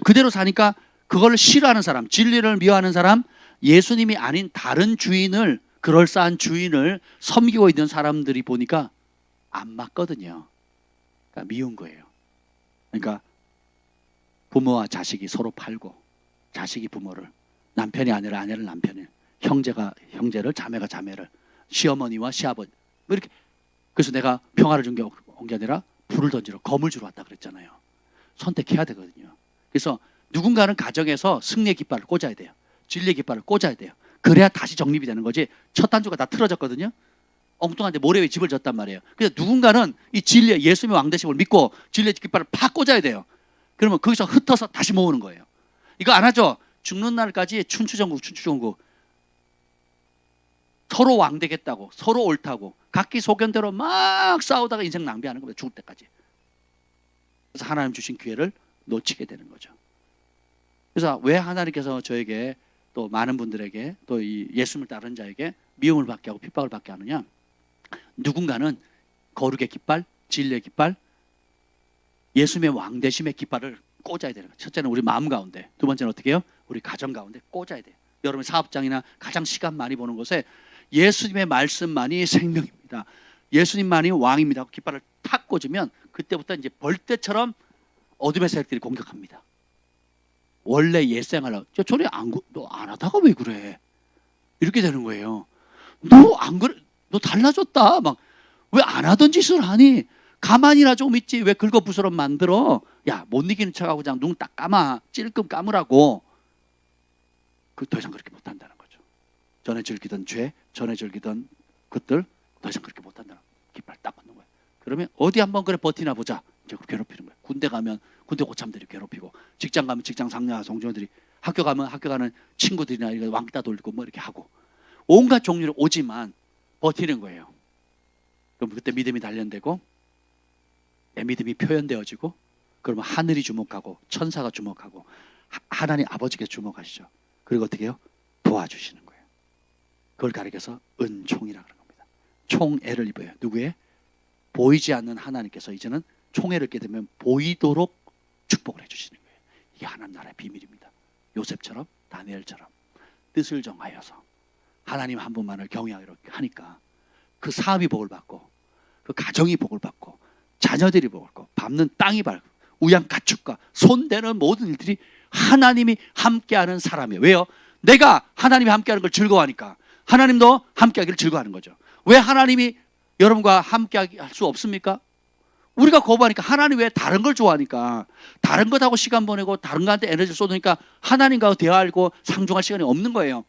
그대로 사니까 그걸 싫어하는 사람, 진리를 미워하는 사람, 예수님이 아닌 다른 주인을, 그럴싸한 주인을 섬기고 있는 사람들이 보니까 안 맞거든요. 그러니까 미운 거예요. 그러니까 부모와 자식이 서로 팔고, 자식이 부모를, 남편이 아내를, 아내를 남편을, 형제가 형제를, 자매가 자매를, 시어머니와 시아버지, 뭐 이렇게. 그래서 내가 평화를 준 게 온 게 아니라 불을 던지러 검을 주러 왔다 그랬잖아요. 선택해야 되거든요. 그래서 누군가는 가정에서 승리의 깃발을 꽂아야 돼요. 진리의 깃발을 꽂아야 돼요. 그래야 다시 정립이 되는 거지. 첫 단추가 다 틀어졌거든요. 엉뚱한데 모래 위에 집을 졌단 말이에요. 그래서 누군가는 이 진리의 예수님의 왕되심을 믿고 진리의 깃발을 팍 꽂아야 돼요. 그러면 거기서 흩어서 다시 모으는 거예요. 이거 안 하죠? 죽는 날까지 춘추전국 서로 왕되겠다고, 서로 옳다고 각기 소견대로 막 싸우다가 인생 낭비하는 겁니다. 죽을 때까지. 그래서 하나님 주신 기회를 놓치게 되는 거죠. 그래서 왜 하나님께서 저에게 또 많은 분들에게 또 이 예수님을 따르는 자에게 미움을 받게 하고 핍박을 받게 하느냐? 누군가는 거룩의 깃발, 진리의 깃발, 예수님의 왕되심의 깃발을 꽂아야 되는 거예요. 첫째는 우리 마음 가운데, 두 번째는 어떻게 해요? 우리 가정 가운데 꽂아야 돼요. 여러분 사업장이나 가장 시간 많이 보는 곳에 예수님의 말씀만이 생명입니다. 예수님만이 왕입니다. 깃발을 탁 꽂으면 그때부터 이제 벌떼처럼 어둠의 세력들이 공격합니다. 원래 옛생활을 저리 너 안 하다가 왜 그래? 이렇게 되는 거예요. 너 안 그래? 너 달라졌다. 막 왜 안 하던 짓을 하니? 가만히나 좀 있지. 왜 긁어부스럼 만들어? 야, 못 이기는 척하고 그냥 눈 딱 감아. 찔끔 감으라고. 더 이상 그렇게 못 한다는 거죠. 전에 즐기던 죄, 전에 즐기던 것들 더 이상 그렇게 못 한다는 거예요. 깃발 딱 꽂는 거예요. 그러면 어디 한번 그래 버티나 보자. 이제 괴롭히는 거예요. 군대 가면 군대 고참들이 괴롭히고, 직장 가면 직장 상녀 성종들이, 학교 가면 학교 가는 친구들이나 이렇게 왕따 돌리고 뭐 이렇게 하고 온갖 종류로 오지만 버티는 거예요. 그럼 그때 믿음이 단련되고 내 믿음이 표현되어지고, 그러면 하늘이 주목하고 천사가 주목하고 하나님 아버지께 주목하시죠. 그리고 어떻게 해요? 도와주시는 거예요. 그걸 가리켜서 은총이라 그런 겁니다. 총애를 입어요. 누구의? 보이지 않는 하나님께서 이제는 총애를 깨 되면 보이도록 축복을 해주시는 거예요. 이게 하나님 나라의 비밀입니다. 요셉처럼, 다니엘처럼 뜻을 정하여서 하나님 한 분만을 경외하기로 하니까 그 사업이 복을 받고, 그 가정이 복을 받고, 자녀들이 복을 받고, 밟는 땅이 밟고, 우양 가축과 손대는 모든 일들이 하나님이 함께하는 사람이에요. 왜요? 내가 하나님이 함께하는 걸 즐거워하니까 하나님도 함께하기를 즐거워하는 거죠. 왜 하나님이 여러분과 함께할 수 없습니까? 우리가 거부하니까. 하나님 왜 다른 걸 좋아하니까. 다른 것하고 시간 보내고 다른 것한테 에너지를 쏟으니까 하나님과 대화하고 상종할 시간이 없는 거예요.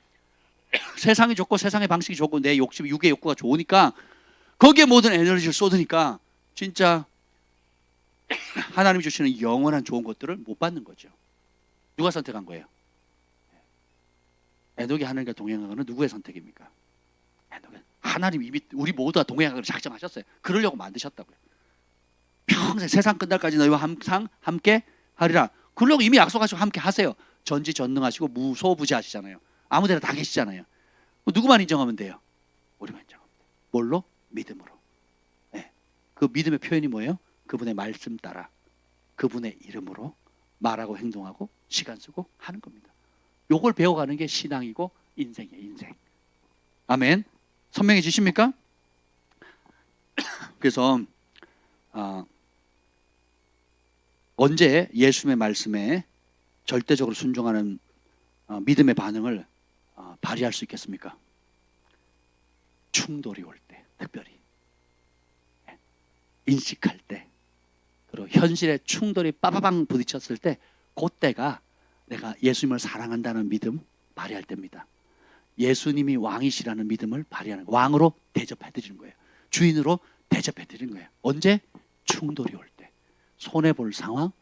세상이 좋고 세상의 방식이 좋고 내 욕심, 육의 욕구가 좋으니까 거기에 모든 에너지를 쏟으니까 진짜 하나님이 주시는 영원한 좋은 것들을 못 받는 거죠. 누가 선택한 거예요? 에녹이 하나님과 동행한 것은 누구의 선택입니까? 에녹은 하나님 이미 우리 모두가 동행하기로 작정하셨어요. 그러려고 만드셨다고요. 평생 세상 끝날까지 너희와 항상 함께 하리라. 그러려고 이미 약속하시고 함께 하세요. 전지전능하시고 무소부지하시잖아요. 아무 데나 다 계시잖아요. 누구만 인정하면 돼요? 우리만 인정하면 돼요. 뭘로? 믿음으로. 네. 그 믿음의 표현이 뭐예요? 그분의 말씀 따라 그분의 이름으로 말하고 행동하고 시간 쓰고 하는 겁니다. 요걸 배워가는 게 신앙이고 인생이에요. 인생. 아멘. 선명해지십니까? 그래서 언제 예수님의 말씀에 절대적으로 순종하는 믿음의 반응을 발휘할 수 있겠습니까? 충돌이 올 때, 특별히 인식할 때, 그리고 현실의 충돌이 빠바방 부딪혔을 때, 그때가 내가 예수님을 사랑한다는 믿음 발휘할 때입니다. 예수님이 왕이시라는 믿음을 발휘하는 거예요. 왕으로 대접해드리는 거예요. 주인으로 대접해드리는 거예요. 언제? 충돌이 올 때, 손해볼 상황,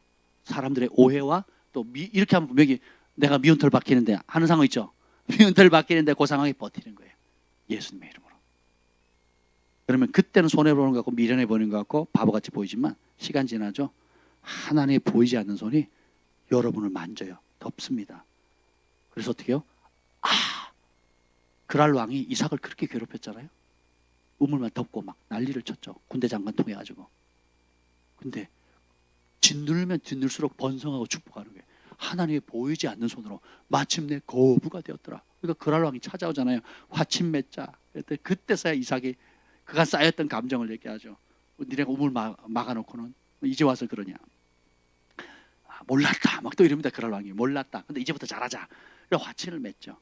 사람들의 오해와 또 이렇게 하면 분명히 내가 미운 털 박히는데 하는 상황 있죠. 미운 털 박히는데 그 상황에 버티는 거예요. 예수님의 이름으로. 그러면 그때는 손해보는 것 같고 미련해 보이는 것 같고 바보같이 보이지만 시간 지나죠. 하나님의 보이지 않는 손이 여러분을 만져요. 덮습니다. 그래서 어떻게 해요? 그랄 왕이 이삭을 그렇게 괴롭혔잖아요. 우물만 덮고 막 난리를 쳤죠. 군대 장관 통해가지고. 근데 짓누르면 짓눌수록 번성하고 축복하는 거예요. 하나님의 보이지 않는 손으로 마침내 거부가 되었더라. 그러니까 그랄 왕이 찾아오잖아요. 화친 맺자. 그때서야 이삭이 그가 쌓였던 감정을 얘기하죠. 니네가 우물 막아놓고는 이제 와서 그러냐. 몰랐다. 막 또 이럽니다. 그랄 왕이 몰랐다. 근데 이제부터 잘하자. 그래서 화친을 맺죠.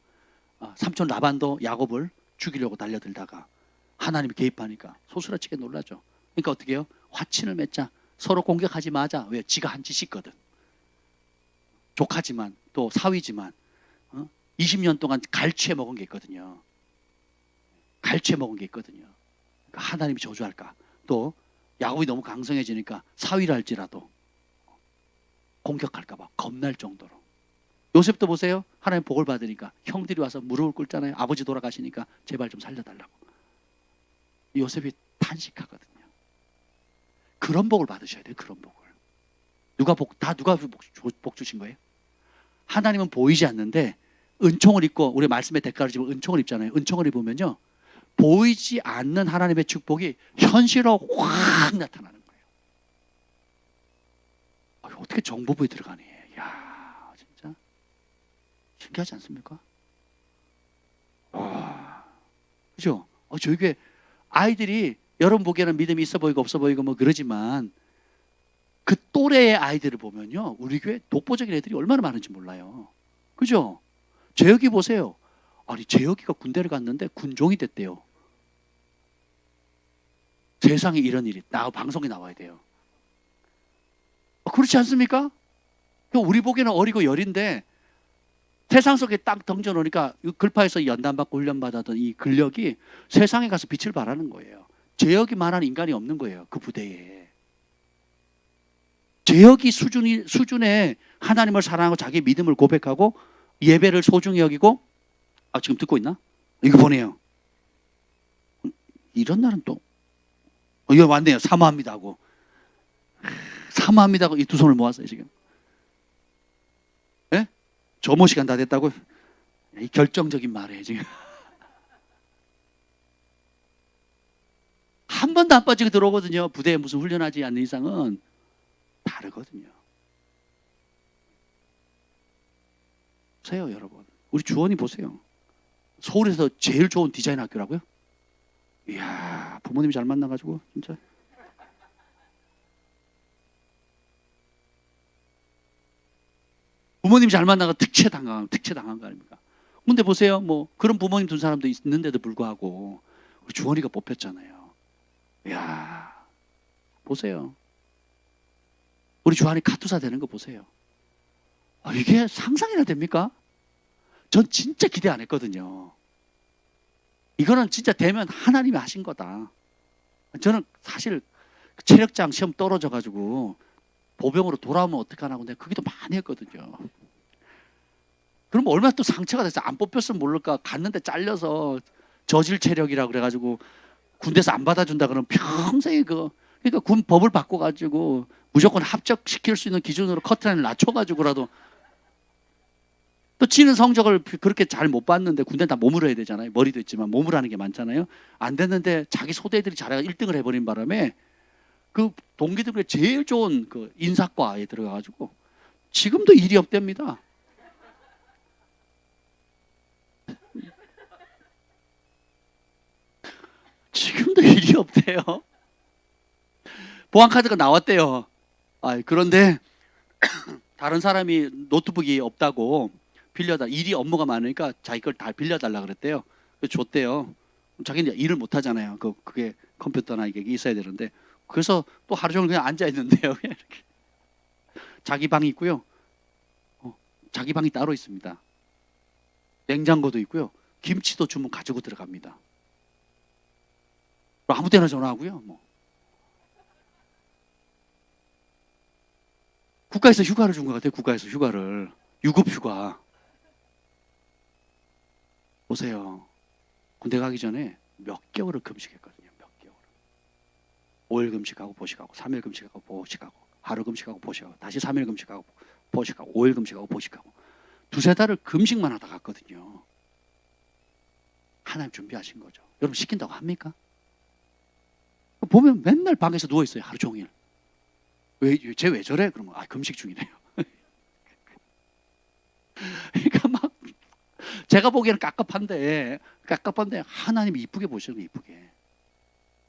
삼촌 라반도 야곱을 죽이려고 달려들다가 하나님이 개입하니까 소스라치게 놀라죠. 그러니까 어떻게 해요? 화친을 맺자. 서로 공격하지 마자. 왜? 지가 한 짓이 있거든. 조카지만 또 사위지만 20년 동안 갈취해 먹은 게 있거든요. 갈취해 먹은 게 있거든요. 그러니까 하나님이 저주할까. 또 야곱이 너무 강성해지니까 사위를 할지라도 공격할까 봐 겁날 정도로. 요셉도 보세요. 하나님 복을 받으니까 형들이 와서 무릎을 꿇잖아요. 아버지 돌아가시니까 제발 좀 살려달라고. 요셉이 탄식하거든요. 그런 복을 받으셔야 돼요. 그런 복을. 누가 복 주신 거예요? 하나님은 보이지 않는데 은총을 입고 우리 말씀의 대가를 지금 은총을 입잖아요. 은총을 입으면요. 보이지 않는 하나님의 축복이 현실로 확 나타나는 거예요. 어떻게 정보부에 들어가니? 야, 진짜 신기하지 않습니까? 그죠? 저희 교회 아이들이 여러분 보기에는 믿음이 있어 보이고 없어 보이고 뭐 그러지만 그 또래의 아이들을 보면요. 우리 교회 독보적인 애들이 얼마나 많은지 몰라요. 그죠? 재혁이 보세요. 아니 재혁이가 군대를 갔는데 군종이 됐대요. 세상에 이런 일이 방송에 나와야 돼요. 그렇지 않습니까? 우리 보기에는 어리고 여린데 세상 속에 딱 던져놓으니까 글파에서 연단받고 훈련받았던 이 근력이 세상에 가서 빛을 발하는 거예요. 재혁이만한 인간이 없는 거예요. 그 부대에. 재혁이 수준의 하나님을 사랑하고 자기 믿음을 고백하고 예배를 소중히 여기고 지금 듣고 있나? 이거 보내요. 이런 날은 또 이거 왔네요. 사모합니다 하고 사모합니다 하고 이 두 손을 모았어요 지금. 예? 조모 시간 다 됐다고? 이 결정적인 말이에요 지금. 한 번도 안 빠지고 들어오거든요. 부대에 무슨 훈련하지 않는 이상은 다르거든요. 보세요 여러분. 우리 주원이 보세요. 서울에서 제일 좋은 디자인 학교라고요? 이야, 부모님이 잘 만나가지고 진짜. 부모님이 잘 만나가 특채 당한 거 아닙니까? 근데 보세요, 뭐 그런 부모님 둔 사람도 있는데도 불구하고 우리 주원이가 뽑혔잖아요. 이야, 보세요. 우리 주한이 카투사 되는 거 보세요. 이게 상상이나 됩니까? 전 진짜 기대 안 했거든요. 이거는 진짜 되면 하나님이 하신 거다. 저는 사실 체력장 시험 떨어져가지고 보병으로 돌아오면 어떡하나 근데 그기도 많이 했거든요. 그럼 얼마나 또 상처가 됐어요. 안 뽑혔으면 모를까. 갔는데 잘려서 저질 체력이라고 그래가지고 군대에서 안 받아준다 그러면 평생에 그러니까 군 법을 바꿔가지고 무조건 합격시킬 수 있는 기준으로 커트라인을 낮춰가지고라도 또 치는 성적을 그렇게 잘 못 봤는데 군대는 다 몸으로 해야 되잖아요. 머리도 있지만 몸으로 하는 게 많잖아요. 안 됐는데 자기 소대들이 잘해가 1등을 해버린 바람에 그 동기들 중에 제일 좋은 그 인사과에 들어가가지고 지금도 일이 없답니다. 지금도 일이 없대요. 보안카드가 나왔대요. 그런데 다른 사람이 노트북이 없다고 일이 업무가 많으니까 자기 걸 다 빌려달라 그랬대요. 그래서 줬대요. 자기는 일을 못 하잖아요. 그게 컴퓨터나 이게 있어야 되는데. 그래서 또 하루 종일 그냥 앉아 있는데요. 이렇게. 자기 방이 있고요. 자기 방이 따로 있습니다. 냉장고도 있고요. 김치도 주문 가지고 들어갑니다. 아무 때나 전화하고요. 뭐. 국가에서 휴가를 준 것 같아요. 국가에서 휴가를. 유급 휴가. 보세요. 군대 가기 전에 몇 개월을 금식했거든요. 몇 개월을. 5일 금식하고 보식하고 3일 금식하고 보식하고 하루 금식하고 보식하고 다시 3일 금식하고 보식하고 5일 금식하고 보식하고 두세 달을 금식만 하다 갔거든요. 하나님 준비하신 거죠. 여러분 시킨다고 합니까? 보면 맨날 방에서 누워 있어요. 하루 종일. 쟤 왜 저래? 그러면 금식 중이래요. 그러니까 막 제가 보기에는 깝깝한데 하나님이 이쁘게 보시는 거예요. 이쁘게.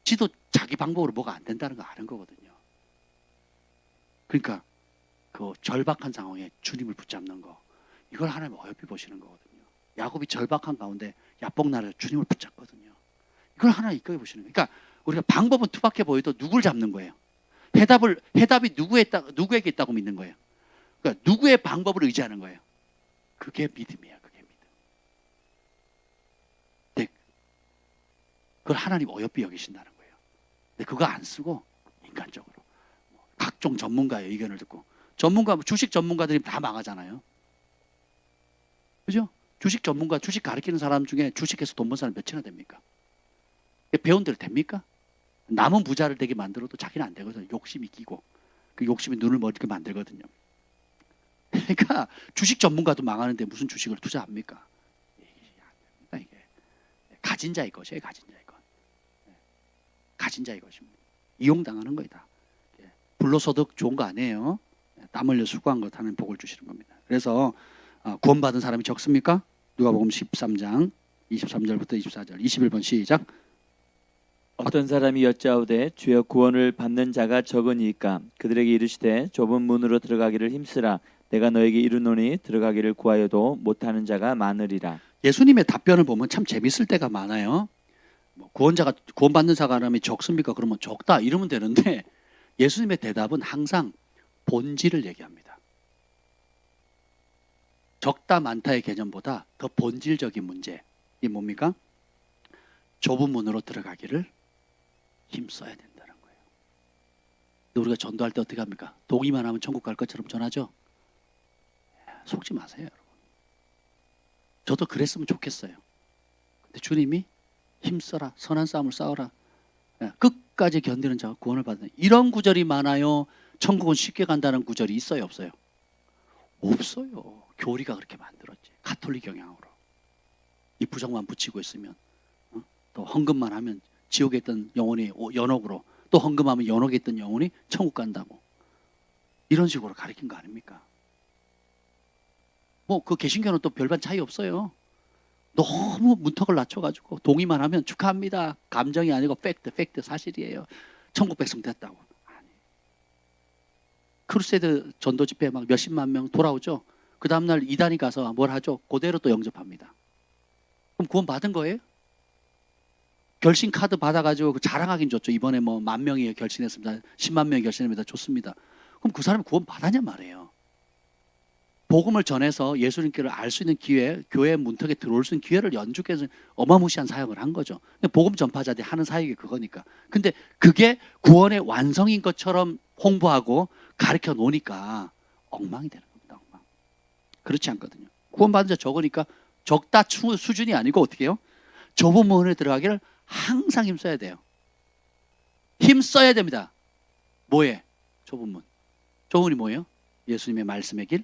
지도 자기 방법으로 뭐가 안 된다는 거 아는 거거든요. 그러니까 그 절박한 상황에 주님을 붙잡는 거, 이걸 하나님 어여삐 보시는 거거든요. 야곱이 절박한 가운데 야복나라에서 주님을 붙잡거든요. 이걸 하나님 이끌어 보시는 거예요. 그러니까 우리가 방법은 투박해 보여도 누굴 잡는 거예요? 해답이 누구에게 있다고 믿는 거예요. 그러니까 누구의 방법을 의지하는 거예요. 그게 믿음이에요. 그게 믿음. 네. 그걸 하나님 어여삐 여기신다는 거예요. 근데 그거 안 쓰고 인간적으로 각종 전문가의 의견을 듣고, 주식 전문가들이 다 망하잖아요. 그죠? 주식 가르치는 사람 중에 주식해서 돈 번 사람 몇이나 됩니까? 배운 대로 됩니까? 남은 부자를 되게 만들어도 자기는 안 되거든요. 욕심이 끼고 그 욕심이 눈을 멀게 만들거든요. 그러니까 주식 전문가도 망하는데 무슨 주식을 투자합니까? 이게 가진 자의 것이에요. 가진 자의 것입니다. 이용당하는 거다. 불로소득 좋은 거 아니에요. 땀 흘려 수고한 것 하는 복을 주시는 겁니다. 그래서 구원받은 사람이 적습니까? 누가복음 13장 23절부터 24절 21번 시작. 어떤 사람이 여짜오되 주여 구원을 받는 자가 적으니까 그들에게 이르시되 좁은 문으로 들어가기를 힘쓰라. 내가 너에게 이르노니 들어가기를 구하여도 못하는 자가 많으리라. 예수님의 답변을 보면 참 재밌을 때가 많아요. 구원받는 사람이 적습니까? 그러면 적다 이러면 되는데 예수님의 대답은 항상 본질을 얘기합니다. 적다 많다의 개념보다 더 본질적인 문제, 이게 뭡니까? 좁은 문으로 들어가기를 힘써야 된다는 거예요. 우리가 전도할 때 어떻게 합니까? 동의만 하면 천국 갈 것처럼 전하죠? 속지 마세요, 여러분. 저도 그랬으면 좋겠어요. 근데 주님이 힘써라, 선한 싸움을 싸워라, 끝까지 견디는 자가 구원을 받는, 이런 구절이 많아요. 천국은 쉽게 간다는 구절이 있어요, 없어요? 없어요. 교리가 그렇게 만들었지. 가톨릭 경향으로. 이 부정만 붙이고 있으면, 또 헌금만 하면 지옥에 있던 영혼이 연옥으로, 또 헌금하면 연옥에 있던 영혼이 천국 간다고, 이런 식으로 가르친 거 아닙니까? 그 개신교는 또 별반 차이 없어요. 너무 문턱을 낮춰가지고 동의만 하면 축하합니다. 감정이 아니고 팩트 사실이에요. 천국 백성 됐다고. 아니. 크루세이드 전도 집회 막 몇십만 명 돌아오죠. 그 다음날 이단이 가서 뭘 하죠? 그대로 또 영접합니다. 그럼 구원 받은 거예요? 결신 카드 받아가지고 자랑하긴 좋죠. 이번에 10,000명이 결신했습니다. 10만 명이 결신합니다. 좋습니다. 그럼 그 사람이 구원 받았냐 말이에요. 복음을 전해서 예수님께를 알 수 있는 기회, 교회 문턱에 들어올 수 있는 기회를 연주께서 어마무시한 사역을 한 거죠. 복음 전파자들이 하는 사역이 그거니까. 근데 그게 구원의 완성인 것처럼 홍보하고 가르쳐 놓으니까 엉망이 되는 겁니다. 엉망. 그렇지 않거든요. 구원받은 자 적으니까 적다 수준이 아니고 어떻게 해요? 좁은 문에 들어가기를 항상 힘써야 돼요. 힘써야 됩니다. 뭐에? 좁은 문. 좁은 문이 뭐예요? 예수님의 말씀의 길.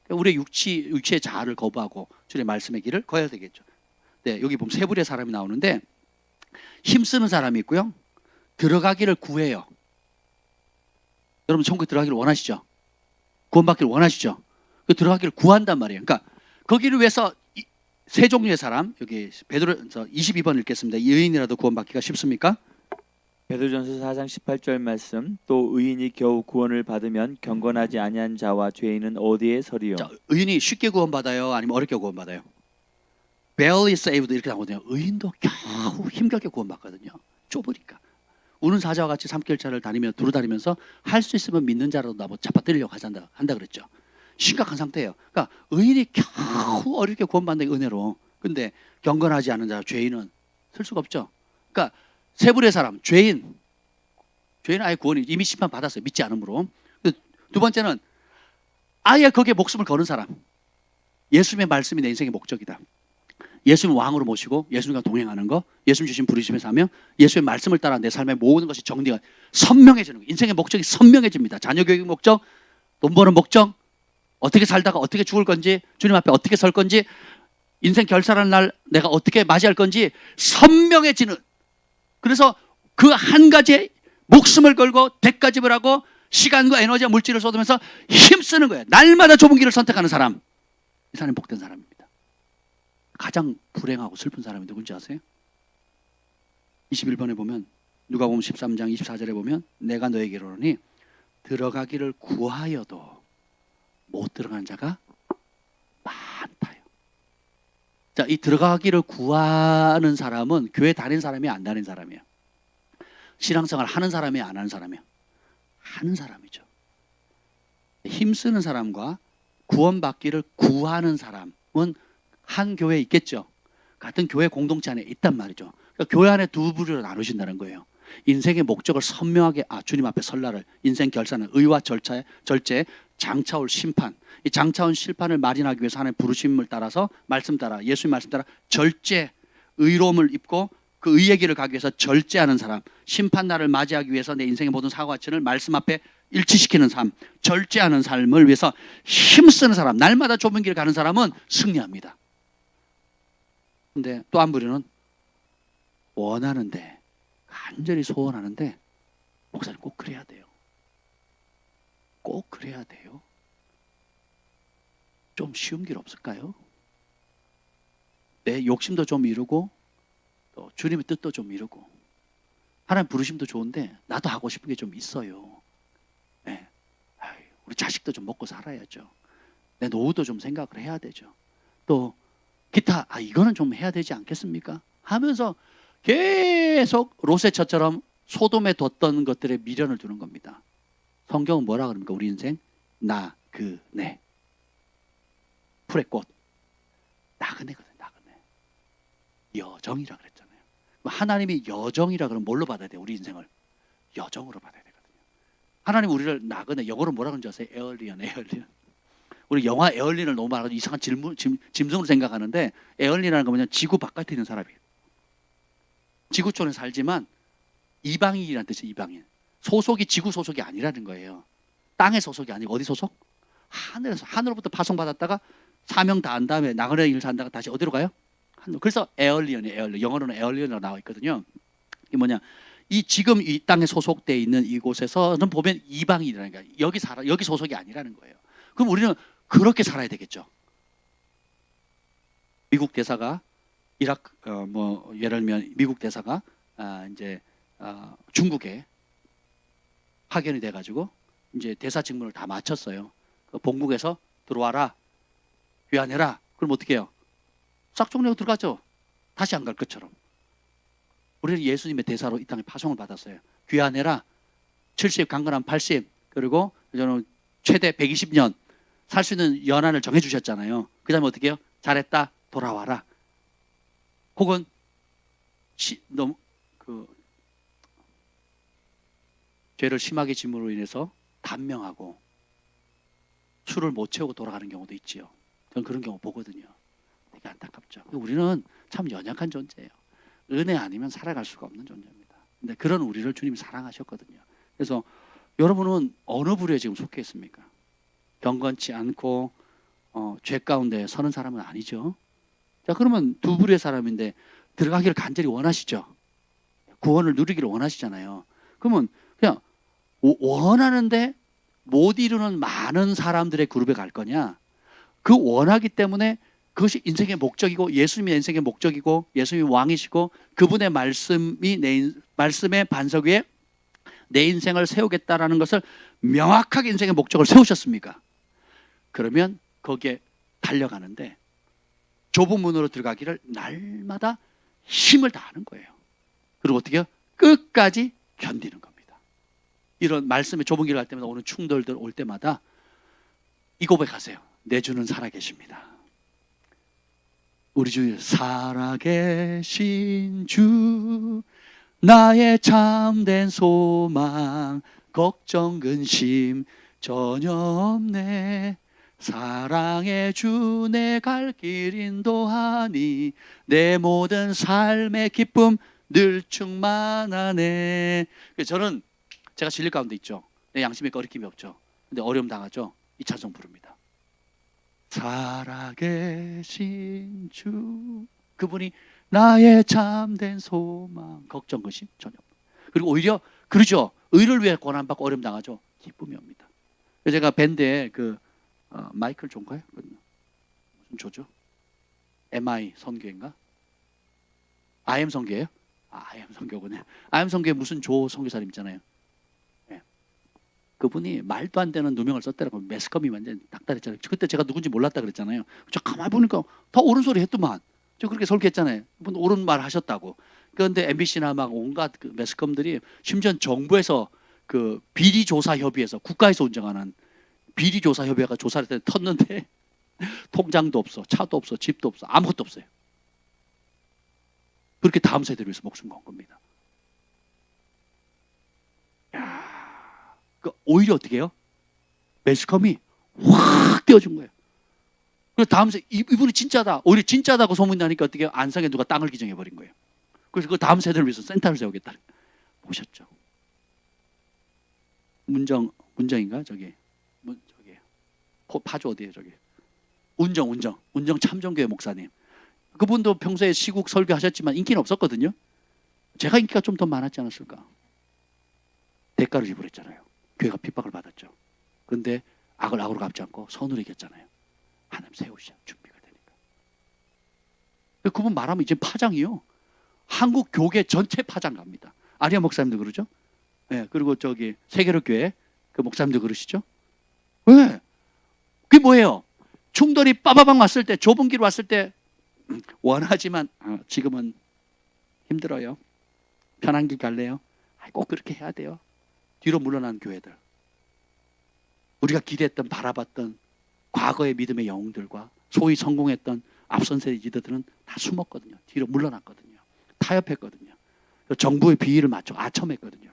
우리의 육체의 자아를 거부하고 주님의 말씀의 길을 거해야 되겠죠. 네, 여기 보면 세 부류의 사람이 나오는데, 힘쓰는 사람이 있고요, 들어가기를 구해요. 여러분 천국에 들어가기를 원하시죠? 구원받기를 원하시죠? 그 들어가기를 구한단 말이에요. 그러니까 거기를 위해서 세 종류의 사람, 여기 베드로전서 22번 읽겠습니다. 의인이라도 구원받기가 쉽습니까? 베드로전서 4장 18절 말씀. 또 의인이 겨우 구원을 받으면 경건하지 아니한 자와 죄인은 어디에 서리요? 자, 의인이 쉽게 구원받아요? 아니면 어렵게 구원받아요? barely saved 이렇게 나오거든요. 의인도 겨우 힘겹게 구원받거든요. 좁으니까. 우는 사자와 같이 삼킬차를 두루다니면서 할 수 있으면 믿는 자라도 나보고 잡아뜨리려고 한다 그랬죠. 심각한 상태예요. 그러니까 의인이 겨우 어렵게 구원받는 게 은혜로. 근데 경건하지 않은 자, 죄인은 쓸 수가 없죠. 그러니까 세 부류의 사람, 죄인은 아예 구원이 이미 심판 받았어요. 믿지 않으므로. 두 번째는 아예 거기에 목숨을 거는 사람. 예수님의 말씀이 내 인생의 목적이다. 예수님 왕으로 모시고 예수님과 동행하는 거, 예수님 주신 부르심에 사명, 예수의 말씀을 따라 내 삶의 모든 것이 정리가 선명해지는 거. 인생의 목적이 선명해집니다. 자녀 교육 목적, 돈 버는 목적, 어떻게 살다가 어떻게 죽을 건지, 주님 앞에 어떻게 설 건지, 인생 결산하는 날 내가 어떻게 맞이할 건지 선명해지는. 그래서 그 한 가지에 목숨을 걸고 대가집을 하고 시간과 에너지와 물질을 쏟으면서 힘쓰는 거예요. 날마다 좁은 길을 선택하는 사람, 이 사람이 복된 사람입니다. 가장 불행하고 슬픈 사람이 누군지 아세요? 21번에 보면, 누가복음 13장 24절에 보면, 내가 너에게 이르노니 들어가기를 구하여도 못 들어가는 자가 많다요. 자, 이 들어가기를 구하는 사람은 교회 다니는 사람이 안 다니는 사람이에요. 신앙생활 하는 사람이 안 하는 사람이에요. 하는 사람이죠. 힘쓰는 사람과 구원받기를 구하는 사람은 한 교회에 있겠죠. 같은 교회 공동체 안에 있단 말이죠. 그러니까 교회 안에 두 부류로 나누신다는 거예요. 인생의 목적을 선명하게, 주님 앞에 설날을, 인생 결산을, 의와 절제, 장차올 심판, 이 장차올 심판을 마련하기 위해서 하나님의 부르심을 따라서, 말씀 따라, 예수님 말씀 따라 절제, 의로움을 입고 그 의의 길을 가기 위해서 절제하는 사람, 심판날을 맞이하기 위해서 내 인생의 모든 사고가치를 말씀 앞에 일치시키는 삶, 절제하는 삶을 위해서 힘쓰는 사람, 날마다 좁은 길을 가는 사람은 승리합니다. 근데 또 한 부류는 원하는데, 간절히 소원하는데, 목사님 꼭 그래야 돼요. 꼭 그래야 돼요. 좀 쉬운 길 없을까요? 내 욕심도 좀 이루고 또 주님의 뜻도 좀 이루고, 하나님 부르심도 좋은데 나도 하고 싶은 게 좀 있어요. 네. 우리 자식도 좀 먹고 살아야죠. 내 노후도 좀 생각을 해야 되죠. 또 기타, 이거는 좀 해야 되지 않겠습니까? 하면서 계속 롯의처처럼 소돔에 뒀던 것들에 미련을 두는 겁니다. 성경은 뭐라 그럽니까? 우리 인생 나, 그, 네. 풀의 꽃, 나그네거든요. 나그네. 여정이라 그랬잖아요. 하나님이 여정이라 그러면 뭘로 받아야 돼요? 우리 인생을 여정으로 받아야 되거든요. 하나님 우리를 나그네, 영어로 뭐라 그러는지 아세요? 에얼리언. 우리 영화 에얼린을 너무 말하고 이상한 짐승으로 생각하는데, 에얼린이라는 건 뭐냐, 지구 바깥에 있는 사람이에요. 지구촌에 살지만 이방인이라는 뜻이에요. 이방인. 소속이 지구 소속이 아니라는 거예요. 땅의 소속이 아니고 어디 소속? 하늘에서, 하늘로부터 파송받았다가 사명 다 한 다음에 나그네 일 산다가 다시 어디로 가요? 하늘. 그래서 에얼리언이에요. 에얼리언. 영어로는 에얼리언이라고 나와 있거든요. 이게 뭐냐, 지금 이 땅에 소속되어 있는 이곳에서는 보면 이방인이라는 거예요. 여기 소속이 아니라는 거예요. 그럼 우리는 그렇게 살아야 되겠죠. 미국 대사가 예를 들면 미국 대사가 중국에 파견이 돼가지고 이제 대사 직무를 다 마쳤어요. 본국에서 들어와라, 귀환해라. 그럼 어떻게 해요? 싹종내고 들어가죠. 다시 안 갈 것처럼. 우리는 예수님의 대사로 이 땅에 파송을 받았어요. 귀환해라. 70, 강건한 80, 그리고 저는 최대 120년 살 수 있는 연한을 정해주셨잖아요. 그 다음에 어떻게 해요? 잘했다, 돌아와라. 혹은 죄를 심하게 짐으로 인해서 단명하고 술을 못 채우고 돌아가는 경우도 있지요. 저는 그런 경우 보거든요. 되게 안타깝죠. 우리는 참 연약한 존재예요. 은혜 아니면 살아갈 수가 없는 존재입니다. 근데 그런 우리를 주님이 사랑하셨거든요. 그래서 여러분은 어느 부류에 지금 속해 있습니까? 경건치 않고 죄 가운데 서는 사람은 아니죠. 자, 그러면 두 부류의 사람인데 들어가기를 간절히 원하시죠. 구원을 누리기를 원하시잖아요. 그러면 그냥 원하는데 못 이루는 많은 사람들의 그룹에 갈 거냐? 그 원하기 때문에 그것이 인생의 목적이고, 예수님이 인생의 목적이고, 예수님이 왕이시고, 그분의 말씀의 반석 위에 내 인생을 세우겠다라는 것을 명확하게 인생의 목적을 세우셨습니까? 그러면 거기에 달려가는데 좁은 문으로 들어가기를 날마다 힘을 다하는 거예요. 그리고 어떻게 해요? 끝까지 견디는 겁니다. 이런 말씀의 좁은 길을 갈 때마다 오는 충돌들 올 때마다 이 고백하세요. 내 주는 살아계십니다. 우리 주 살아계신 주, 나의 참된 소망, 걱정 근심 전혀 없네. 사랑의 주 내 갈 길 인도하니 내 모든 삶의 기쁨 늘 충만하네. 저는 제가 진리 가운데 있죠. 내 양심에 거리낌이 없죠. 근데 어려움 당하죠. 이 찬송 부릅니다. 살아계신 주, 그분이 나의 참된 소망, 걱정 근심 전혀. 그리고 오히려 그러죠. 의를 위해 고난받고 어려움 당하죠. 기쁨이 옵니다. 제가 밴드에 마이클 존가요? 무슨 조죠? MI 선교인가? IM 선교예요? IM 선교군요. IM 선교에 무슨 조 선교사님 있잖아요. 네. 그분이 말도 안 되는 누명을 썼더라고. 매스컴이 완전 닥달했잖아요. 그때 제가 누군지 몰랐다 그랬잖아요. 저 가만히 보니까 다 옳은 소리 했더만. 저 그렇게 설교했잖아요. 그분 옳은 말 하셨다고. 그런데 MBC나 막 온갖 매스컴들이 심지어 정부에서 비리조사협의회에서 국가에서 운영하는 비리조사협의회가 조사를 했는데 텄는데 통장도 없어, 차도 없어, 집도 없어, 아무것도 없어요. 그렇게 다음 세대를 위해서 목숨 건 겁니다. 오히려 어떻게 해요? 매스컴이 확 떼어준 거예요. 그래서 다음 세대, 이분이 진짜다. 오히려 진짜다고 소문이 나니까 어떻게 해요? 안상에 누가 땅을 기증해버린 거예요. 그래서 그 다음 세대를 위해서 센터를 세우겠다. 보셨죠? 문정인가? 저기 파주 어디에요? 저기 운정 참정교회 목사님. 그분도 평소에 시국 설교하셨지만 인기는 없었거든요. 제가 인기가 좀 더 많았지 않았을까? 대가를 지불했잖아요. 교회가 핍박을 받았죠. 그런데 악을 악으로 갚지 않고 선으로 이겼잖아요. 하나님 세우시자 준비가 되니까. 그분 말하면 이제 파장이요. 한국 교계 전체 파장 갑니다. 아리아 목사님도 그러죠. 네, 그리고 저기 세계로 교회 그 목사님도 그러시죠. 왜? 그게 뭐예요? 충돌이 빠바방 왔을 때, 좁은 길 왔을 때 원하지만 지금은 힘들어요. 편한 길 갈래요? 꼭 그렇게 해야 돼요. 뒤로 물러난 교회들, 우리가 기대했던 바라봤던 과거의 믿음의 영웅들과 소위 성공했던 앞선 세대 리더들은 다 숨었거든요. 뒤로 물러났거든요. 타협했거든요. 정부의 비위를 맞춰 아첨했거든요.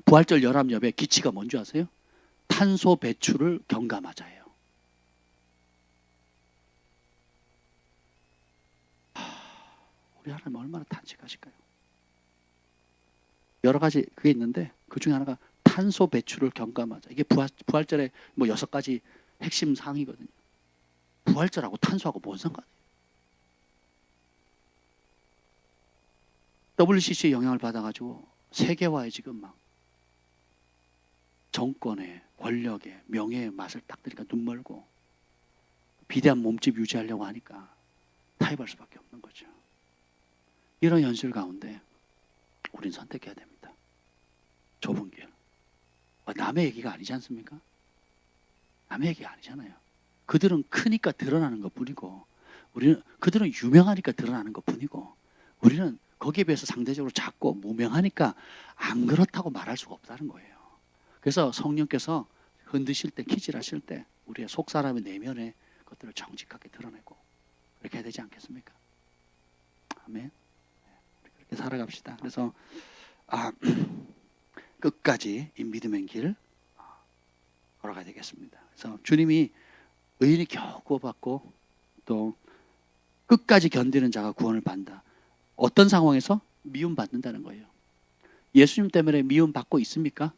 부활절 열합협의 기치가 뭔지 아세요? 탄소 배출을 경감하자예요. 우리 하나님 얼마나 탄식하실까요? 여러 가지 그게 있는데 그 중에 하나가 탄소 배출을 경감하자. 이게 부활절에 뭐 6가지 핵심 사항이거든요. 부활절하고 탄소하고 뭔 상관이에요? WCC의 영향을 받아가지고 세계화에 지금 막 정권의 권력의 명예의 맛을 딱 들으니까 눈 멀고 비대한 몸집 유지하려고 하니까 타협할 수밖에 없는 거죠. 이런 현실 가운데 우린 선택해야 됩니다. 좁은 길. 남의 얘기가 아니지 않습니까? 남의 얘기가 아니잖아요. 그들은 크니까 드러나는 것뿐이고 그들은 유명하니까 드러나는 것뿐이고 우리는 거기에 비해서 상대적으로 작고 무명하니까 안 그렇다고 말할 수가 없다는 거예요. 그래서 성령께서 흔드실 때, 키질하실 때 우리의 속사람의 내면의 것들을 정직하게 드러내고 그렇게 해야 되지 않겠습니까? 아멘. 우리 그렇게 살아갑시다. 그래서 끝까지 이 믿음의 길 걸어가야 되겠습니다. 그래서 주님이 의인이 겨우 구원받고 또 끝까지 견디는 자가 구원을 받는다. 어떤 상황에서? 미움받는다는 거예요. 예수님 때문에 미움받고 있습니까?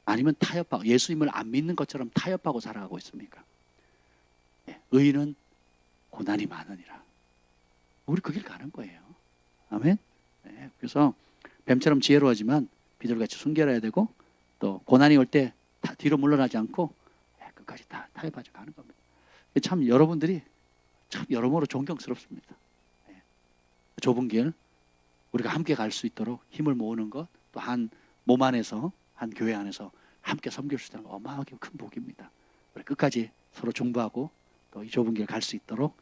아니면 타협하고 예수님을 안 믿는 것처럼 타협하고 살아가고 있습니까? 의인은 고난이 많으니라. 우리 그 길 가는 거예요. 아멘. 네, 그래서 뱀처럼 지혜로워지만 비둘기같이 순결해야 되고 또 고난이 올 때 뒤로 물러나지 않고 끝까지 다 타협하지 가는 겁니다. 참 여러분들이 참 여러모로 존경스럽습니다. 네. 좁은 길 우리가 함께 갈 수 있도록 힘을 모으는 것, 또 한 몸 안에서 한 교회 안에서 함께 섬길 수 있다는 거 어마어마하게 큰 복입니다. 우리 끝까지 서로 중보하고 또 이 좁은 길 갈 수 있도록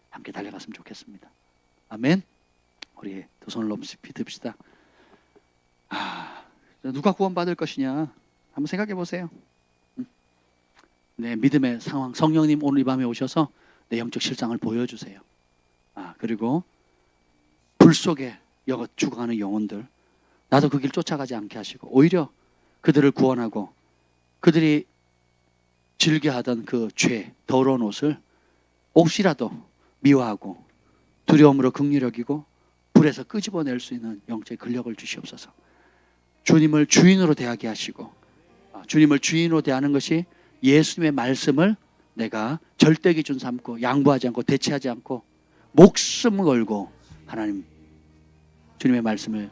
함께 달려갔으면 좋겠습니다. 아멘. 우리 두 손을 높이 듭시다. 누가 구원받을 것이냐 한번 생각해 보세요. 내 믿음의 상황, 성령님 오늘 이 밤에 오셔서 내 영적 실상을 보여주세요. 그리고 불 속에 죽어가는 영혼들 나도 그 길 쫓아가지 않게 하시고 오히려 그들을 구원하고 그들이 즐겨하던 그 죄, 더러운 옷을 혹시라도 미워하고 두려움으로 긍휼히 여기고 불에서 끄집어낼 수 있는 영적인 근력을 주시옵소서. 주님을 주인으로 대하게 하시고, 주님을 주인으로 대하는 것이 예수님의 말씀을 내가 절대 기준 삼고 양보하지 않고 대체하지 않고 목숨 걸고 하나님 주님의 말씀을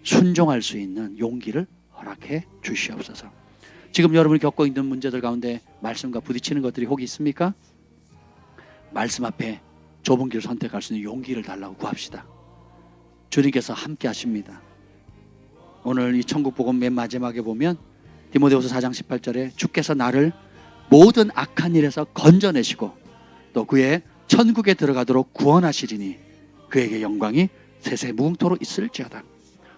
순종할 수 있는 용기를 허락해 주시옵소서. 지금 여러분이 겪고 있는 문제들 가운데 말씀과 부딪히는 것들이 혹이 있습니까? 말씀 앞에 좁은 길을 선택할 수 있는 용기를 달라고 구합시다. 주님께서 함께 하십니다. 오늘 이 천국 복음 맨 마지막에 보면 디모데후서 4장 18절에 주께서 나를 모든 악한 일에서 건져내시고 또 그의 천국에 들어가도록 구원하시리니 그에게 영광이 세세 무궁토록 있을지어다.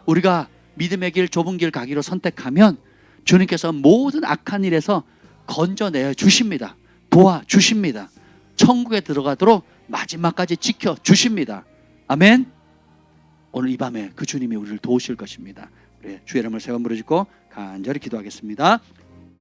우리가 믿음의 길, 좁은 길 가기로 선택하면 주님께서 모든 악한 일에서 건져내 주십니다. 도와주십니다. 천국에 들어가도록 마지막까지 지켜주십니다. 아멘. 오늘 이 밤에 그 주님이 우리를 도우실 것입니다. 우리 주의 이름을 세 번 부르짖고 간절히 기도하겠습니다.